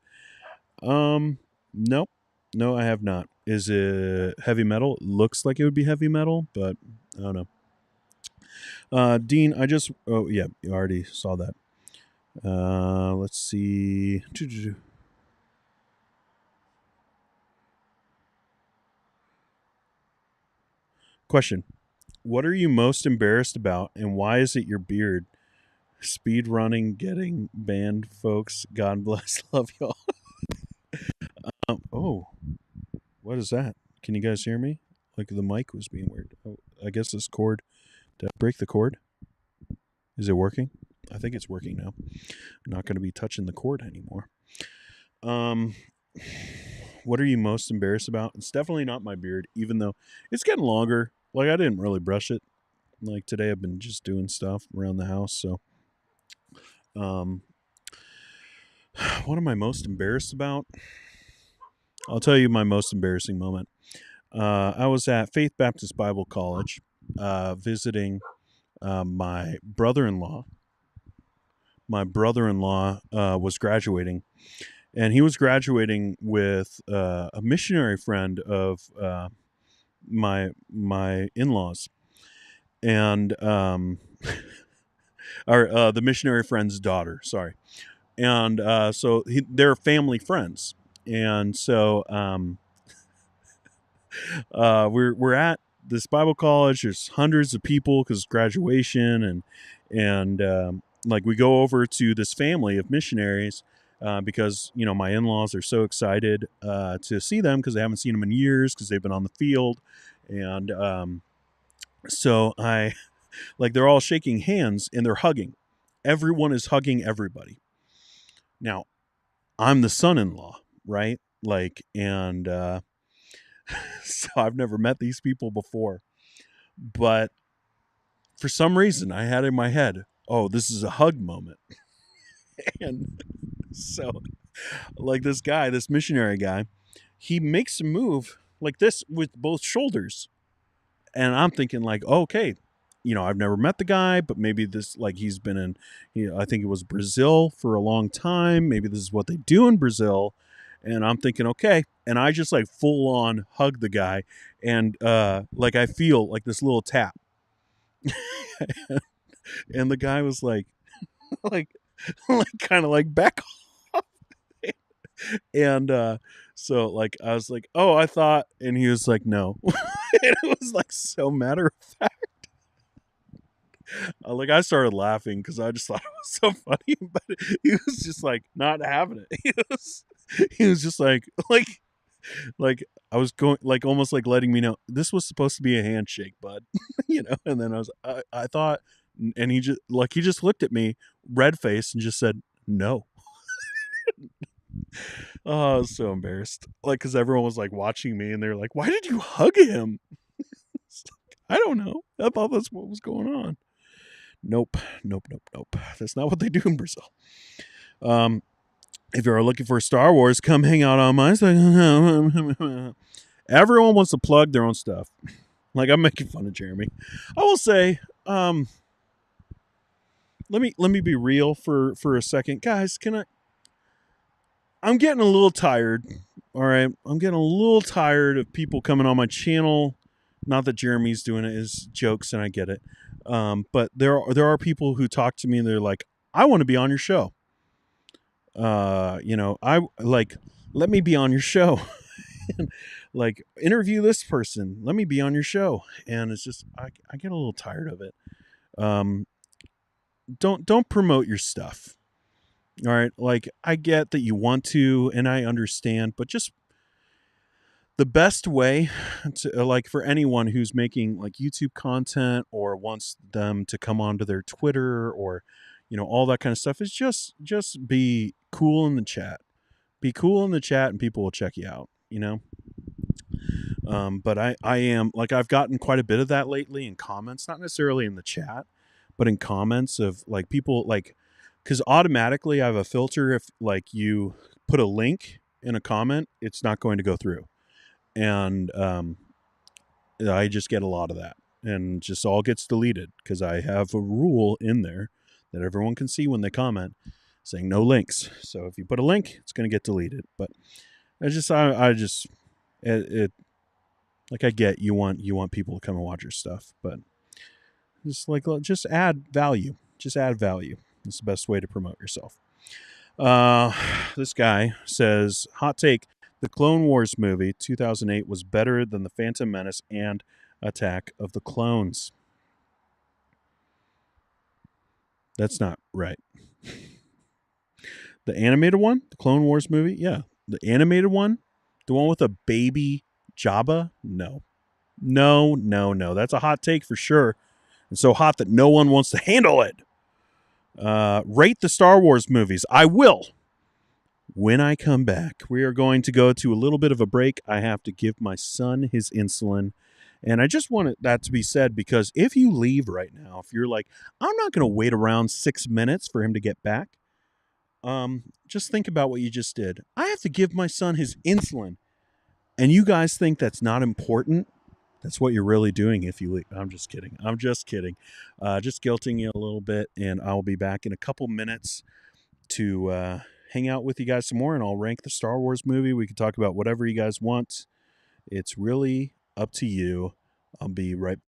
Nope. No, I have not. Is it heavy metal? It looks like it would be heavy metal, but I don't know. Dean, oh yeah, you already saw that. Let's see. Question. What are you most embarrassed about, and why is it your beard? Speed running, getting banned, folks. God bless. Love y'all. Oh, what is that? Can you guys hear me? Like the mic was being weird. Oh, I guess this cord. Did I break the cord? Is it working? I think it's working now. I'm not going to be touching the cord anymore. What are you most embarrassed about? It's definitely not my beard, even though it's getting longer. Like, I didn't really brush it. Like, today I've been just doing stuff around the house. So, what am I most embarrassed about? I'll tell you my most embarrassing moment. I was at Faith Baptist Bible College visiting my brother-in-law. My brother-in-law was graduating, and he was graduating with a missionary friend of my in-laws, and or the missionary friend's daughter. Sorry, and so they're family friends, and so we're at this Bible college. There's hundreds of people because graduation, and like we go over to this family of missionaries because my in-laws are so excited to see them because they haven't seen them in years because they've been on the field, and so they're all shaking hands and they're hugging. Everyone is hugging everybody. Now, I'm the son-in-law, right? And so I've never met these people before, but for some reason I had in my head, oh, this is a hug moment. And so, like, this missionary guy, he makes a move like this with both shoulders. And I'm thinking, like, okay, I've never met the guy, but maybe this, like, he's been in, I think it was Brazil for a long time. Maybe this is what they do in Brazil. And I'm thinking, okay. And I just like full on hug the guy. And like, I feel like this little tap. And the guy was like, like kind of like back off. And so like I was like, oh, I thought, and he was like, no. And it was like so matter of fact. Like I started laughing because I just thought it was so funny, but he was just like not having it. He was just like I was going, like, almost like letting me know this was supposed to be a handshake, bud. And then I thought, and he just looked at me red faced and just said no. Oh, I was so embarrassed, like, because everyone was like watching me and they're like, why did you hug him? I don't know, I thought that's what was going on. Nope. That's not what they do in Brazil. If you're looking for Star Wars, come hang out on my side. Everyone wants to plug their own stuff. Like, I'm making fun of Jeremy. I will say, let me be real for a second, guys. I'm getting a little tired. All right, I'm getting a little tired of people coming on my channel. Not that Jeremy's doing it as jokes, and I get it. But there are people who talk to me and they're like, I want to be on your show. I like, let me be on your show. Like, interview this person, let me be on your show. And it's just, I get a little tired of it. Don't promote your stuff. All right. Like, I get that you want to, and I understand, but just the best way to, like, for anyone who's making like YouTube content or wants them to come onto their Twitter or, all that kind of stuff, is just be cool in the chat. Be cool in the chat and people will check you out, But I am, like, I've gotten quite a bit of that lately in comments, not necessarily in the chat, but in comments of like people, like, because automatically I have a filter. If like you put a link in a comment, it's not going to go through. And I just get a lot of that and just all gets deleted because I have a rule in there that everyone can see when they comment saying no links. So if you put a link, it's going to get deleted. But I get you want people to come and watch your stuff, but just add value. Just add value. It's the best way to promote yourself. This guy says, hot take, the Clone Wars movie 2008 was better than The Phantom Menace and Attack of the Clones. That's not right. The animated one, the Clone Wars movie, yeah. The animated one, the one with a baby Jabba, no. That's a hot take for sure. And so hot that no one wants to handle it. Rate the Star Wars movies. I will. When I come back, we are going to go to a little bit of a break. I have to give my son his insulin. And I just wanted that to be said because if you leave right now, if you're like, I'm not going to wait around 6 minutes for him to get back. Just think about what you just did. I have to give my son his insulin. And you guys think that's not important? That's what you're really doing if you leave. I'm just kidding. Just guilting you a little bit. And I'll be back in a couple minutes to hang out with you guys some more. And I'll rank the Star Wars movie. We can talk about whatever you guys want. It's really up to you. I'll be right back.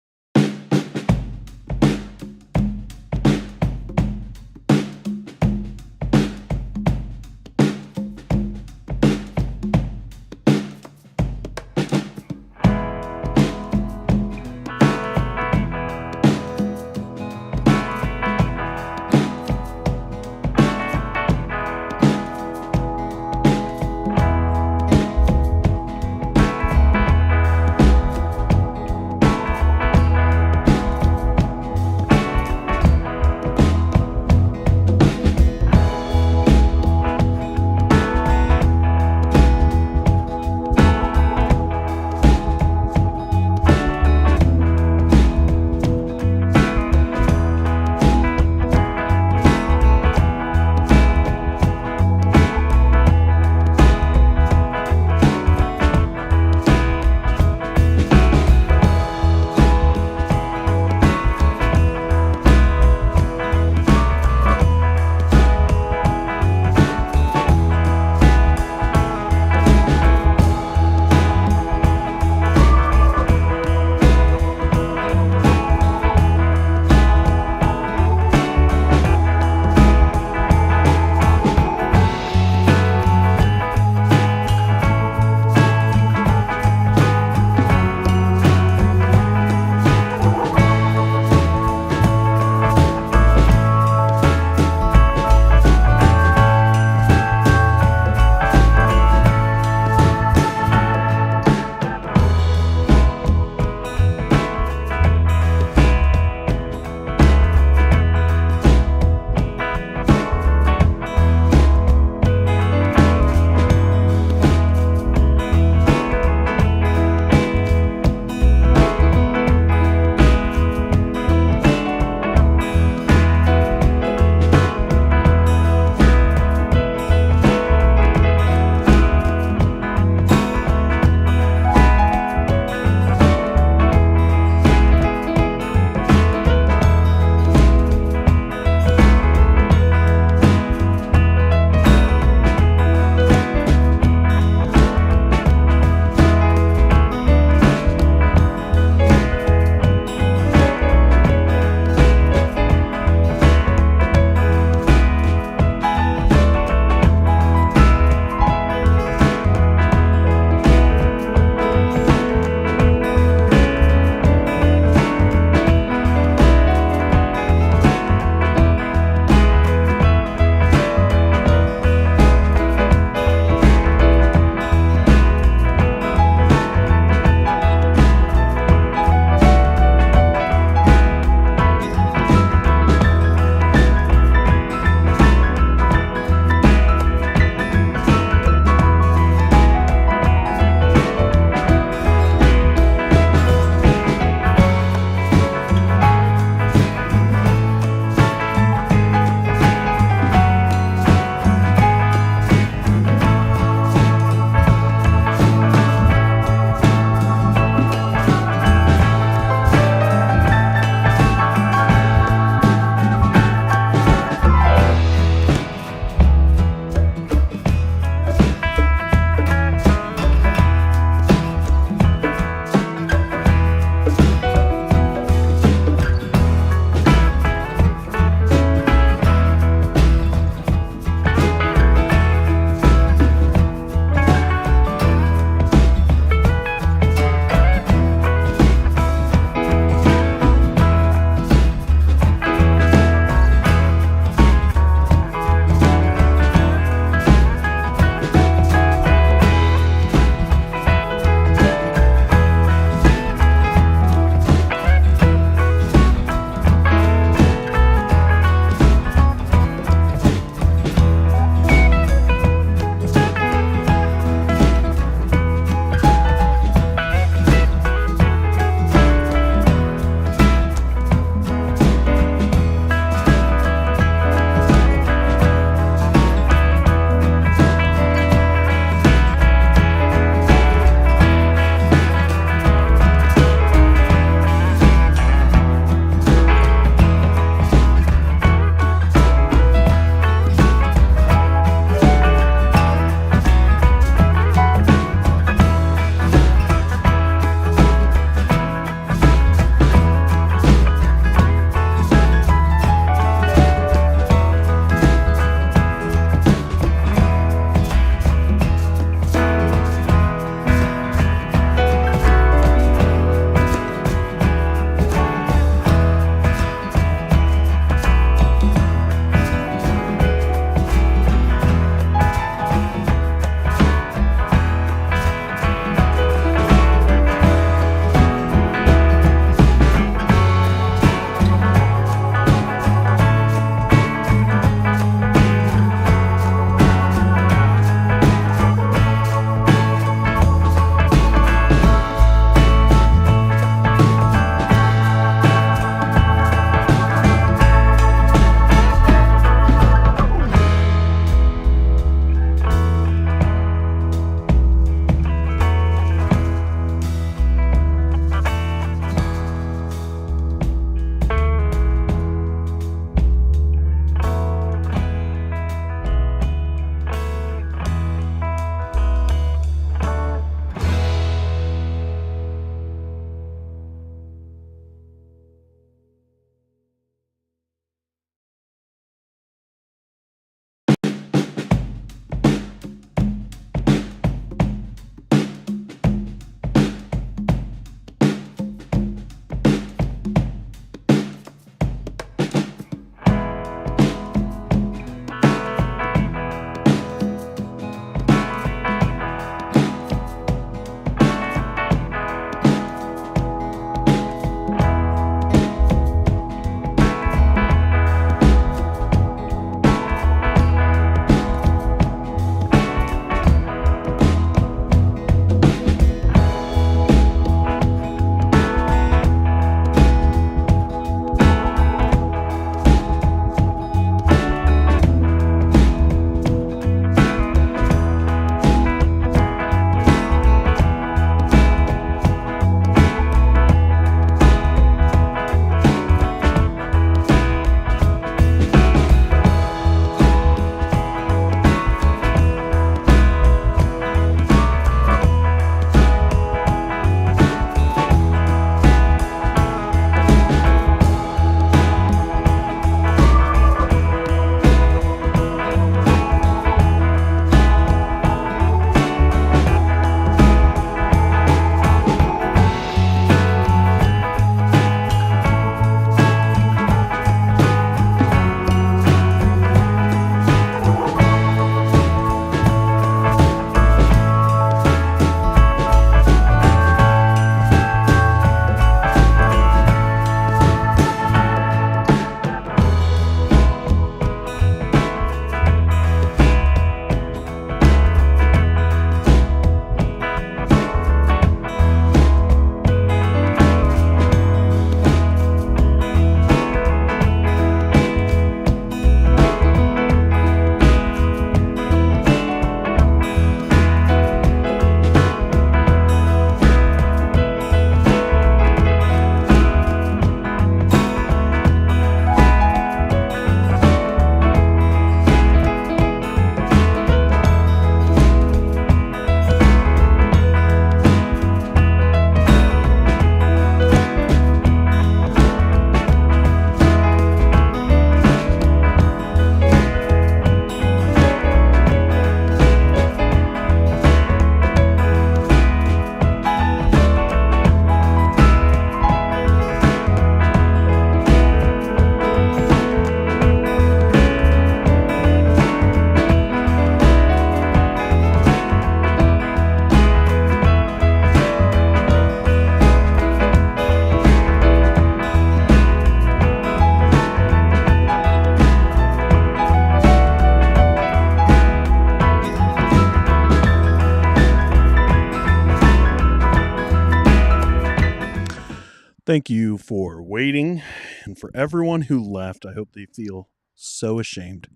Thank you for waiting, and for everyone who left, I hope they feel so ashamed.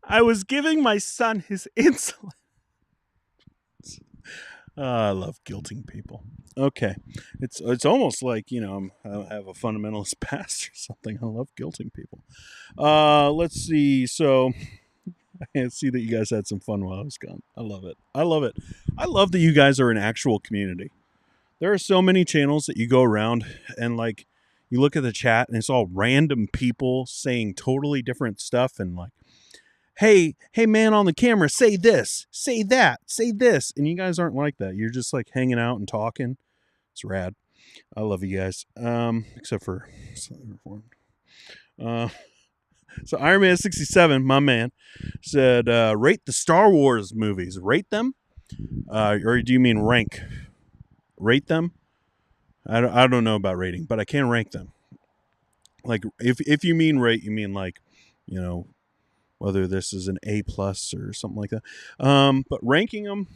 I was giving my son his insulin. I love guilting people. Okay, it's almost like I have a fundamentalist past or something. I love guilting people. Let's see. So I see that you guys had some fun while I was gone. I love it. I love it. I love that you guys are an actual community. There are so many channels that you go around and like you look at the chat and it's all random people saying totally different stuff and like, hey man on the camera, say this, say that, say this. And you guys aren't like that. You're just like hanging out and talking. It's rad. I love you guys. Except for so Iron Man 67, my man, said rate the Star Wars movies. Rate them? Or do you mean rank? Rate them? I don't know about rating, but I can rank them. Like if you mean rate, you mean like, whether this is an A plus or something like that. But ranking them,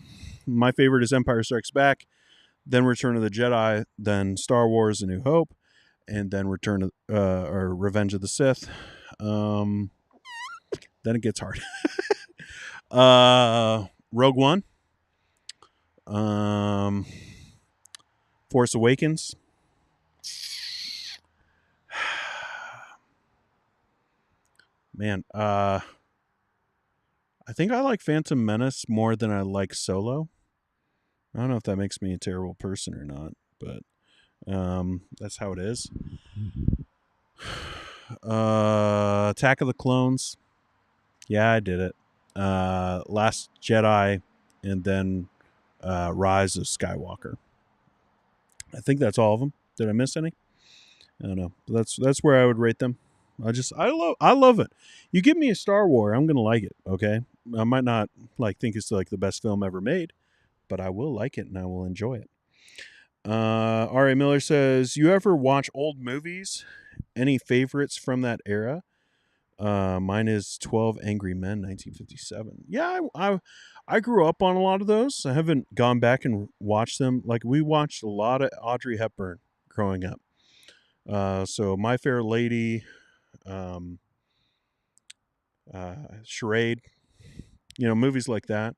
my favorite is Empire Strikes Back, then Return of the Jedi, then Star Wars: A New Hope, and then or Revenge of the Sith. Then it gets hard. Rogue One, Force Awakens. Man, I think I like Phantom Menace more than I like Solo. I don't know if that makes me a terrible person or not, but that's how it is. Attack of the Clones. Yeah, I did it. Last Jedi, and then Rise of Skywalker. I think that's all of them. Did I miss any? I don't know. That's where I would rate them. I love it. You give me a Star Wars, I'm gonna like it. Okay, I might not think it's like the best film ever made, but I will like it and I will enjoy it. R.A. Miller says, you ever watch old movies? Any favorites from that era? Mine is 12 Angry Men, 1957. Yeah, I grew up on a lot of those. I haven't gone back and watched them. Like, we watched a lot of Audrey Hepburn growing up. So My Fair Lady, Charade, movies like that.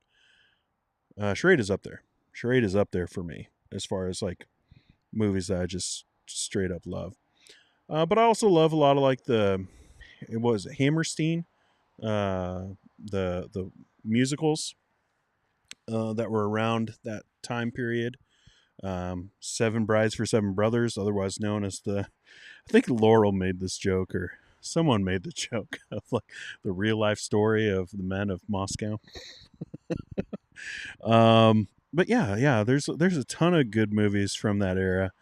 Charade is up there. Charade is up there for me as far as like movies that I just straight up love. But I also love a lot of it was Hammerstein, the musicals that were around that time period. Seven Brides for Seven Brothers, otherwise known as I think Laurel made this joke or someone made the joke of like the real life story of the men of Moscow. But yeah, there's a ton of good movies from that era.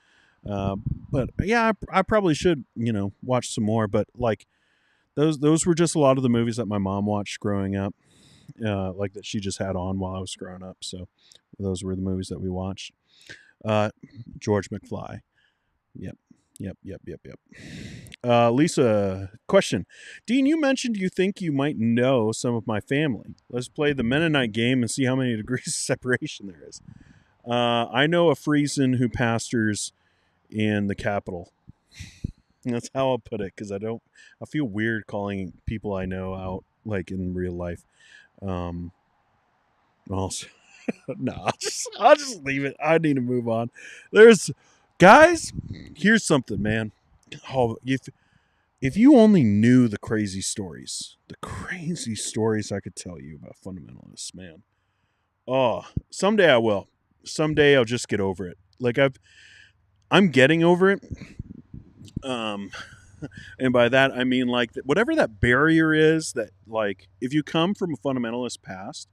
But yeah, I probably should, watch some more, but like those were just a lot of the movies that my mom watched growing up, like that she just had on while I was growing up. So those were the movies that we watched. George McFly. Yep. Lisa, question. Dean, you mentioned you think you might know some of my family. Let's play the Mennonite game and see how many degrees of separation there is. I know a Friesen who pastors in the capital. That's how I'll put it, because I feel weird calling people I know out like in real life. Also, no, I'll just leave it. I need to move on. Guys, here's something, man. Oh, if you only knew the crazy stories I could tell you about fundamentalists, man. Oh, someday I will. Someday I'll just get over it. Like I'm getting over it. And by that I mean like whatever that barrier is that like if you come from a fundamentalist past,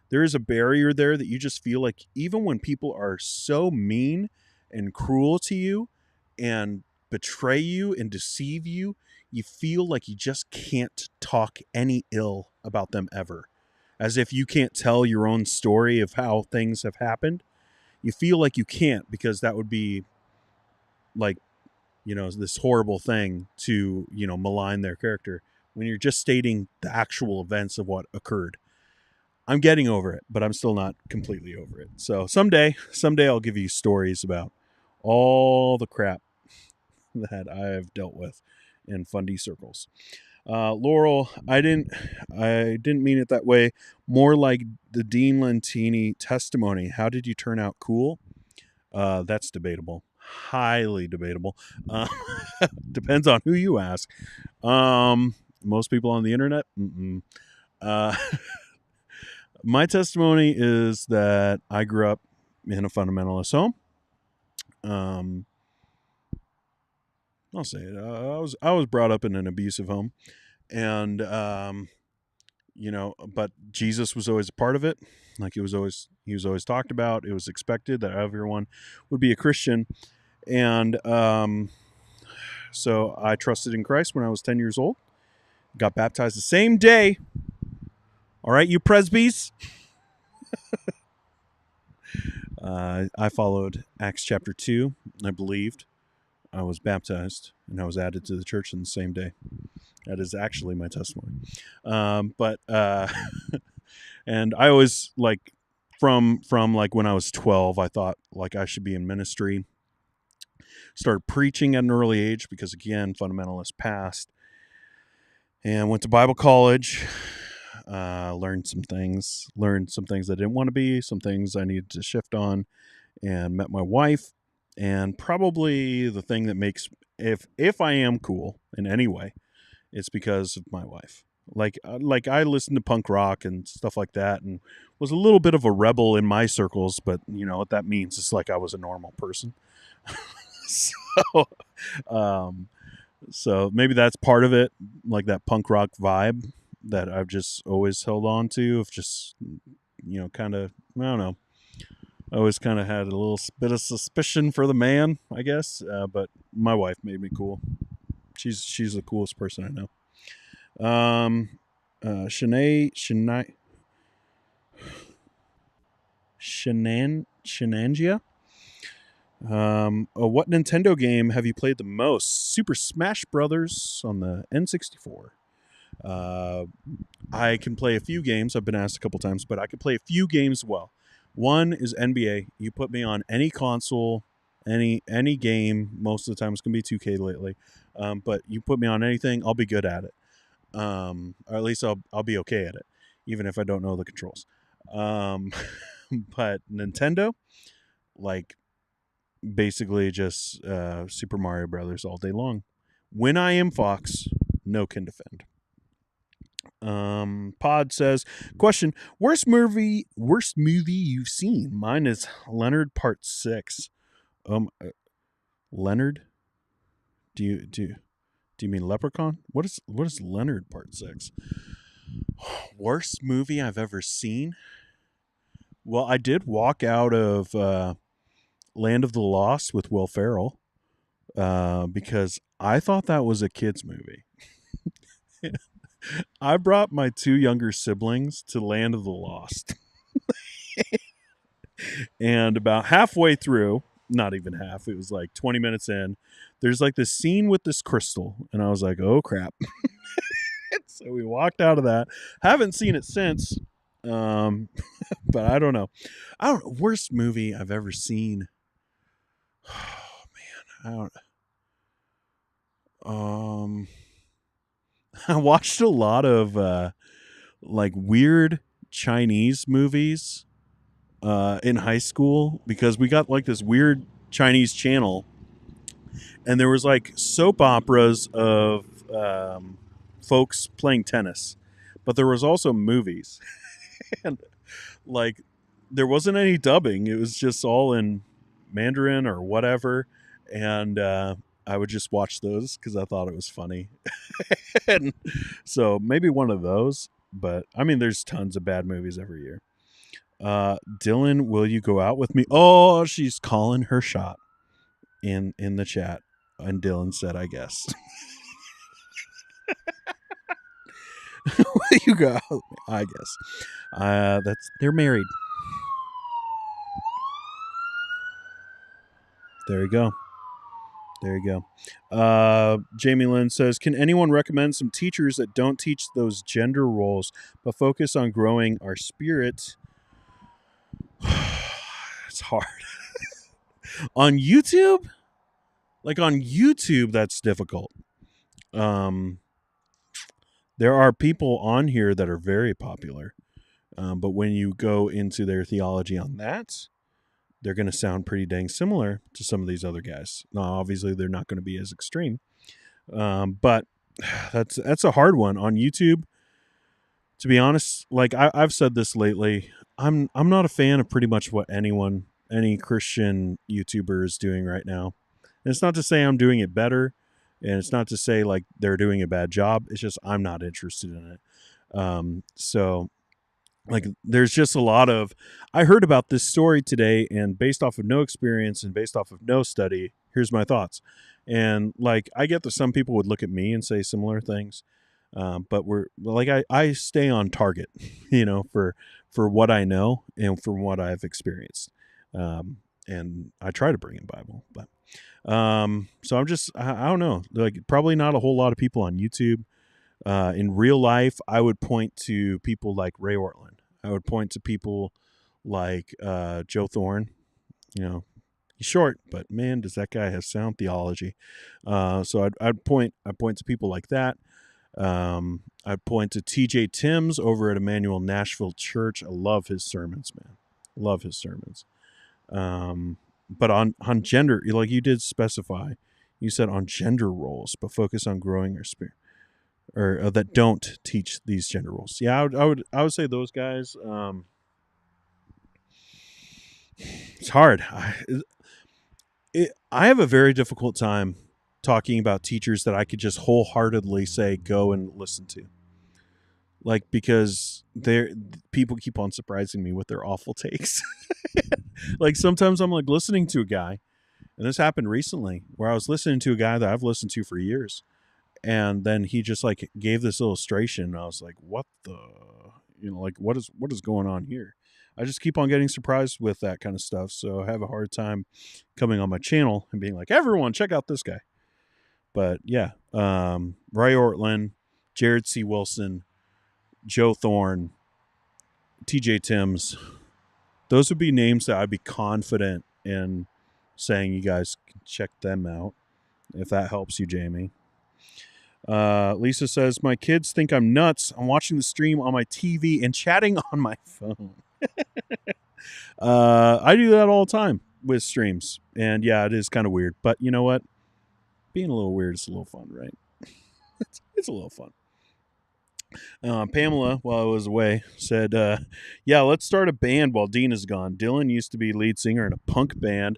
there is a barrier there that you just feel like even when people are so mean and cruel to you and betray you and deceive you, you feel like you just can't talk any ill about them ever. As if you can't tell your own story of how things have happened. You feel like you can't because that would be like, this horrible thing to, malign their character when you're just stating the actual events of what occurred. I'm getting over it, but I'm still not completely over it. So someday I'll give you stories about all the crap that I have dealt with in fundy circles. Laurel, I didn't mean it that way. More like the Dean Lentini testimony. How did you turn out cool? That's debatable. Highly debatable. Depends on who you ask. Most people on the internet. My testimony is that I grew up in a fundamentalist home. I'll say it. I was brought up in an abusive home, and but Jesus was always a part of it. Like he was always talked about. It was expected that everyone would be a Christian, and so I trusted in Christ when I was 10 years old. Got baptized the same day. All right, you presbys. I followed Acts chapter 2. I believed. I was baptized, and I was added to the church in the same day. That is actually my testimony. And I always, like, from like when I was 12, I thought like I should be in ministry. Started preaching at an early age because, again, fundamentalist past. And went to Bible college. Learned some things I didn't want to be, some things I needed to shift on, and met my wife. And probably the thing that makes, if I am cool in any way, it's because of my wife. Like I listened to punk rock and stuff like that, and was a little bit of a rebel in my circles. But you know what that means? It's like I was a normal person. So maybe that's part of it, like that punk rock vibe that I've just always held on to. Of just kind of, I don't know. I always kind of had a little bit of suspicion for the man, I guess. But my wife made me cool. She's the coolest person I know. Shenangia. What Nintendo game have you played the most? Super Smash Brothers on the N64. I can play a few games. I've been asked a couple times, but I can play a few games well. One is NBA. You put me on any console, any game. Most of the time it's going to be 2K lately. But you put me on anything, I'll be good at it. Or at least I'll be okay at it, even if I don't know the controls. But Nintendo, like, basically just Super Mario Brothers all day long. When I am Fox, no can defend. Pod says, question, worst movie you've seen? Mine is Leonard Part 6. Leonard? Do you mean Leprechaun? What is Leonard Part 6? Worst movie I've ever seen? Well, I did walk out of Land of the Lost with Will Ferrell because I thought that was a kid's movie. I brought my 2 younger siblings to Land of the Lost. And about halfway through, not even half, it was like 20 minutes in, there's like this scene with this crystal. And I was like, oh, crap. So we walked out of that. Haven't seen it since. But I don't know. Worst movie I've ever seen. Oh, man. I watched a lot of like weird Chinese movies in high school because we got like this weird Chinese channel, and there was like soap operas of folks playing tennis, but there was also movies. And like there wasn't any dubbing, it was just all in Mandarin or whatever, and I would just watch those because I thought it was funny. And so maybe one of those, but I mean there's tons of bad movies every year. Dylan, will you go out with me? Oh, she's calling her shot in the chat, and Dylan said, I guess. Will you go out with me? I guess. They're married. There you go. Jamie Lynn says, can anyone recommend some teachers that don't teach those gender roles but focus on growing our spirit? It's hard. On YouTube, that's difficult. There are people on here that are very popular, but when you go into their theology on that, they're going to sound pretty dang similar to some of these other guys. Now, obviously, they're not going to be as extreme, but that's a hard one on YouTube. To be honest, like I've said this lately, I'm not a fan of pretty much what any Christian YouTuber is doing right now. And it's not to say I'm doing it better, and it's not to say like they're doing a bad job. It's just I'm not interested in it. So like there's just a lot of I heard about this story today, and based off of no experience and based off of no study, here's my thoughts. And like I get that some people would look at me and say similar things, but we're like I stay on target, for what I know and for what I've experienced, and I try to bring in Bible, but so I don't know, like probably not a whole lot of people on YouTube. In real life, I would point to people like Ray Ortlund. I would point to people like Joe Thorne. He's short, but man, does that guy have sound theology. So I'd point to people like that. I'd point to T.J. Timms over at Emmanuel Nashville Church. I love his sermons, man. Love his sermons. But on gender, like you did specify, you said on gender roles, but focus on growing your spirit. Or that don't teach these gender roles. Yeah, I would say those guys. It's hard. I have a very difficult time talking about teachers that I could just wholeheartedly say go and listen to. Like because people keep on surprising me with their awful takes. Like sometimes I'm like listening to a guy, and this happened recently where I was listening to a guy that I've listened to for years. And then he just like gave this illustration. And I was like, what the, like what is going on here? I just keep on getting surprised with that kind of stuff. So I have a hard time coming on my channel and being like, everyone check out this guy. But yeah, Ray Ortlund, Jared C. Wilson, Joe Thorne, T.J. Timms. Those would be names that I'd be confident in saying you guys can check them out. If that helps you, Jamie. Lisa says, my kids think I'm nuts. I'm watching the stream on my TV and chatting on my phone. I do that all the time with streams. And yeah, it is kind of weird. But you know what? Being a little weird is a little fun, right? It's a little fun. Pamela, while I was away, said, yeah, let's start a band while Dean is gone. Dylan used to be lead singer in a punk band.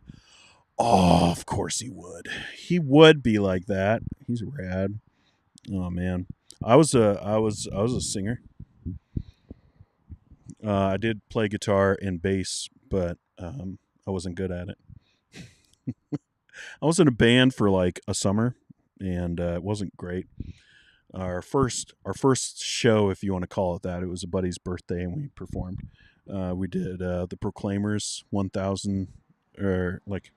Oh, of course he would. He would be like that. He's rad. Oh man, I was a singer. I did play guitar and bass, but I wasn't good at it. I was in a band for like a summer, and it wasn't great. Our first show, if you want to call it that, it was a buddy's birthday, and we performed. We did the Proclaimers 1,000 or like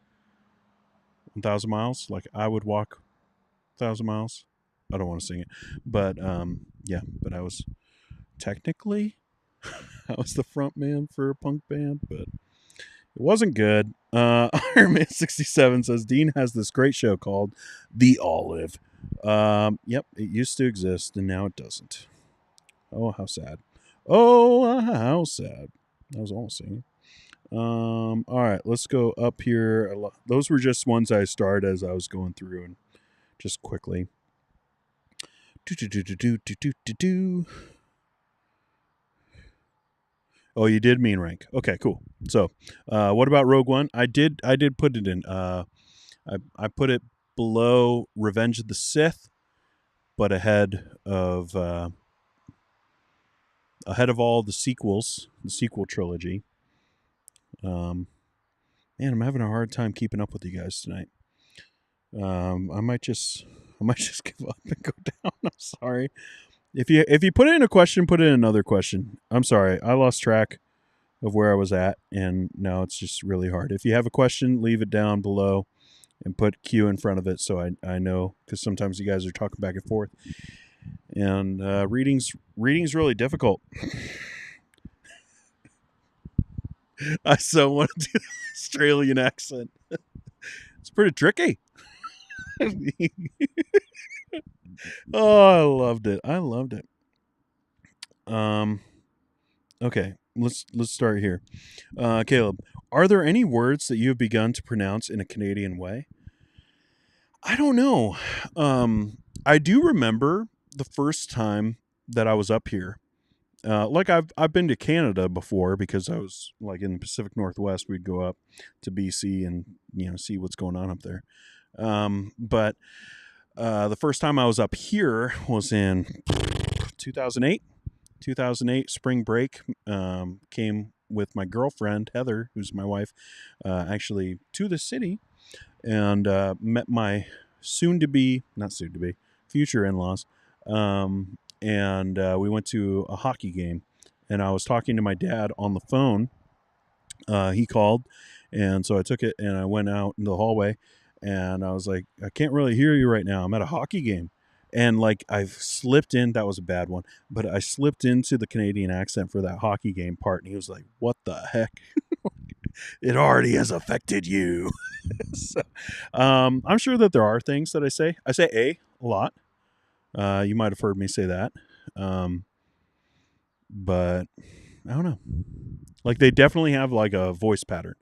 1,000 miles. Like I would walk 1,000 miles. I don't want to sing it, but yeah, but I was technically I was the front man for a punk band, but it wasn't good. Iron Man 67 says Dean has this great show called The Olive. Yep, it used to exist and now it doesn't. Oh, how sad. Oh, how sad. That was almost singing. All right, let's go up here. Those were just ones I started as I was going through, and just quickly. Oh, you did mean rank. Okay, cool. So, what about Rogue One? I did put it in. I put it below Revenge of the Sith, but ahead of all the sequels, the sequel trilogy. Man, I'm having a hard time keeping up with you guys tonight. I might just give up and go down. I'm sorry. If you put it in a question, put it in another question. I'm sorry. I lost track of where I was at, and now it's just really hard. If you have a question, leave it down below and put Q in front of it so I know, because sometimes you guys are talking back and forth. And reading's really difficult. I so want to do the Australian accent. It's pretty tricky. Oh, I loved it. I loved it. Okay, let's start here. Caleb, are there any words that you have begun to pronounce in a Canadian way? I don't know. I do remember the first time that I was up here. Like I've been to Canada before because I was like in the Pacific Northwest. We'd go up to BC and see what's going on up there. But the first time I was up here was in 2008. 2008 spring break. Came with my girlfriend Heather, who's my wife, actually to the city, and met my not soon to be future in-laws. And we went to a hockey game, and I was talking to my dad on the phone. He called, and so I took it and I went out in the hallway, and I was like, I can't really hear you right now. I'm at a hockey game. And like I've slipped in, that was a bad one, but I slipped into the Canadian accent for that hockey game part, and he was like, "What the heck? It already has affected you." So, I'm sure that there are things that I say. I say a lot. You might have heard me say that, but I don't know. Like they definitely have like a voice pattern.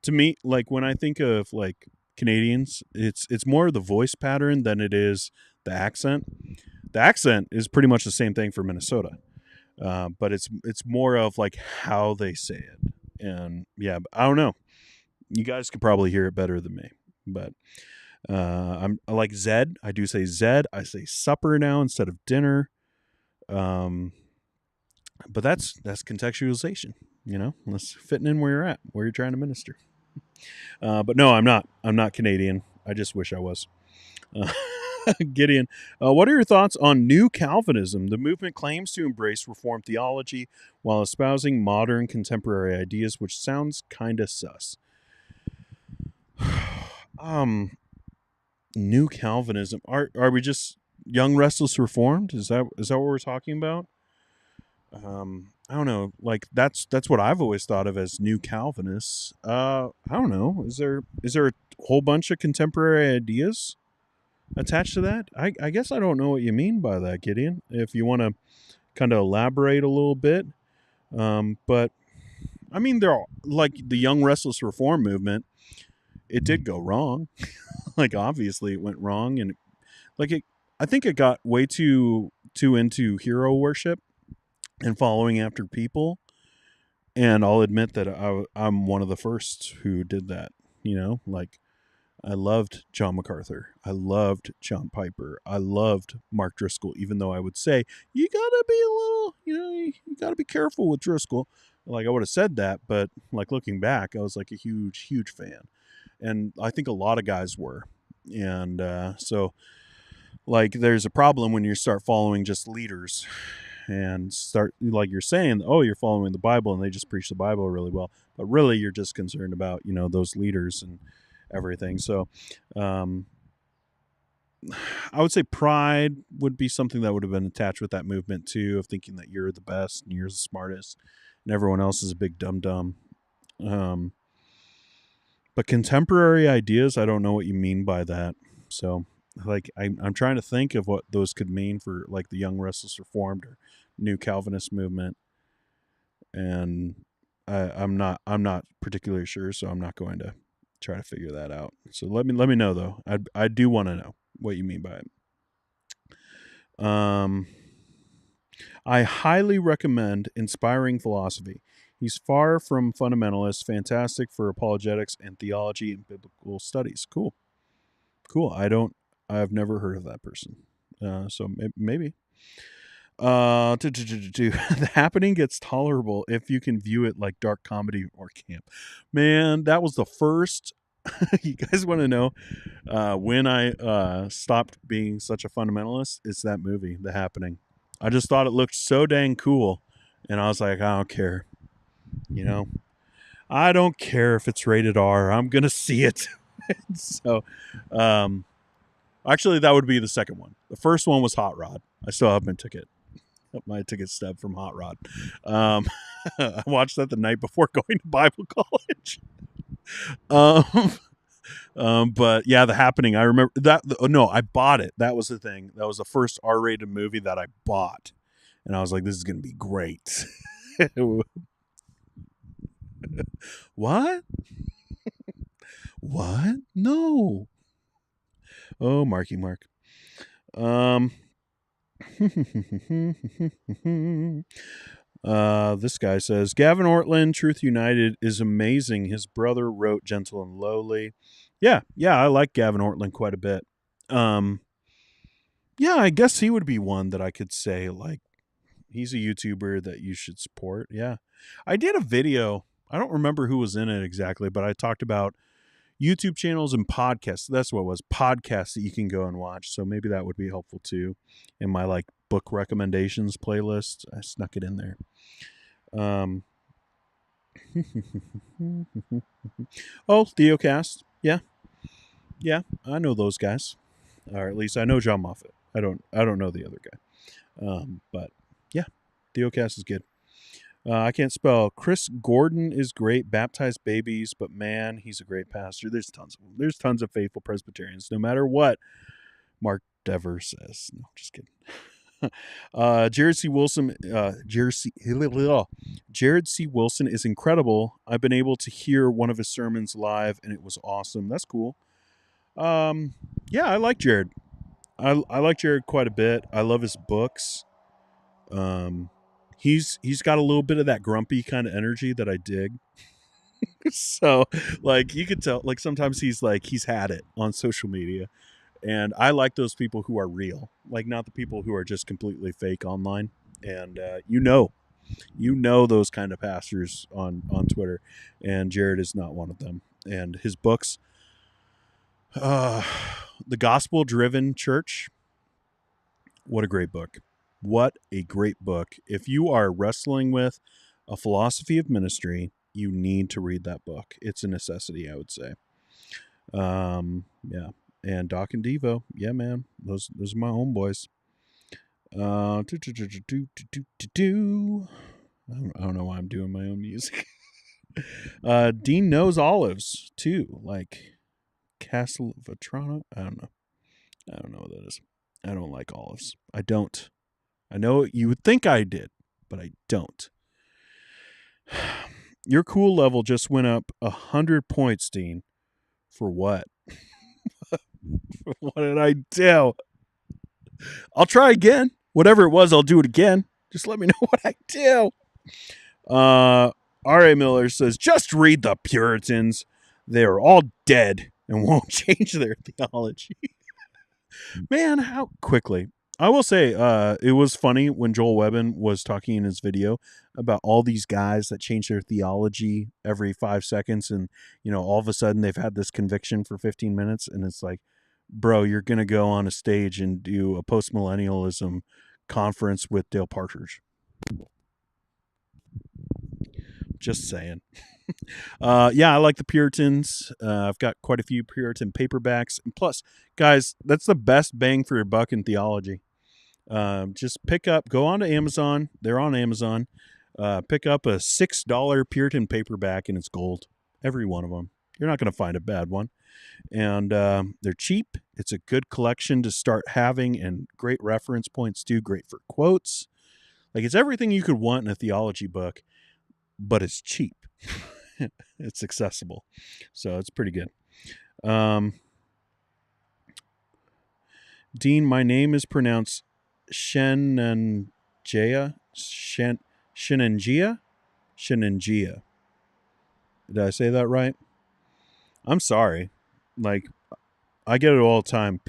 To me, like when I think of like Canadians, it's more the voice pattern than it is the accent. The accent is pretty much the same thing for Minnesota, but it's more of like how they say it. And yeah, I don't know. You guys could probably hear it better than me, but I like Zed. I do say Zed. I say supper now instead of dinner. But that's contextualization. That's fitting in where you're at, where you're trying to minister. But no, I'm not. I'm not Canadian. I just wish I was. Gideon, what are your thoughts on New Calvinism? The movement claims to embrace Reformed theology while espousing modern contemporary ideas, which sounds kind of sus. New Calvinism. Are we just young, restless Reformed? Is that what we're talking about? I don't know. Like that's what I've always thought of as New Calvinists. I don't know. Is there a whole bunch of contemporary ideas attached to that? I guess I don't know what you mean by that, Gideon. If you want to kind of elaborate a little bit, but I mean, they're all, like the Young Restless Reform movement. It did go wrong. Like obviously it went wrong, and I think it got way too into hero worship and following after people. And I'll admit that I'm one of the first who did that. Like I loved John MacArthur. I loved John Piper. I loved Mark Driscoll, even though I would say, you gotta be a little, you gotta be careful with Driscoll. Like I would have said that, but like looking back, I was like a huge, huge fan. And I think a lot of guys were. And so like there's a problem when you start following just leaders and start, like you're saying, oh, you're following the Bible and they just preach the Bible really well. But really you're just concerned about, those leaders and everything. So I would say pride would be something that would have been attached with that movement too, of thinking that you're the best and you're the smartest and everyone else is a big dum-dum. But contemporary ideas, I don't know what you mean by that. So like I'm trying to think of what those could mean for like the Young Restless Reformed or New Calvinist movement. And I'm not particularly sure, so I'm not going to try to figure that out. So let me know though. I do want to know what you mean by it. I highly recommend Inspiring Philosophy. He's far from fundamentalist, fantastic for apologetics and theology and biblical studies. Cool. I've never heard of that person. So maybe. The Happening gets tolerable if you can view it like dark comedy or camp. Man, that was the first. You guys want to know when I stopped being such a fundamentalist? It's that movie, The Happening. I just thought it looked so dang cool, and I was like, I don't care. I don't care if it's rated R. I'm gonna see it. So, actually, that would be the second one. The first one was Hot Rod. I still have my ticket. My ticket stub from Hot Rod. I watched that the night before going to Bible college. But yeah, The Happening. I remember that. No, I bought it. That was the thing. That was the first R-rated movie that I bought, and I was like, "This is gonna be great." What? What? No. Oh, Marky Mark. This guy says Gavin Ortland, Truth United is amazing. His brother wrote Gentle and Lowly. Yeah, I like Gavin Ortland quite a bit. Yeah, I guess he would be one that I could say, like, he's a YouTuber that you should support. Yeah. I did a video. I don't remember who was in it exactly, but I talked about YouTube channels and podcasts. That's what it was. Podcasts that you can go and watch. So maybe that would be helpful too. In my like book recommendations playlist, I snuck it in there. Oh, Theocast. Yeah, I know those guys, or at least I know John Moffat. I don't know the other guy. But yeah, Theocast is good. I can't spell. Chris Gordon is great. Baptized babies, but man, he's a great pastor. There's tons of them. There's tons of faithful Presbyterians, no matter what Mark Dever says. No, just kidding. Jared C. Wilson. Jared C. Wilson is incredible. I've been able to hear one of his sermons live, and it was awesome. That's cool. Yeah, I like Jared. I like Jared quite a bit. I love his books. He's got a little bit of that grumpy kind of energy that I dig. So, like, you could tell, like, sometimes he's had it on social media. And I like those people who are real, like not the people who are just completely fake online. And you know those kind of pastors on Twitter, and Jared is not one of them. And his books, The Gospel Driven Church, what a great book. What a great book. If you are wrestling with a philosophy of ministry, you need to read that book. It's a necessity, I would say. Yeah. And Doc and Devo, yeah, man, those are my homeboys. I don't know why I'm doing my own music. Dean knows olives too, like Castle of Vetrano. I don't know what that is. I don't like olives. I don't. I know you would think I did, but I don't. Your cool level just went up 100 points, Dean. For what? What did I do? I'll try again. Whatever it was, I'll do it again. Just let me know what I do. R.A. Miller says, just read the Puritans. They are all dead and won't change their theology. Man, how quickly. I will say, it was funny when Joel Webbin was talking in his video about all these guys that change their theology every 5 seconds. And, all of a sudden they've had this conviction for 15 minutes. And it's like, bro, you're going to go on a stage and do a post-millennialism conference with Dale Partridge. Just saying. Yeah, I like the Puritans. I've got quite a few Puritan paperbacks. And plus, guys, that's the best bang for your buck in theology. Just go on to Amazon. They're on Amazon. Pick up a $6 Puritan paperback and it's gold. Every one of them. You're not going to find a bad one. And they're cheap. It's a good collection to start having and great reference points too. Great for quotes. Like, it's everything you could want in a theology book, but it's cheap. It's accessible. So it's pretty good. Dean, my name is pronounced Shenanjaya. Shenanjaya? Shenanjaya. Did I say that right? I'm sorry. Like, I get it all the time.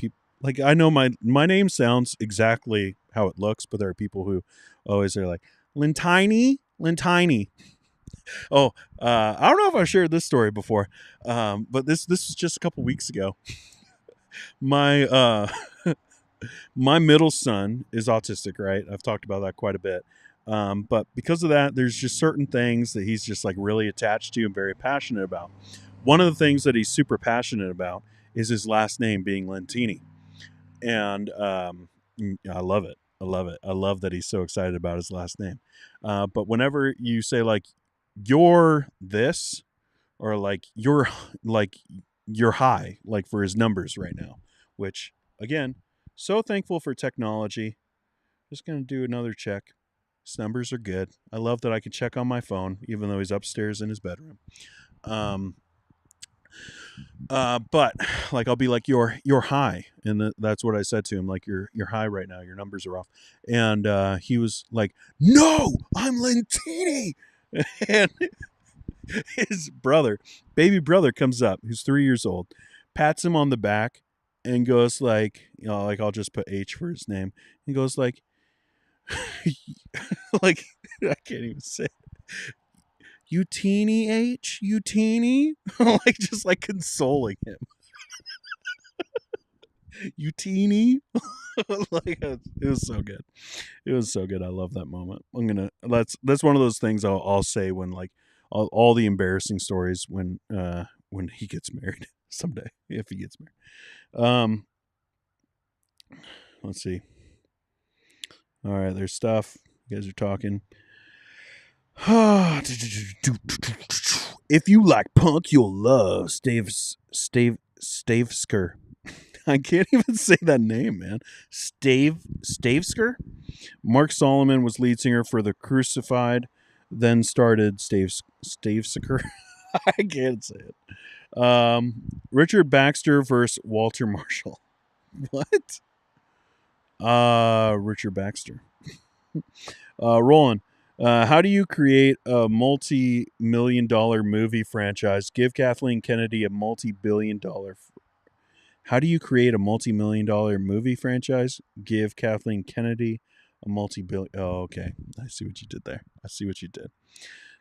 Like, I know my name sounds exactly how it looks, but there are people who always are like, Lintiny. Oh, I don't know if I've shared this story before, but this was just a couple weeks ago. My my middle son is autistic, right? I've talked about that quite a bit. But because of that, there's just certain things that he's just like really attached to and very passionate about. One of the things that he's super passionate about is his last name being Lentini. And I love it. I love it. I love that he's so excited about his last name. But whenever you say like you're this, or like you're high, like for his numbers right now, which again, so thankful for technology. Just gonna do another check. His numbers are good. I love that I can check on my phone, even though he's upstairs in his bedroom. But like I'll be like you're high, and that's what I said to him. Like you're high right now. Your numbers are off, and he was like, "No, I'm Lentini," and his baby brother, comes up, who's 3 years old, pats him on the back, and goes like, like I'll just put H for his name. He goes like, like I can't even say it. You teeny H, you teeny, like just like consoling him. You teeny, like it was so good. It was so good. I love that moment. That's one of those things I'll say when like all the embarrassing stories when he gets married someday, if he gets married. Let's see. All right, there's stuff. You guys are talking. If you like punk, you'll love Stavesker. I can't even say that name, man. Stavesker? Mark Solomon was lead singer for The Crucified, then started Stavesker. I can't say it. Richard Baxter versus Walter Marshall. What? Richard Baxter. Roland, how do you create a multi-million-dollar movie franchise? Give Kathleen Kennedy a multi-billion-dollar. How do you create a multi-million-dollar movie franchise? Give Kathleen Kennedy a multi-billion. Oh, okay. I see what you did there. I see what you did.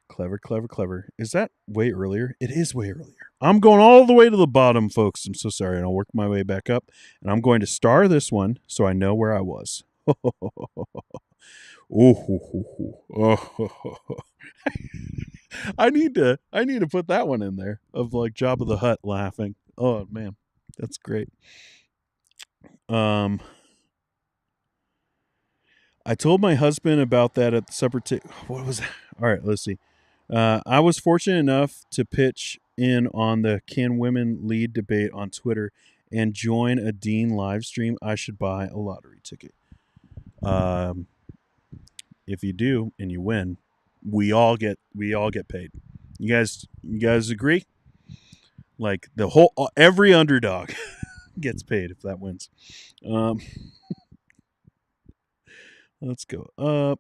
Clever, clever, clever. Is that way earlier? It is way earlier. I'm going all the way to the bottom, folks. I'm so sorry. And I'll work my way back up. And I'm going to star this one so I know where I was. I need to put that one in there of like Jabba the Hutt laughing. Oh man, that's great. I told my husband about that at the supper table. What was that? All right, let's see. I was fortunate enough to pitch in on the Can Women Lead debate on Twitter and join a Dean live stream. I should buy a lottery ticket. If you do and you win, we all get paid. You guys agree? Like every underdog gets paid if that wins. Let's go up.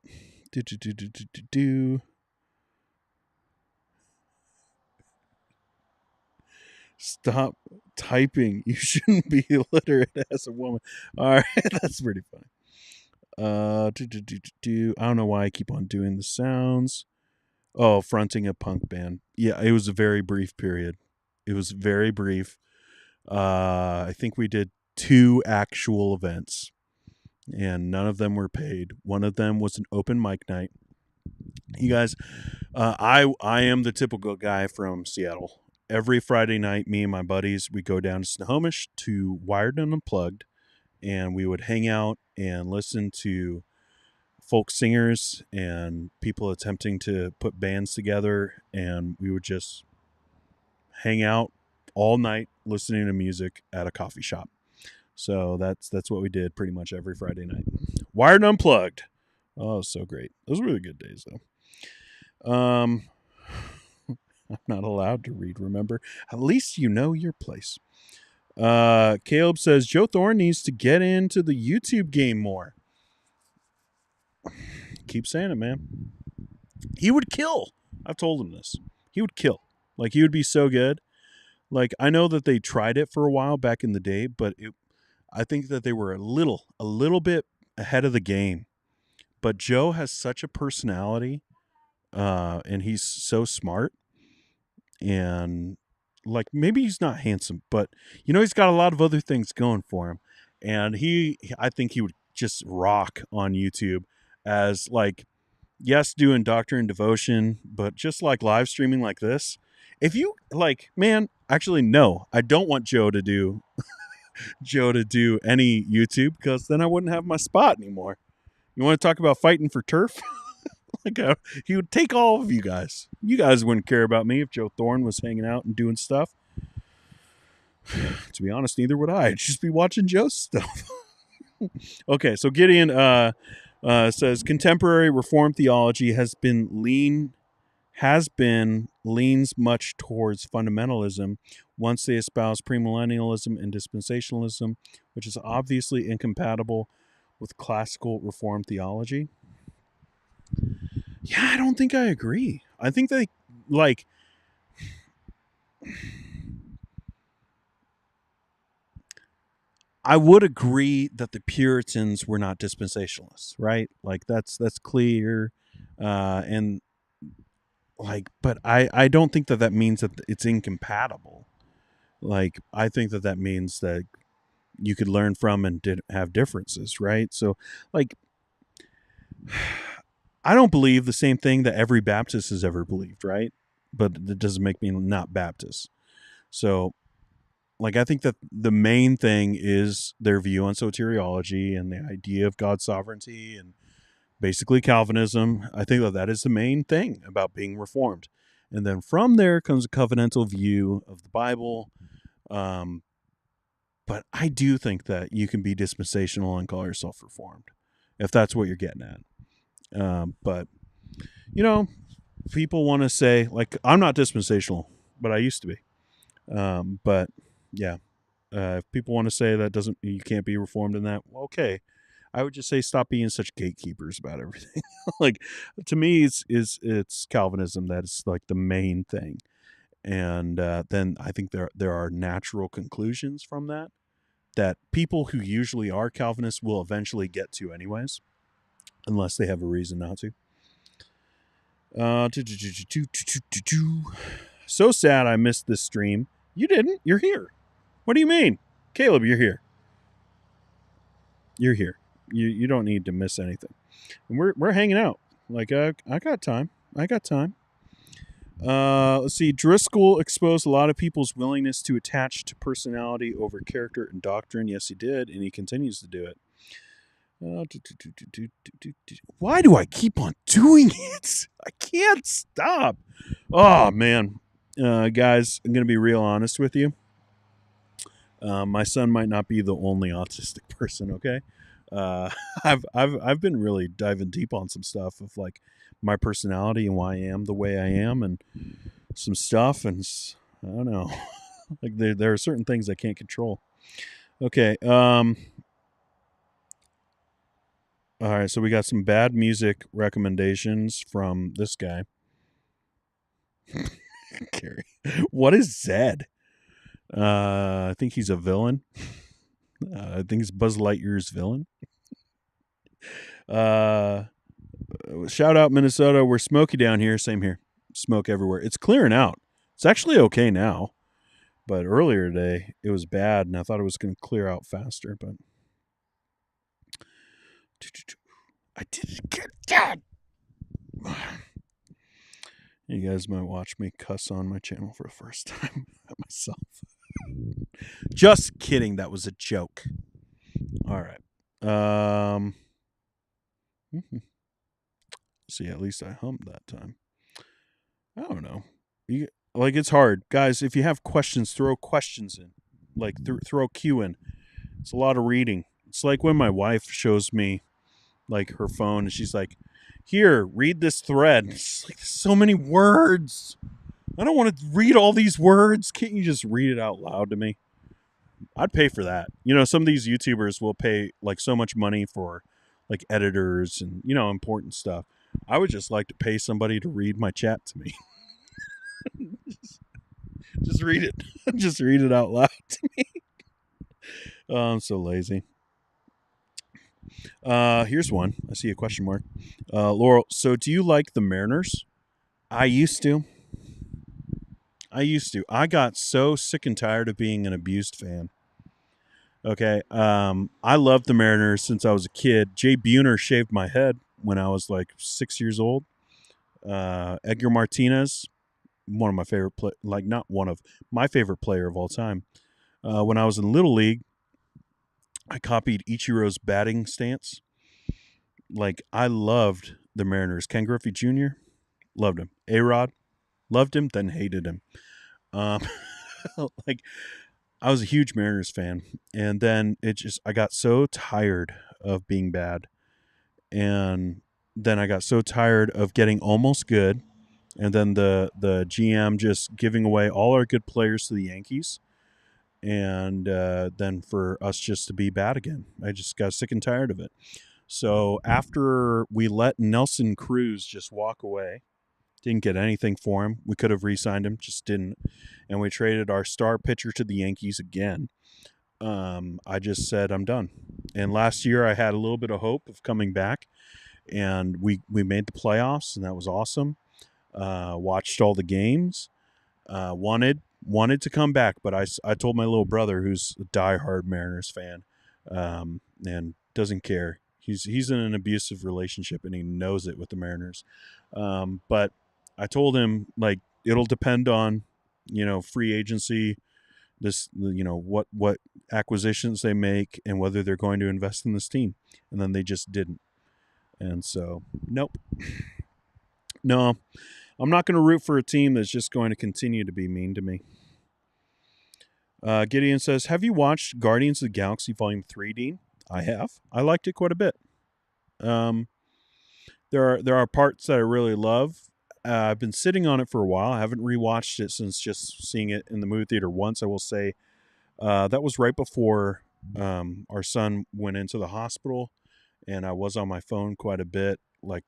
Stop typing. You shouldn't be illiterate as a woman. All right, that's pretty funny. I don't know why I keep on doing the sounds. Oh, fronting a punk band. Yeah, it was a very brief period. It was very brief. I think we did 2 actual events, and none of them were paid. One of them was an open mic night. You guys, I am the typical guy from Seattle. Every Friday night, me and my buddies, we go down to Snohomish to Wired and Unplugged, and we would hang out and listen to folk singers and people attempting to put bands together, and we would just hang out all night listening to music at a coffee shop. So that's what we did pretty much every Friday night. Wired and Unplugged. Oh, so great. Those were the good days, though. I'm not allowed to read, remember? At least you know your place. Caleb says Joe Thorne needs to get into the YouTube game more. Keep saying it, man. He would kill. I've told him this. He would kill. Like, he would be so good. Like, I know that they tried it for a while back in the day, but I think that they were a little bit ahead of the game. But Joe has such a personality, and he's so smart. And like, maybe he's not handsome, but he's got a lot of other things going for him. And I think he would just rock on YouTube as like, yes, doing Doctrine and Devotion, but just like live streaming like this. If you like, man, actually, no, I don't want Joe to do any YouTube, because then I wouldn't have my spot anymore. You want to talk about fighting for turf? He would take all of you guys. You guys wouldn't care about me if Joe Thorne was hanging out and doing stuff. To be honest, neither would I. I'd just be watching Joe's stuff. Okay, so Gideon says contemporary Reformed theology leans much towards fundamentalism once they espouse premillennialism and dispensationalism, which is obviously incompatible with classical Reformed theology. Yeah, I don't think I agree. I think they I would agree that the Puritans were not dispensationalists, right? Like that's clear, and but I don't think that means that it's incompatible. Like I think that means that you could learn from and have differences, right? So I don't believe the same thing that every Baptist has ever believed, right? But it doesn't make me not Baptist. So I think that the main thing is their view on soteriology and the idea of God's sovereignty and basically Calvinism. I think that is the main thing about being Reformed. And then from there comes a covenantal view of the Bible. But I do think that you can be dispensational and call yourself Reformed, if that's what you're getting at. But, people want to say, I'm not dispensational, but I used to be. But, yeah, if people want to say that you can't be Reformed in that, well, okay. I would just say stop being such gatekeepers about everything. To me, it's Calvinism that is the main thing. And then I think there are natural conclusions from that people who usually are Calvinists will eventually get to anyways, unless they have a reason not to. So sad I missed this stream. You didn't. You're here. What do you mean? Caleb, you're here. You're here. You don't need to miss anything. And we're hanging out. I got time. Let's see. Driscoll exposed a lot of people's willingness to attach to personality over character and doctrine. Yes, he did, and he continues to do it. Why do I keep on doing it? I can't stop. Oh, man. Guys, I'm going to be real honest with you. My son might not be the only autistic person, okay? I've been really diving deep on some stuff of my personality and why I am the way I am and some stuff, and I don't know. There are certain things I can't control. Okay. All right, so we got some bad music recommendations from this guy. Gary. What is Zed? I think he's a villain. I think he's Buzz Lightyear's villain. Shout out Minnesota. We're smoky down here. Same here. Smoke everywhere. It's clearing out. It's actually okay now. But earlier today, it was bad, and I thought it was going to clear out faster, but I did it again. God! You guys might watch me cuss on my channel for the first time at myself. Just kidding. That was a joke. All right. See, at least I hummed that time. I don't know. It's hard. Guys, if you have questions, throw questions in. Throw Q in. It's a lot of reading. It's like when my wife shows me her phone and she's like, here, read this thread. It's there's so many words. I don't want to read all these words. Can't you just read it out loud to me? I'd pay for that. Some of these YouTubers will pay so much money for editors and, important stuff. I would just like to pay somebody to read my chat to me. Just read it. Just read it out loud to me. Oh, I'm so lazy. Here's one. I see a question mark. Laurel, so do you like the Mariners? I used to. I got so sick and tired of being an abused fan. Okay. I loved the Mariners since I was a kid. Jay Buhner shaved my head when I was 6 years old. Edgar Martinez, one of my favorite my favorite player of all time. When I was in Little League, I copied Ichiro's batting stance. like I loved the Mariners. Ken Griffey Jr. loved him. A-Rod loved him, then hated him. Um, like I was a huge Mariners fan, and then I got so tired of being bad, and then I got so tired of getting almost good, and then the GM just giving away all our good players to the Yankees, and then for us just to be bad again. I just got sick and tired of it. So after we let Nelson Cruz just walk away, didn't get anything for him. We could have re-signed him, just didn't. And we traded our star pitcher to the Yankees again. I just said, I'm done. And last year I had a little bit of hope of coming back, and we made the playoffs, and that was awesome. Watched all the games, wanted to come back, but I told my little brother, who's a diehard Mariners fan, and doesn't care. He's in an abusive relationship, and he knows it with the Mariners. But I told him, like, it'll depend on, free agency, what acquisitions they make and whether they're going to invest in this team. And then they just didn't. And so, nope. No, I'm not going to root for a team that's just going to continue to be mean to me. Gideon says, have you watched Guardians of the Galaxy Volume 3, Dean? I have. I liked it quite a bit. There are parts that I really love. I've been sitting on it for a while. I haven't rewatched it since just seeing it in the movie theater once. I will say that was right before our son went into the hospital, and I was on my phone quite a bit, like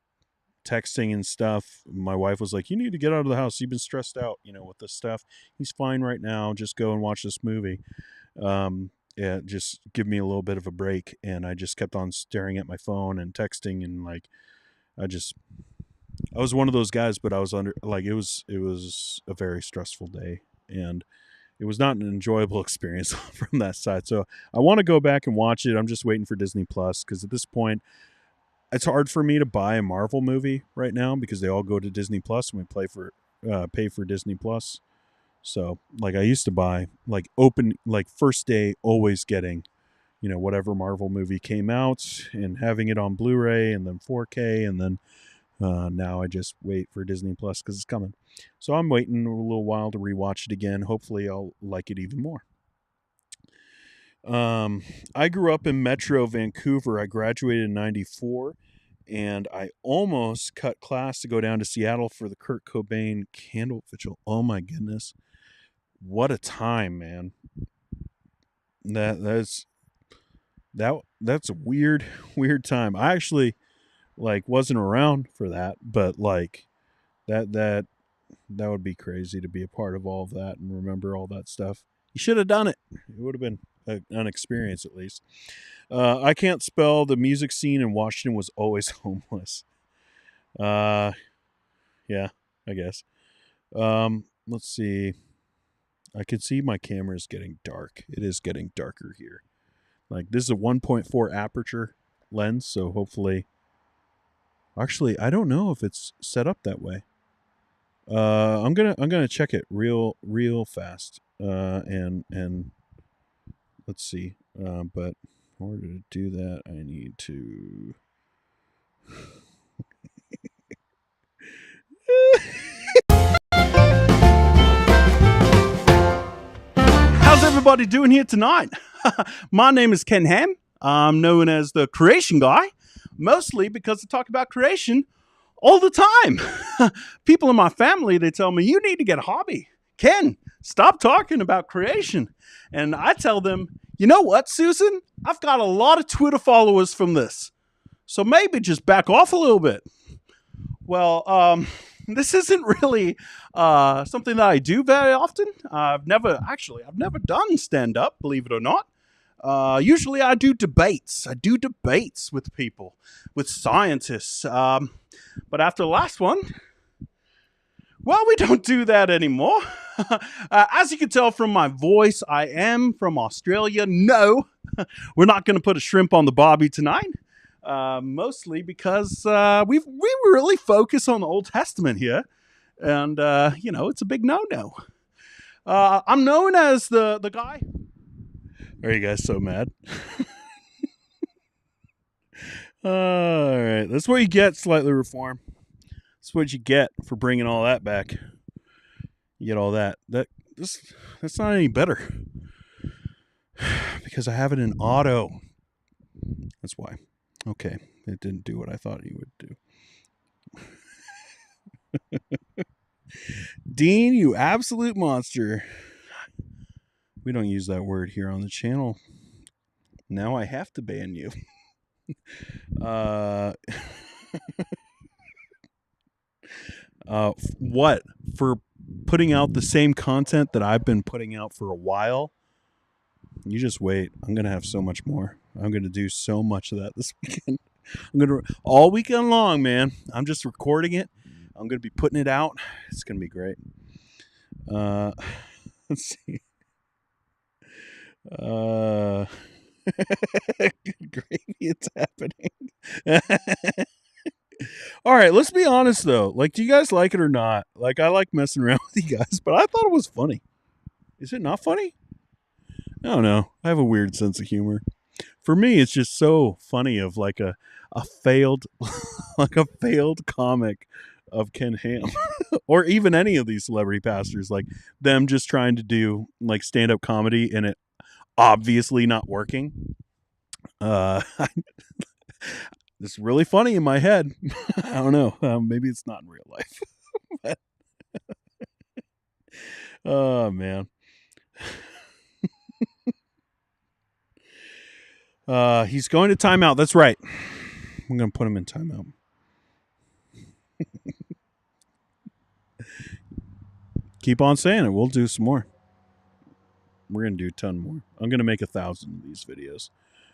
texting and stuff. My wife was like, you need to get out of the house. You've been stressed out, with this stuff. He's fine right now. Just go and watch this movie. Yeah, just give me a little bit of a break. And I just kept on staring at my phone and texting, and like, I was one of those guys, but I was it was a very stressful day, and it was not an enjoyable experience from that side. So I want to go back and watch it. I'm just waiting for Disney Plus, because at this point, it's hard for me to buy a Marvel movie right now because they all go to Disney Plus, and we pay for Disney Plus. So like I used to buy, like first day, always getting, whatever Marvel movie came out and having it on Blu-ray and then 4K, and then now I just wait for Disney Plus because it's coming. So I'm waiting a little while to rewatch it again. Hopefully I'll like it even more. I grew up in Metro Vancouver. I graduated in 94, and I almost cut class to go down to Seattle for the Kurt Cobain candle vigil. Oh my goodness. What a time, man. That's a weird time. I actually wasn't around for that, but that would be crazy to be a part of all of that and remember all that stuff. You should have done it. It would have been an experience, at least. I can't spell. The music scene in Washington was always homeless. Yeah, I guess. Let's see. I can see my camera is getting dark. It is getting darker here. Like, this is a 1.4 aperture lens, so hopefully. Actually, I don't know if it's set up that way. I'm gonna check it real fast. And let's see. But in order to do that, I need to. How's everybody doing here tonight? My name is Ken Ham. I'm known as the creation guy, mostly because I talk about creation all the time. People in my family, they tell me, you need to get a hobby. Ken, stop talking about creation. And I tell them, you know what, Susan? I've got a lot of Twitter followers from this, so maybe just back off a little bit. Well, this isn't really something that I do very often. I've never done stand-up, believe it or not. Usually I do debates. I do debates with people, with scientists. But after the last one, well, we don't do that anymore. As you can tell from my voice, I am from Australia. No, we're not going to put a shrimp on the barbie tonight. Mostly because we really focus on the Old Testament here. And, it's a big no-no. I'm known as the guy. Are you guys so mad? All right. That's what you get, Slightly Reformed. That's what you get for bringing all that back. You get all that. That's not any better. Because I have it in auto. That's why. Okay. It didn't do what I thought it would do. Dean, you absolute monster. We don't use that word here on the channel. Now I have to ban you. What? For putting out the same content that I've been putting out for a while? You just wait. I'm going to have so much more. I'm going to do so much of that this weekend. I'm going to, all weekend long, man. I'm just recording it. I'm going to be putting it out. It's going to be great. Let's see. Gravy, it's happening. All right, let's be honest though. Like, do you guys like it or not? Like, I like messing around with you guys, but I thought it was funny. Is it not funny? I don't know. I have a weird sense of humor. For me, it's just so funny of like a failed like a failed comic of Ken Ham or even any of these celebrity pastors, like them just trying to do like stand-up comedy and it obviously not working. It's really funny in my head. I don't know. Maybe it's not in real life. But oh man. He's going to timeout. That's right. I'm going to put him in timeout. Keep on saying it. We'll do some more. We're going to do a ton more. I'm going to make 1,000 of these videos.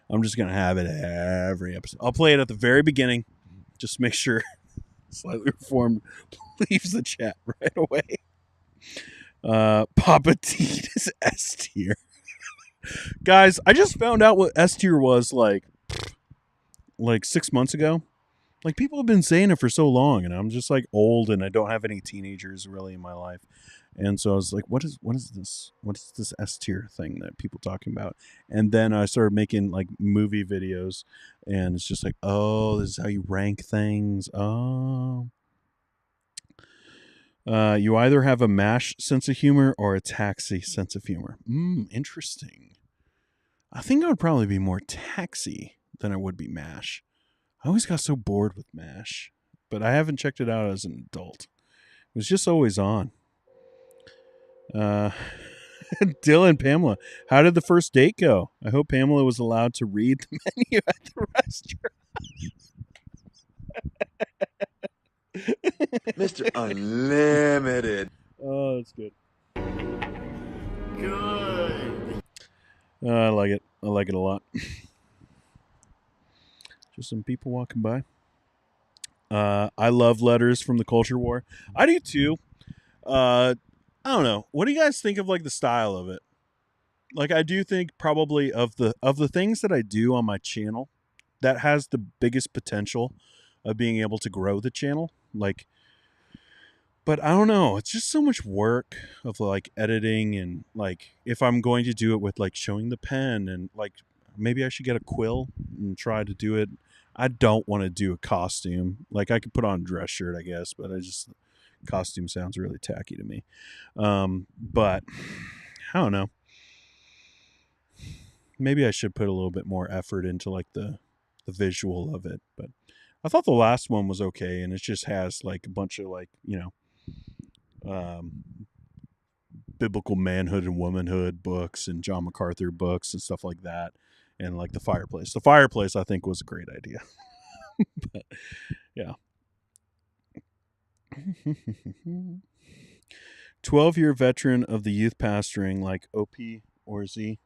I'm just going to have it every episode. I'll play it at the very beginning. Just make sure Slightly Reformed leaves the chat right away. Papa T is S tier. Guys, I just found out what S tier was like 6 months ago. Like, people have been saying it for so long, and I'm just like old and I don't have any teenagers really in my life. And so I was like, what is this? What is this S tier thing that people talking about? And then I started making like movie videos, and it's just like, oh, this is how you rank things. Oh. You either have a MASH sense of humor or a Taxi sense of humor. Interesting. I think I would probably be more Taxi than I would be MASH. I always got so bored with MASH, but I haven't checked it out as an adult. It was just always on. Dylan, Pamela, how did the first date go? I hope Pamela was allowed to read the menu at the restaurant. Mr. Unlimited. Oh, that's good. Good. I like it. I like it a lot. Just some people walking by. I love letters from the culture war. I do too. I don't know. What do you guys think of like the style of it? Like, I do think probably of the things that I do on my channel, that has the biggest potential of being able to grow the channel. Like, but I don't know. It's just so much work of like editing, and like if I'm going to do it with like showing the pen, and like maybe I should get a quill and try to do it. I don't want to do a costume. Like, I could put on a dress shirt, I guess, but costume sounds really tacky to me. But I don't know. Maybe I should put a little bit more effort into like the visual of it. But I thought the last one was okay, and it just has like a bunch of like, biblical manhood and womanhood books and John MacArthur books and stuff like that, and like the fireplace. The fireplace I think was a great idea. But yeah. 12-year veteran of the youth pastoring, like OP or Z.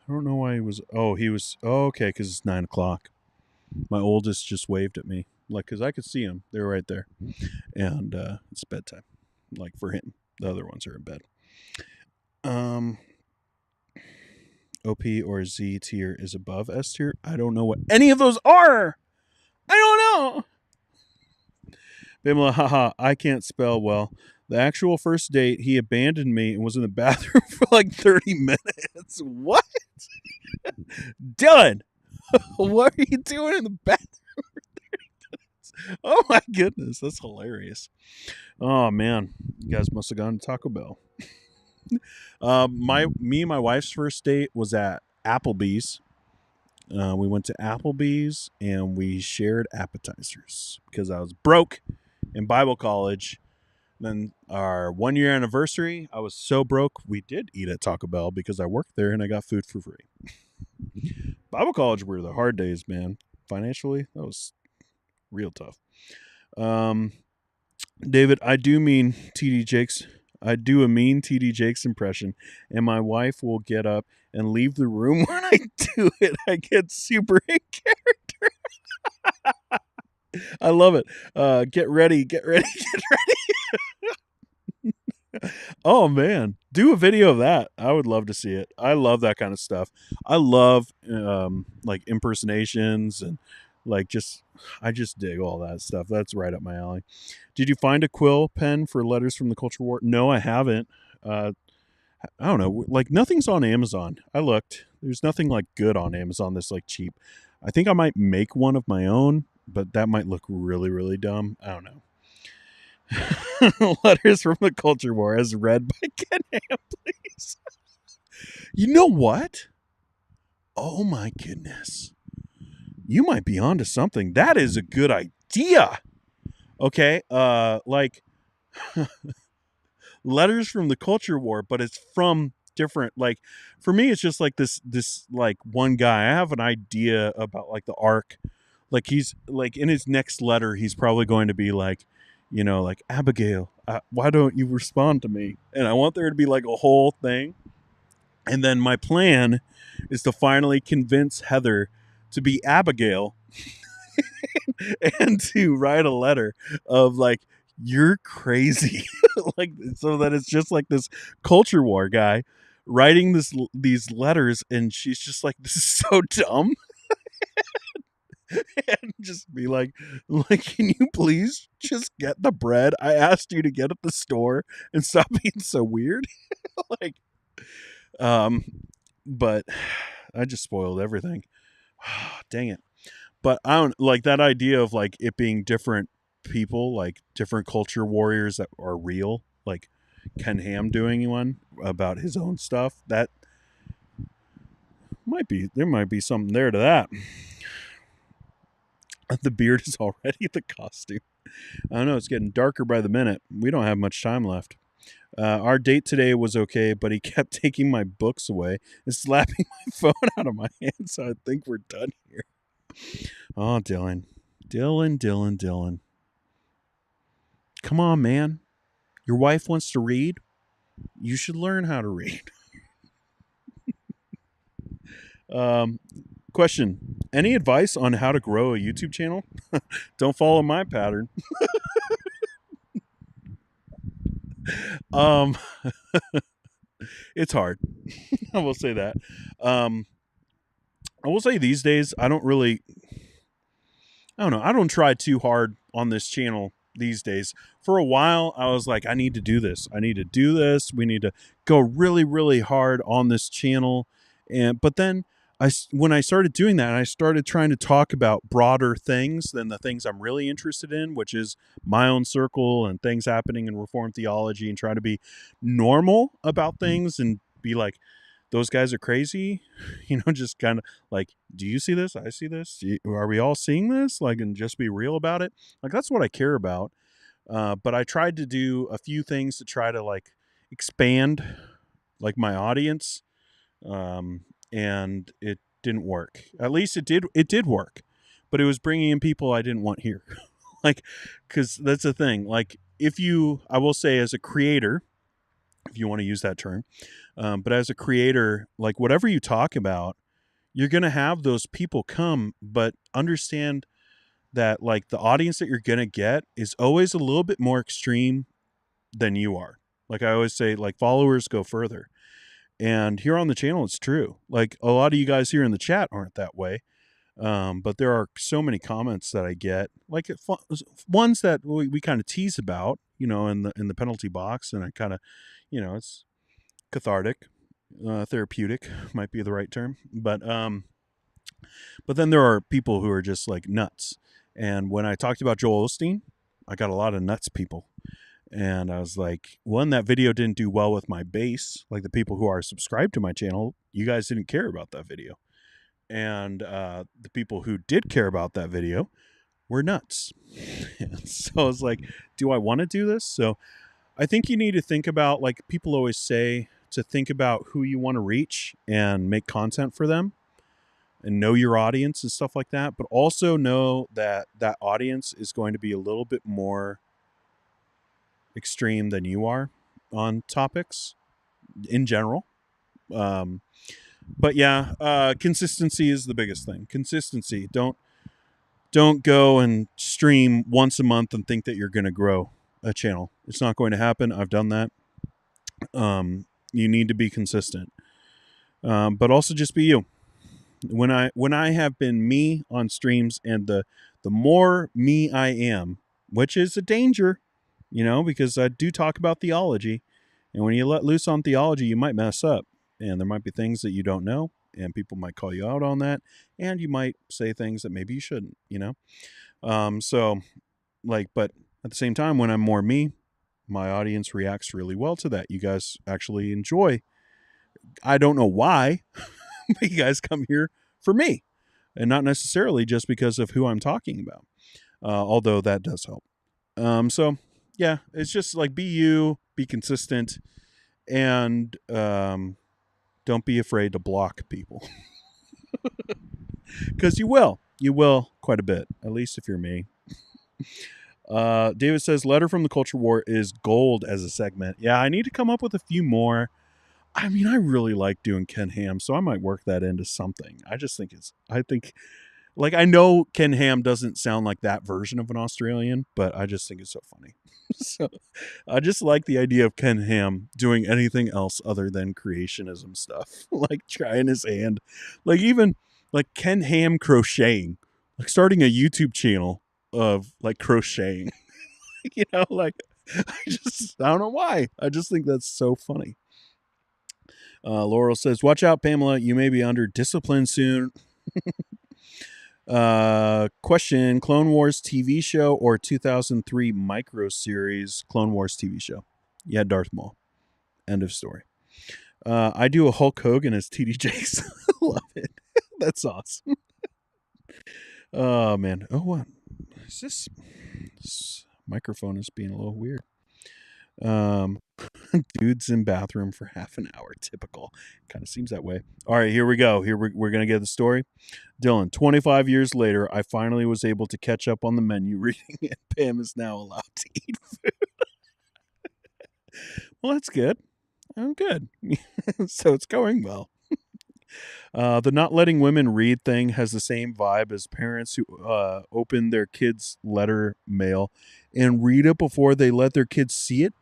I don't know why he was. Okay, because it's 9 o'clock. My oldest just waved at me, like, because I could see him. They were right there, and it's bedtime. Like, for him, the other ones are in bed. OP or Z tier is above S tier. I don't know what any of those are. I don't know. Bimla, haha, I can't spell well. The actual first date, he abandoned me and was in the bathroom for like 30 minutes. What? Dylan, what are you doing in the bathroom? Oh my goodness, that's hilarious. Oh man, you guys must have gone to Taco Bell. Me and my wife's first date was at Applebee's. We went to Applebee's and we shared appetizers because I was broke in Bible college. Then our 1 year anniversary, I was so broke we did eat at Taco Bell because I worked there and I got food for free. Bible college were the hard days, man. Financially, that was real tough. David, I do a mean TD Jakes impression, and my wife will get up and leave the room when I do it. I get super in character. I love it. Get ready. Oh man, do a video of that. I would love to see it. I love that kind of stuff. I love like impersonations and like I just dig all that stuff. That's right up my alley. Did you find a quill pen for letters from the culture war? No, I haven't. I don't know. Like nothing's on Amazon. I looked. There's nothing like good on Amazon that's like cheap. I think I might make one of my own, but that might look really, really dumb. I don't know. Letters from the Culture War as read by Ken Ham, please. You know what? Oh my goodness. You might be onto something. That is a good idea. Okay. Like letters from the Culture War, but it's from different, like for me it's just like this like one guy. I have an idea about like the arc. Like he's like in his next letter he's probably going to be like, you know, like, Abigail, why don't you respond to me? And I want there to be like a whole thing. And then my plan is to finally convince Heather to be Abigail and to write a letter of like, you're crazy. Like, so that it's just like this culture war guy writing these letters. And she's just like, this is so dumb. And just be like, can you please just get the bread I asked you to get at the store and stop being so weird? Like, but I just spoiled everything. Dang it. But I don't like that idea of like it being different people, like different culture warriors that are real, like Ken Ham doing one about his own stuff. That there might be something there to that. The beard is already the costume. I don't know. It's getting darker by the minute. We don't have much time left. Our date today was okay, but he kept taking my books away and slapping my phone out of my hand. So I think we're done here. Oh, Dylan. Come on, man. Your wife wants to read. You should learn how to read. Question. Any advice on how to grow a YouTube channel? Don't follow my pattern. It's hard. I will say that. I will say these days, I don't try too hard on this channel these days. For a while, I was like, I need to do this. We need to go really, really hard on this channel. But then when I started doing that, I started trying to talk about broader things than the things I'm really interested in, which is my own circle and things happening in Reformed theology, and try to be normal about things and be like, those guys are crazy, just kind of like, do you see this? I see this. Are we all seeing this? Like, and just be real about it. Like, that's what I care about. But I tried to do a few things to try to like expand like my audience. And it didn't work. At least it did work, but it was bringing in people I didn't want here. Like, cause that's the thing. Like I will say as a creator, if you want to use that term, but as a creator, like whatever you talk about, you're going to have those people come, but understand that like the audience that you're going to get is always a little bit more extreme than you are. Like I always say, like followers go further. And here on the channel, it's true. Like a lot of you guys here in the chat aren't that way. But there are so many comments that I get, like ones that we kind of tease about, in the penalty box, and I kind of, it's cathartic, therapeutic might be the right term, but then there are people who are just like nuts. And when I talked about Joel Osteen, I got a lot of nuts people. And I was like, one, that video didn't do well with my base. Like the people who are subscribed to my channel, you guys didn't care about that video. And the people who did care about that video were nuts. So I was like, do I want to do this? So I think you need to think about, like people always say, to think about who you want to reach and make content for them and know your audience and stuff like that. But also know that that audience is going to be a little bit more extreme than you are on topics in general. But yeah, consistency is the biggest thing. Consistency. Don't go and stream once a month and think that you're going to grow a channel. It's not going to happen. I've done that. You need to be consistent. But also just be you. When I have been me on streams, and the more me I am, which is a danger, because I do talk about theology, and when you let loose on theology, you might mess up, and there might be things that you don't know, and people might call you out on that, and you might say things that maybe you shouldn't, so like, but at the same time, when I'm more me, my audience reacts really well to that. You guys actually enjoy. I don't know why, but you guys come here for me, and not necessarily just because of who I'm talking about. Although that does help. So yeah, it's just like, be you, be consistent, and don't be afraid to block people. Because you will quite a bit, at least if you're me. David says, letter from the culture war is gold as a segment. Yeah, I need to come up with a few more. I mean, I really like doing Ken Ham, so I might work that into something. I know Ken Ham doesn't sound like that version of an Australian, but I just think it's so funny. So I just like the idea of Ken Ham doing anything else other than creationism stuff, like trying his hand, like even like Ken Ham crocheting, like starting a YouTube channel of like crocheting, like I don't know why. I just think that's so funny. Laurel says, watch out, Pamela. You may be under discipline soon. Question, Clone Wars TV show or 2003 micro series? Clone Wars TV show. Yeah, Darth Maul. End of story. I do a Hulk Hogan as TD Jakes. Love it. That's awesome. Oh, man. Oh, what? Is this microphone is being a little weird. Dudes in bathroom for half an hour. Typical. Kind of seems that way. All right, here we go. We're going to get the story. Dylan, 25 years later, I finally was able to catch up on the menu reading, and Pam is now allowed to eat food. Well, that's good. I'm good. So it's going well. The not letting women read thing has the same vibe as parents who open their kids' letter mail and read it before they let their kids see it.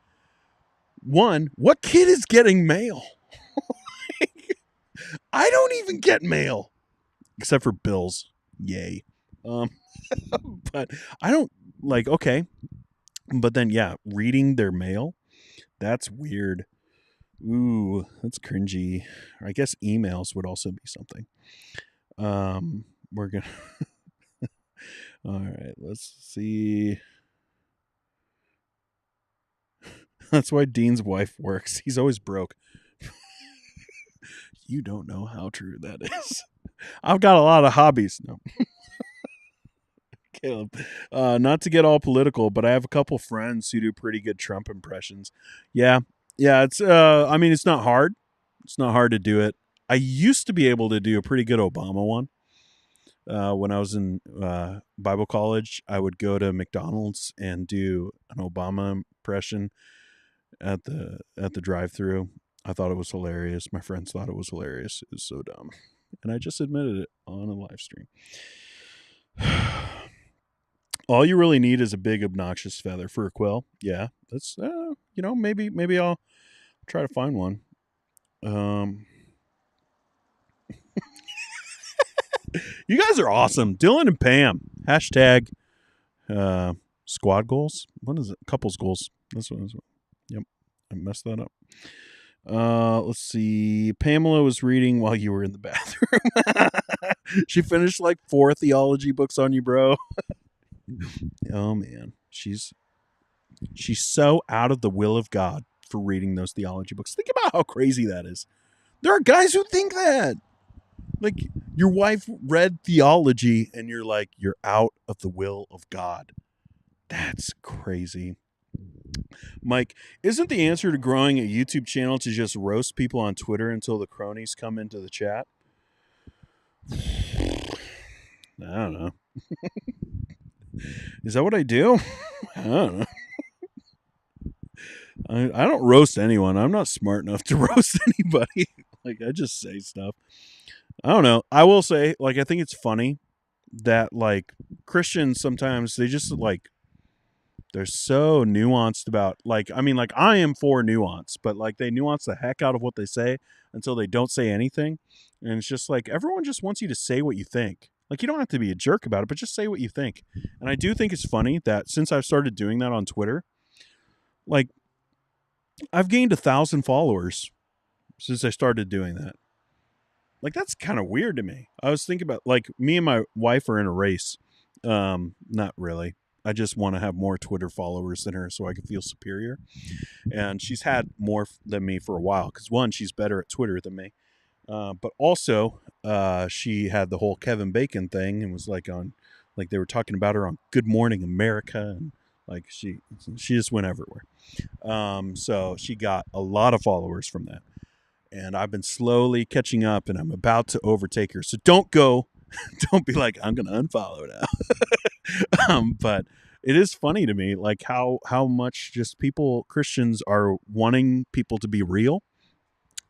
One, what kid is getting mail? I don't even get mail, except for bills. Yay. But I don't okay. But then, yeah, reading their mail, that's weird. Ooh, that's cringy. I guess emails would also be something. We're going to... All right, let's see. That's why Dean's wife works. He's always broke. You don't know how true that is. I've got a lot of hobbies. No. Caleb. Not to get all political, but I have a couple friends who do pretty good Trump impressions. Yeah. It's it's not hard. It's not hard to do it. I used to be able to do a pretty good Obama one. When I was in Bible college, I would go to McDonald's and do an Obama impression at the drive-thru. I thought it was hilarious. My friends thought it was hilarious. It was so dumb, and I just admitted it on a live stream. All you really need is a big obnoxious feather for a quill. Yeah, that's maybe I'll try to find one. You guys are awesome. Dylan and Pam. Hashtag squad goals. What is it? Couples goals. This one. Yep. I messed that up. Let's see. Pamela was reading while you were in the bathroom. She finished like 4 theology books on you, bro. Oh man. She's so out of the will of God for reading those theology books. Think about how crazy that is. There are guys who think that. Like, your wife read theology and you're like, you're out of the will of God. That's crazy. Mike, isn't the answer to growing a YouTube channel to just roast people on Twitter until the cronies come into the chat? I don't know. Is that what I do? I don't know. I don't roast anyone. I'm not smart enough to roast anybody. Like, I just say stuff. I don't know. I will say, like, I think it's funny that, like, Christians sometimes, they just, like, they're so nuanced about, like, I mean, like, I am for nuance, but, like, they nuance the heck out of what they say until they don't say anything. And it's just like, everyone just wants you to say what you think. Like, you don't have to be a jerk about it, but just say what you think. And I do think it's funny that since I've started doing that on Twitter, like, I've gained 1,000 followers since I started doing that. Like, that's kind of weird to me. I was thinking about, like, me and my wife are in a race. Not really. I just want to have more Twitter followers than her so I can feel superior. And she's had more than me for a while because, one, she's better at Twitter than me. But also, she had the whole Kevin Bacon thing and was like on, like, they were talking about her on Good Morning America, and like she just went everywhere. So she got a lot of followers from that. And I've been slowly catching up, and I'm about to overtake her. So don't be like, I'm going to unfollow now. But it is funny to me, like how much just Christians are wanting people to be real.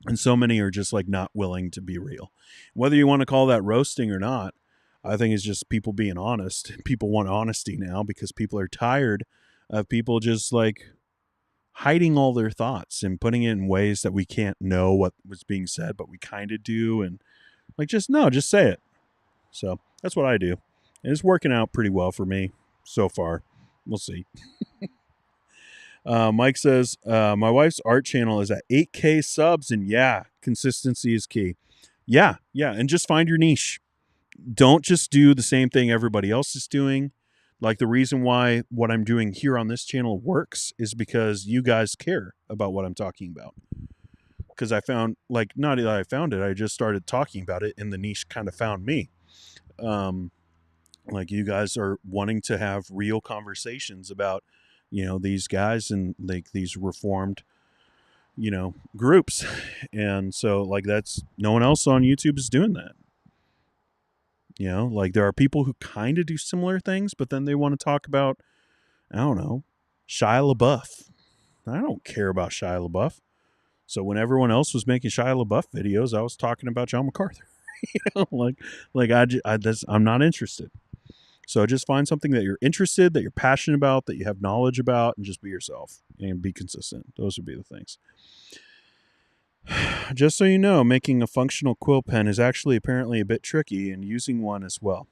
And so many are just like not willing to be real. Whether you want to call that roasting or not, I think it's just people being honest. People want honesty now because people are tired of people just like hiding all their thoughts and putting it in ways that we can't know what was being said, but we kind of do. And like, just say it. So that's what I do. And it's working out pretty well for me so far. We'll see. Mike says, my wife's art channel is at 8K subs, and yeah, consistency is key. Yeah. And just find your niche. Don't just do the same thing everybody else is doing. Like, the reason why what I'm doing here on this channel works is because you guys care about what I'm talking about. Because I found, like, not that I found it, I just started talking about it, and the niche kind of found me. Like, you guys are wanting to have real conversations about, you know, these guys and like these reformed, you know, groups. And so, like, that's, no one else on YouTube is doing that. You know, like, there are people who kind of do similar things, but then they want to talk about, I don't know, Shia LaBeouf. I don't care about Shia LaBeouf. So when everyone else was making Shia LaBeouf videos, I was talking about John MacArthur. You know, I'm not interested. So just find something that you're interested, that you're passionate about, that you have knowledge about, and just be yourself and be consistent. Those would be the things. Just so you know, making a functional quill pen is actually apparently a bit tricky, and using one as well.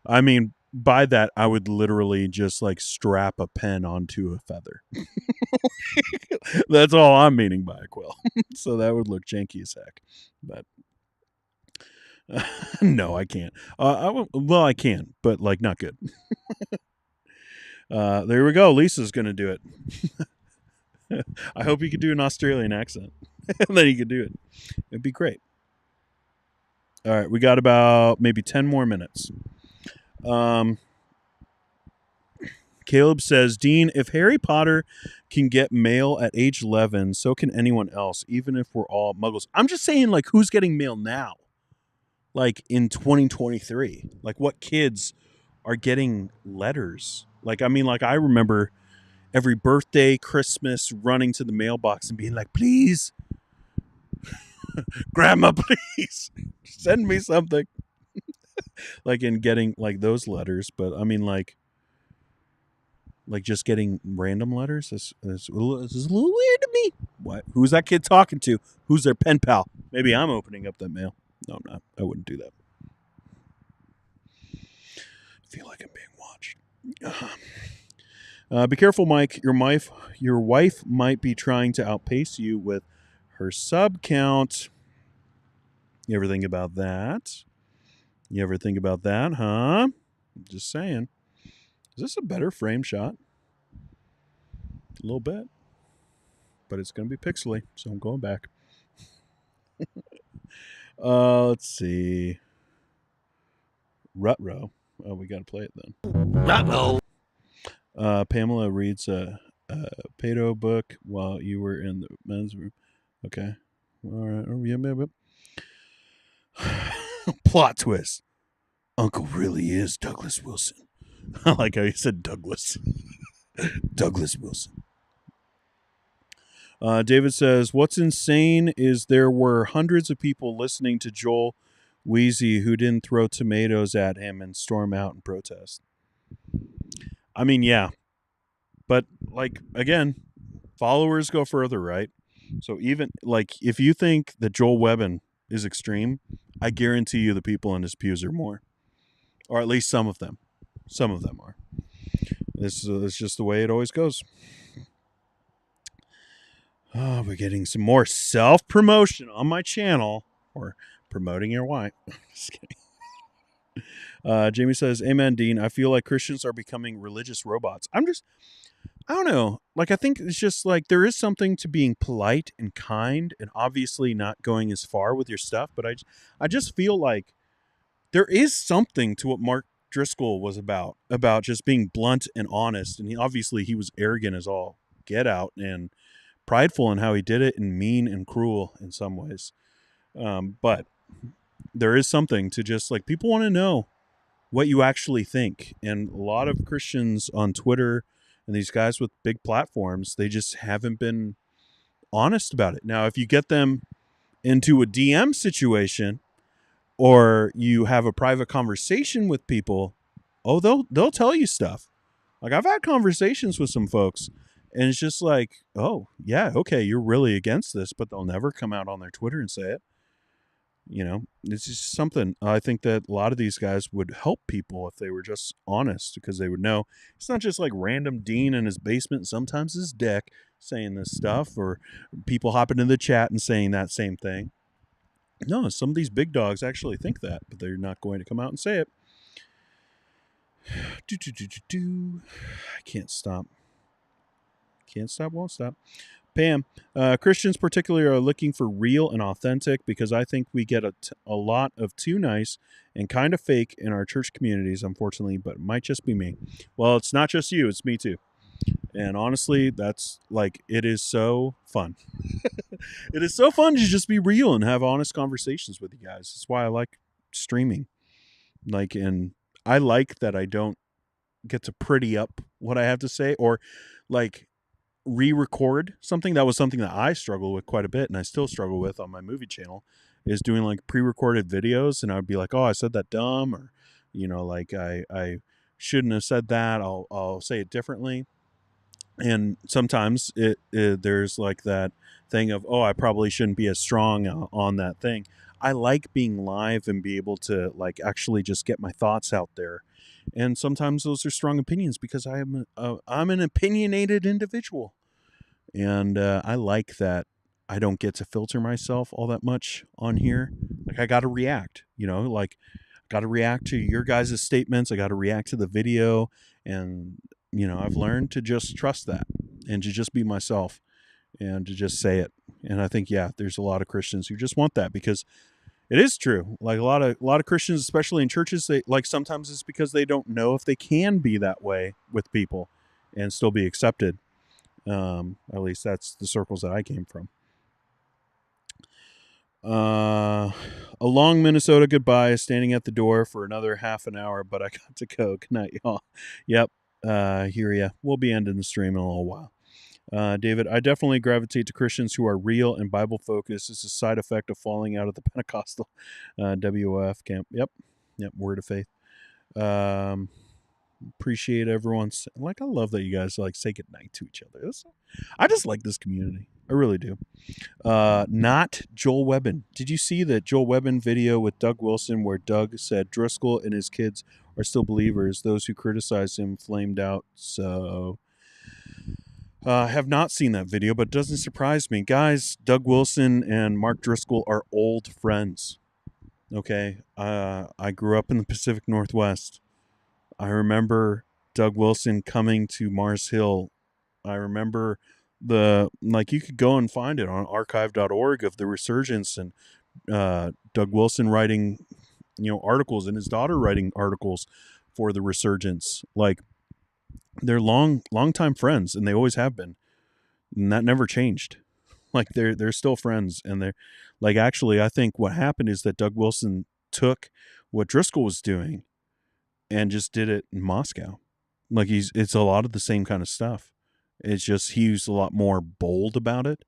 I mean, by that, I would literally just like strap a pen onto a feather. That's all I'm meaning by a quill. So that would look janky as heck. But no, I can't. Well, I can, but like not good. There we go. Lisa's going to do it. I hope you could do an Australian accent. And then you could do it. It'd be great. All right, we got about maybe 10 more minutes. Caleb says, Dean, if Harry Potter can get mail at age 11, so can anyone else, even if we're all muggles. I'm just saying, like, who's getting mail now? Like, in 2023? Like, what kids are getting letters? Like, I mean, like, I remember every birthday, Christmas, running to the mailbox and being like, please, Grandma, please, send me something. Like, in getting, like, those letters. But, I mean, like just getting random letters is a little weird to me. What? Who's that kid talking to? Who's their pen pal? Maybe I'm opening up that mail. No, I'm not. I wouldn't do that. feel like I'm being watched. Be careful, Mike. Your wife might be trying to outpace you with her sub count. You ever think about that? Huh? Just saying. Is this a better frame shot? A little bit. But it's going to be pixely, so I'm going back. Let's see. Rutro. Oh, we got to play it then. Ruh-roh. Pamela reads a pedo book while you were in the men's room. Okay. All right. Oh, yeah. Plot twist. Uncle really is Douglas Wilson. I like how you said Douglas. Douglas Wilson. David says, what's insane is there were hundreds of people listening to Joel Wheezy who didn't throw tomatoes at him and storm out and protest. I mean, yeah. But, like, again, followers go further, right? So even, like, if you think that Joel Webben is extreme, I guarantee you the people in his pews are more. Or at least some of them. Some of them are. This is just the way it always goes. Oh, we're getting some more self-promotion on my channel. Or promoting your wife. Just kidding. Jamie says, amen, Dean. I feel like Christians are becoming religious robots. I don't know. Like, I think it's just like there is something to being polite and kind and obviously not going as far with your stuff. But I just feel like there is something to what Mark Driscoll was about just being blunt and honest. And he was arrogant as all get out and prideful in how he did it and mean and cruel in some ways. But there is something to just like people want to know what you actually think. And a lot of Christians on Twitter and these guys with big platforms, they just haven't been honest about it. Now, if you get them into a DM situation or you have a private conversation with people, oh, they'll tell you stuff. Like I've had conversations with some folks and it's just like, oh, yeah, okay, you're really against this, but they'll never come out on their Twitter and say it. You know, it's just something. I think that a lot of these guys would help people if they were just honest because they would know it's not just like random Dean in his basement, sometimes his deck saying this stuff or people hopping in the chat and saying that same thing. No, some of these big dogs actually think that, but they're not going to come out and say it. I can't stop. Won't stop. Pam, Christians particularly are looking for real and authentic because I think we get a lot of too nice and kind of fake in our church communities, unfortunately, but it might just be me. Well, it's not just you, it's me too. And honestly, that's like, it is so fun. It is so fun to just be real and have honest conversations with you guys. That's why I like streaming. Like, and I like that I don't get to pretty up what I have to say or like re-record something. That was something that I struggle with quite a bit and I still struggle with on my movie channel is doing like pre-recorded videos and I would be like, oh, I said that dumb or, you know, like I shouldn't have said that. I'll say it differently. And sometimes there's like that thing of, oh, I probably shouldn't be as strong on that thing. I like being live and be able to like actually just get my thoughts out there. And sometimes those are strong opinions because I'm an opinionated individual. And I like that I don't get to filter myself all that much on here. Like I got to react, you know, like got to react to your guys' statements. I got to react to the video. And, you know, I've learned to just trust that and to just be myself and to just say it. And I think, yeah, there's a lot of Christians who just want that because it is true. Like a lot of Christians, especially in churches, they like sometimes it's because they don't know if they can be that way with people and still be accepted. At least that's the circles that I came from. A long Minnesota goodbye, standing at the door for another half an hour, but I got to go. Good night, y'all. Yep. Hear ya. We'll be ending the stream in a little while. David, I definitely gravitate to Christians who are real and Bible focused. It's a side effect of falling out of the Pentecostal WOF camp. Yep. Word of faith. Appreciate everyone's like. I love that you guys like say good night to each other. I just like this community. I really do. Not Joel Webbin. Did you see that Joel Webbin video with Doug Wilson where Doug said Driscoll and his kids are still believers? Those who criticized him flamed out. So I have not seen that video, but it doesn't surprise me. Guys, Doug Wilson and Mark Driscoll are old friends. Okay? I grew up in the Pacific Northwest. I remember Doug Wilson coming to Mars Hill. I remember you could go and find it on archive.org of the resurgence and Doug Wilson writing, articles and his daughter writing articles for the resurgence. Like they're long time friends and they always have been. And that never changed. Like they're still friends and they're like, actually, I think what happened is that Doug Wilson took what Driscoll was doing and just did it in Moscow. Like it's a lot of the same kind of stuff. It's just he's a lot more bold about it.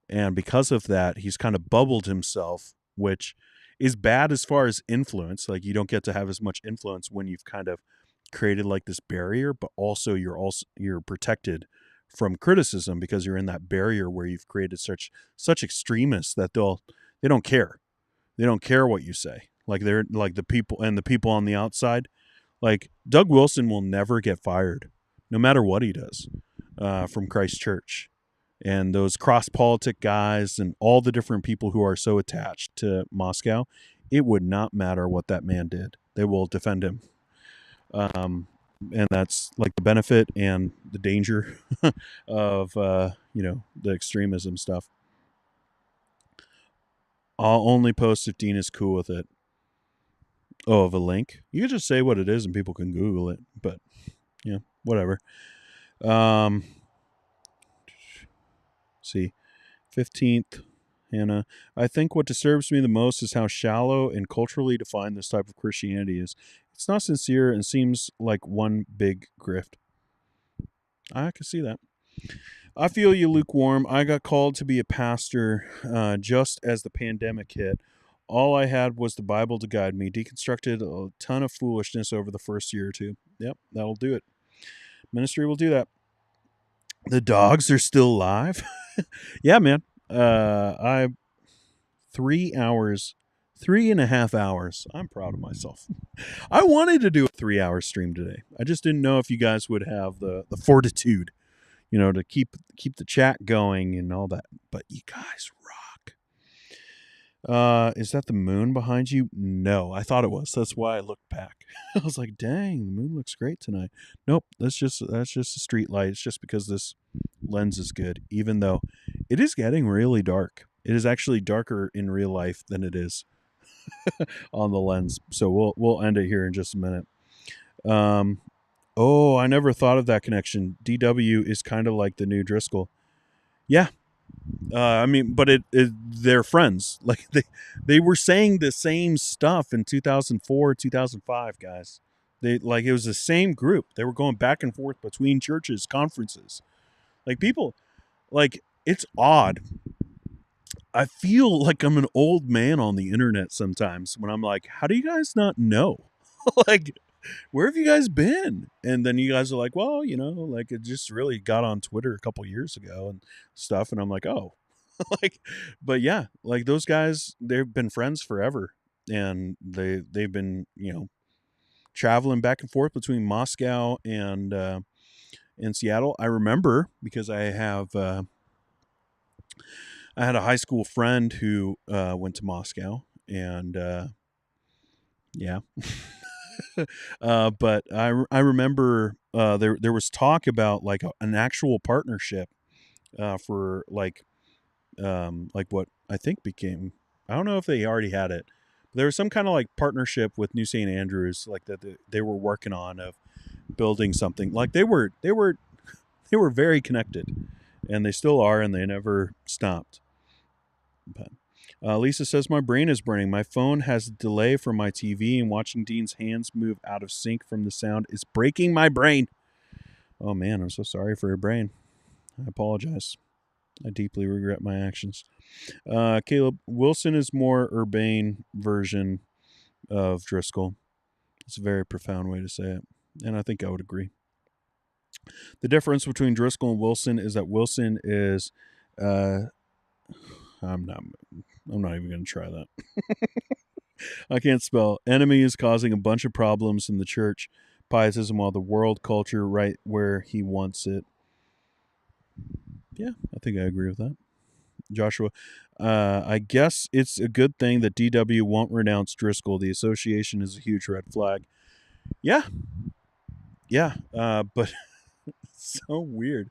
And because of that, he's kind of bubbled himself, which is bad as far as influence. Like you don't get to have as much influence when you've kind of created like this barrier, but also you're protected from criticism because you're in that barrier where you've created such extremists that they don't care. They don't care what you say. Like they're like the people on the outside. Like Doug Wilson will never get fired, no matter what he does, from Christ Church. And those cross-politic guys and all the different people who are so attached to Moscow, it would not matter what that man did. They will defend him. And that's like the benefit and the danger of, the extremism stuff. I'll only post if Dean is cool with it. Oh, of a link? You can just say what it is and people can Google it. But, yeah, whatever. See, 15th, Hannah. I think what disturbs me the most is how shallow and culturally defined this type of Christianity is. It's not sincere and seems like one big grift. I can see that. I feel you, lukewarm. I got called to be a pastor just as the pandemic hit. All I had was the Bible to guide me. Deconstructed a ton of foolishness over the first year or two. Yep, that'll do it. Ministry will do that. The dogs are still alive. Yeah, man. 3.5 hours. I'm proud of myself. I wanted to do a 3-hour stream today. I just didn't know if you guys would have the fortitude, to keep the chat going and all that. But you guys rock. Is that the moon behind you? No, I thought it was. That's why I looked back. I was like, dang, the moon looks great tonight. Nope, that's just a street light. It's just because this lens is good, even though it is getting really dark. It is actually darker in real life than it is on the lens. So we'll end it here in just a minute. I never thought of that connection. DW is kind of like the new Driscoll. Yeah. But they're friends. Like they were saying the same stuff in 2004, 2005, guys. It was the same group. They were going back and forth between churches, conferences. Like people, like it's odd. I feel like I'm an old man on the internet sometimes when I'm like, how do you guys not know? Like, where have you guys been? And then you guys are like, well, like it just really got on Twitter a couple years ago and stuff. And I'm like, oh, but yeah, like those guys, they've been friends forever. And they've been, traveling back and forth between Moscow and Seattle. I remember because I had a high school friend who went to Moscow and yeah. But I remember there was talk about like an actual partnership for like what I think became, I don't know if they already had it. But there was some kind of like partnership with New St. Andrews, like that they were working on of building something. Like they were very connected, and they still are, and they never stopped. But Lisa says, my brain is burning. My phone has a delay from my TV, and watching Dean's hands move out of sync from the sound is breaking my brain. Oh, man, I'm so sorry for your brain. I apologize. I deeply regret my actions. Caleb, Wilson is more urbane version of Driscoll. It's a very profound way to say it, and I think I would agree. The difference between Driscoll and Wilson is that Wilson is I'm not even going to try that. I can't spell. Enemy is causing a bunch of problems in the church pietism while the world culture right where he wants it. Yeah, I think I agree with that. Joshua, I guess it's a good thing that DW won't renounce Driscoll. The association is a huge red flag. Yeah. But it's so weird.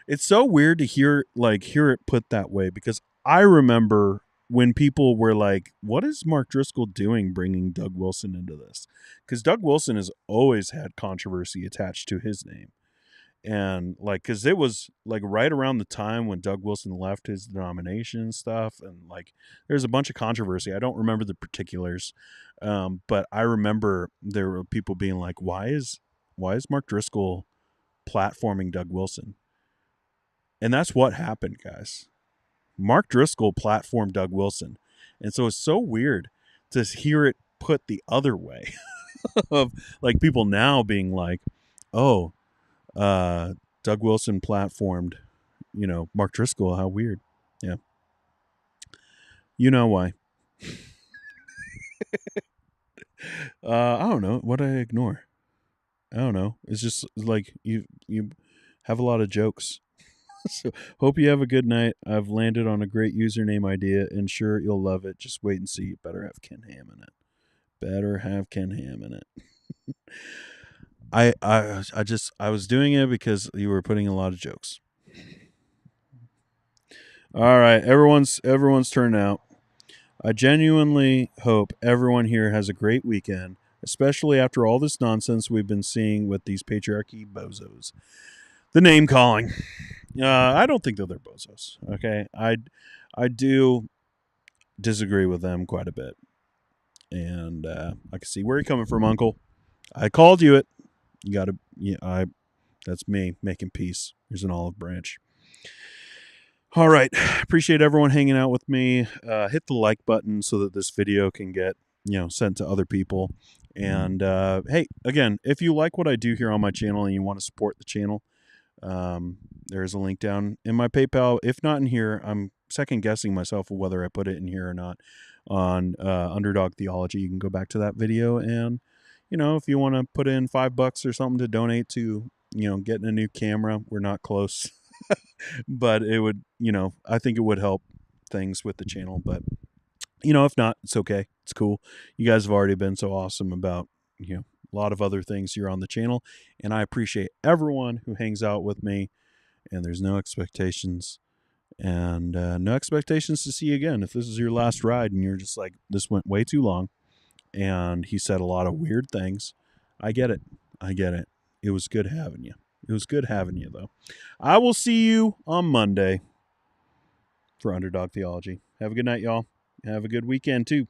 It's so weird to hear it put that way, because I remember when people were like, what is Mark Driscoll doing bringing Doug Wilson into this? Because Doug Wilson has always had controversy attached to his name. And because it was right around the time when Doug Wilson left his denomination and stuff, and there's a bunch of controversy. I don't remember the particulars, but I remember there were people being like, why is Mark Driscoll platforming Doug Wilson? And that's what happened, guys. Mark Driscoll platformed Doug Wilson. And so it's so weird to hear it put the other way of people now being like, oh, Doug Wilson platformed, Mark Driscoll. How weird. Yeah. You know why. I don't know. What did I ignore? I don't know. It's just you have a lot of jokes. So hope you have a good night. I've landed on a great username idea, and sure, you'll love it. Just wait and see. Better have Ken Ham in it. I was doing it because you were putting a lot of jokes. All right, everyone's turn out. I genuinely hope everyone here has a great weekend, especially after all this nonsense we've been seeing with these patriarchy bozos. The name calling. I don't think that they're bozos. Okay, I do disagree with them quite a bit, and I can see where you're coming from, Uncle. I called you it. You got to. Yeah, that's me making peace. Here's an olive branch. All right, appreciate everyone hanging out with me. Hit the like button so that this video can get sent to other people. And hey, again, if you like what I do here on my channel and you want to support the channel, there's a link down in my PayPal. If not in here, I'm second guessing myself of whether I put it in here or not. On Underdog Theology, you can go back to that video, and if you want to put in $5 or something to donate to getting a new camera, we're not close. But it would, I think it would help things with the channel. But if not, it's okay. It's cool. You guys have already been so awesome about a lot of other things here on the channel, and I appreciate everyone who hangs out with me. And there's no expectations, and no expectations to see you again. If this is your last ride and you're just like, this went way too long, and he said a lot of weird things, I get it. It was good having you. Though. I will see you on Monday for Underdog Theology. Have a good night, y'all. Have a good weekend, too.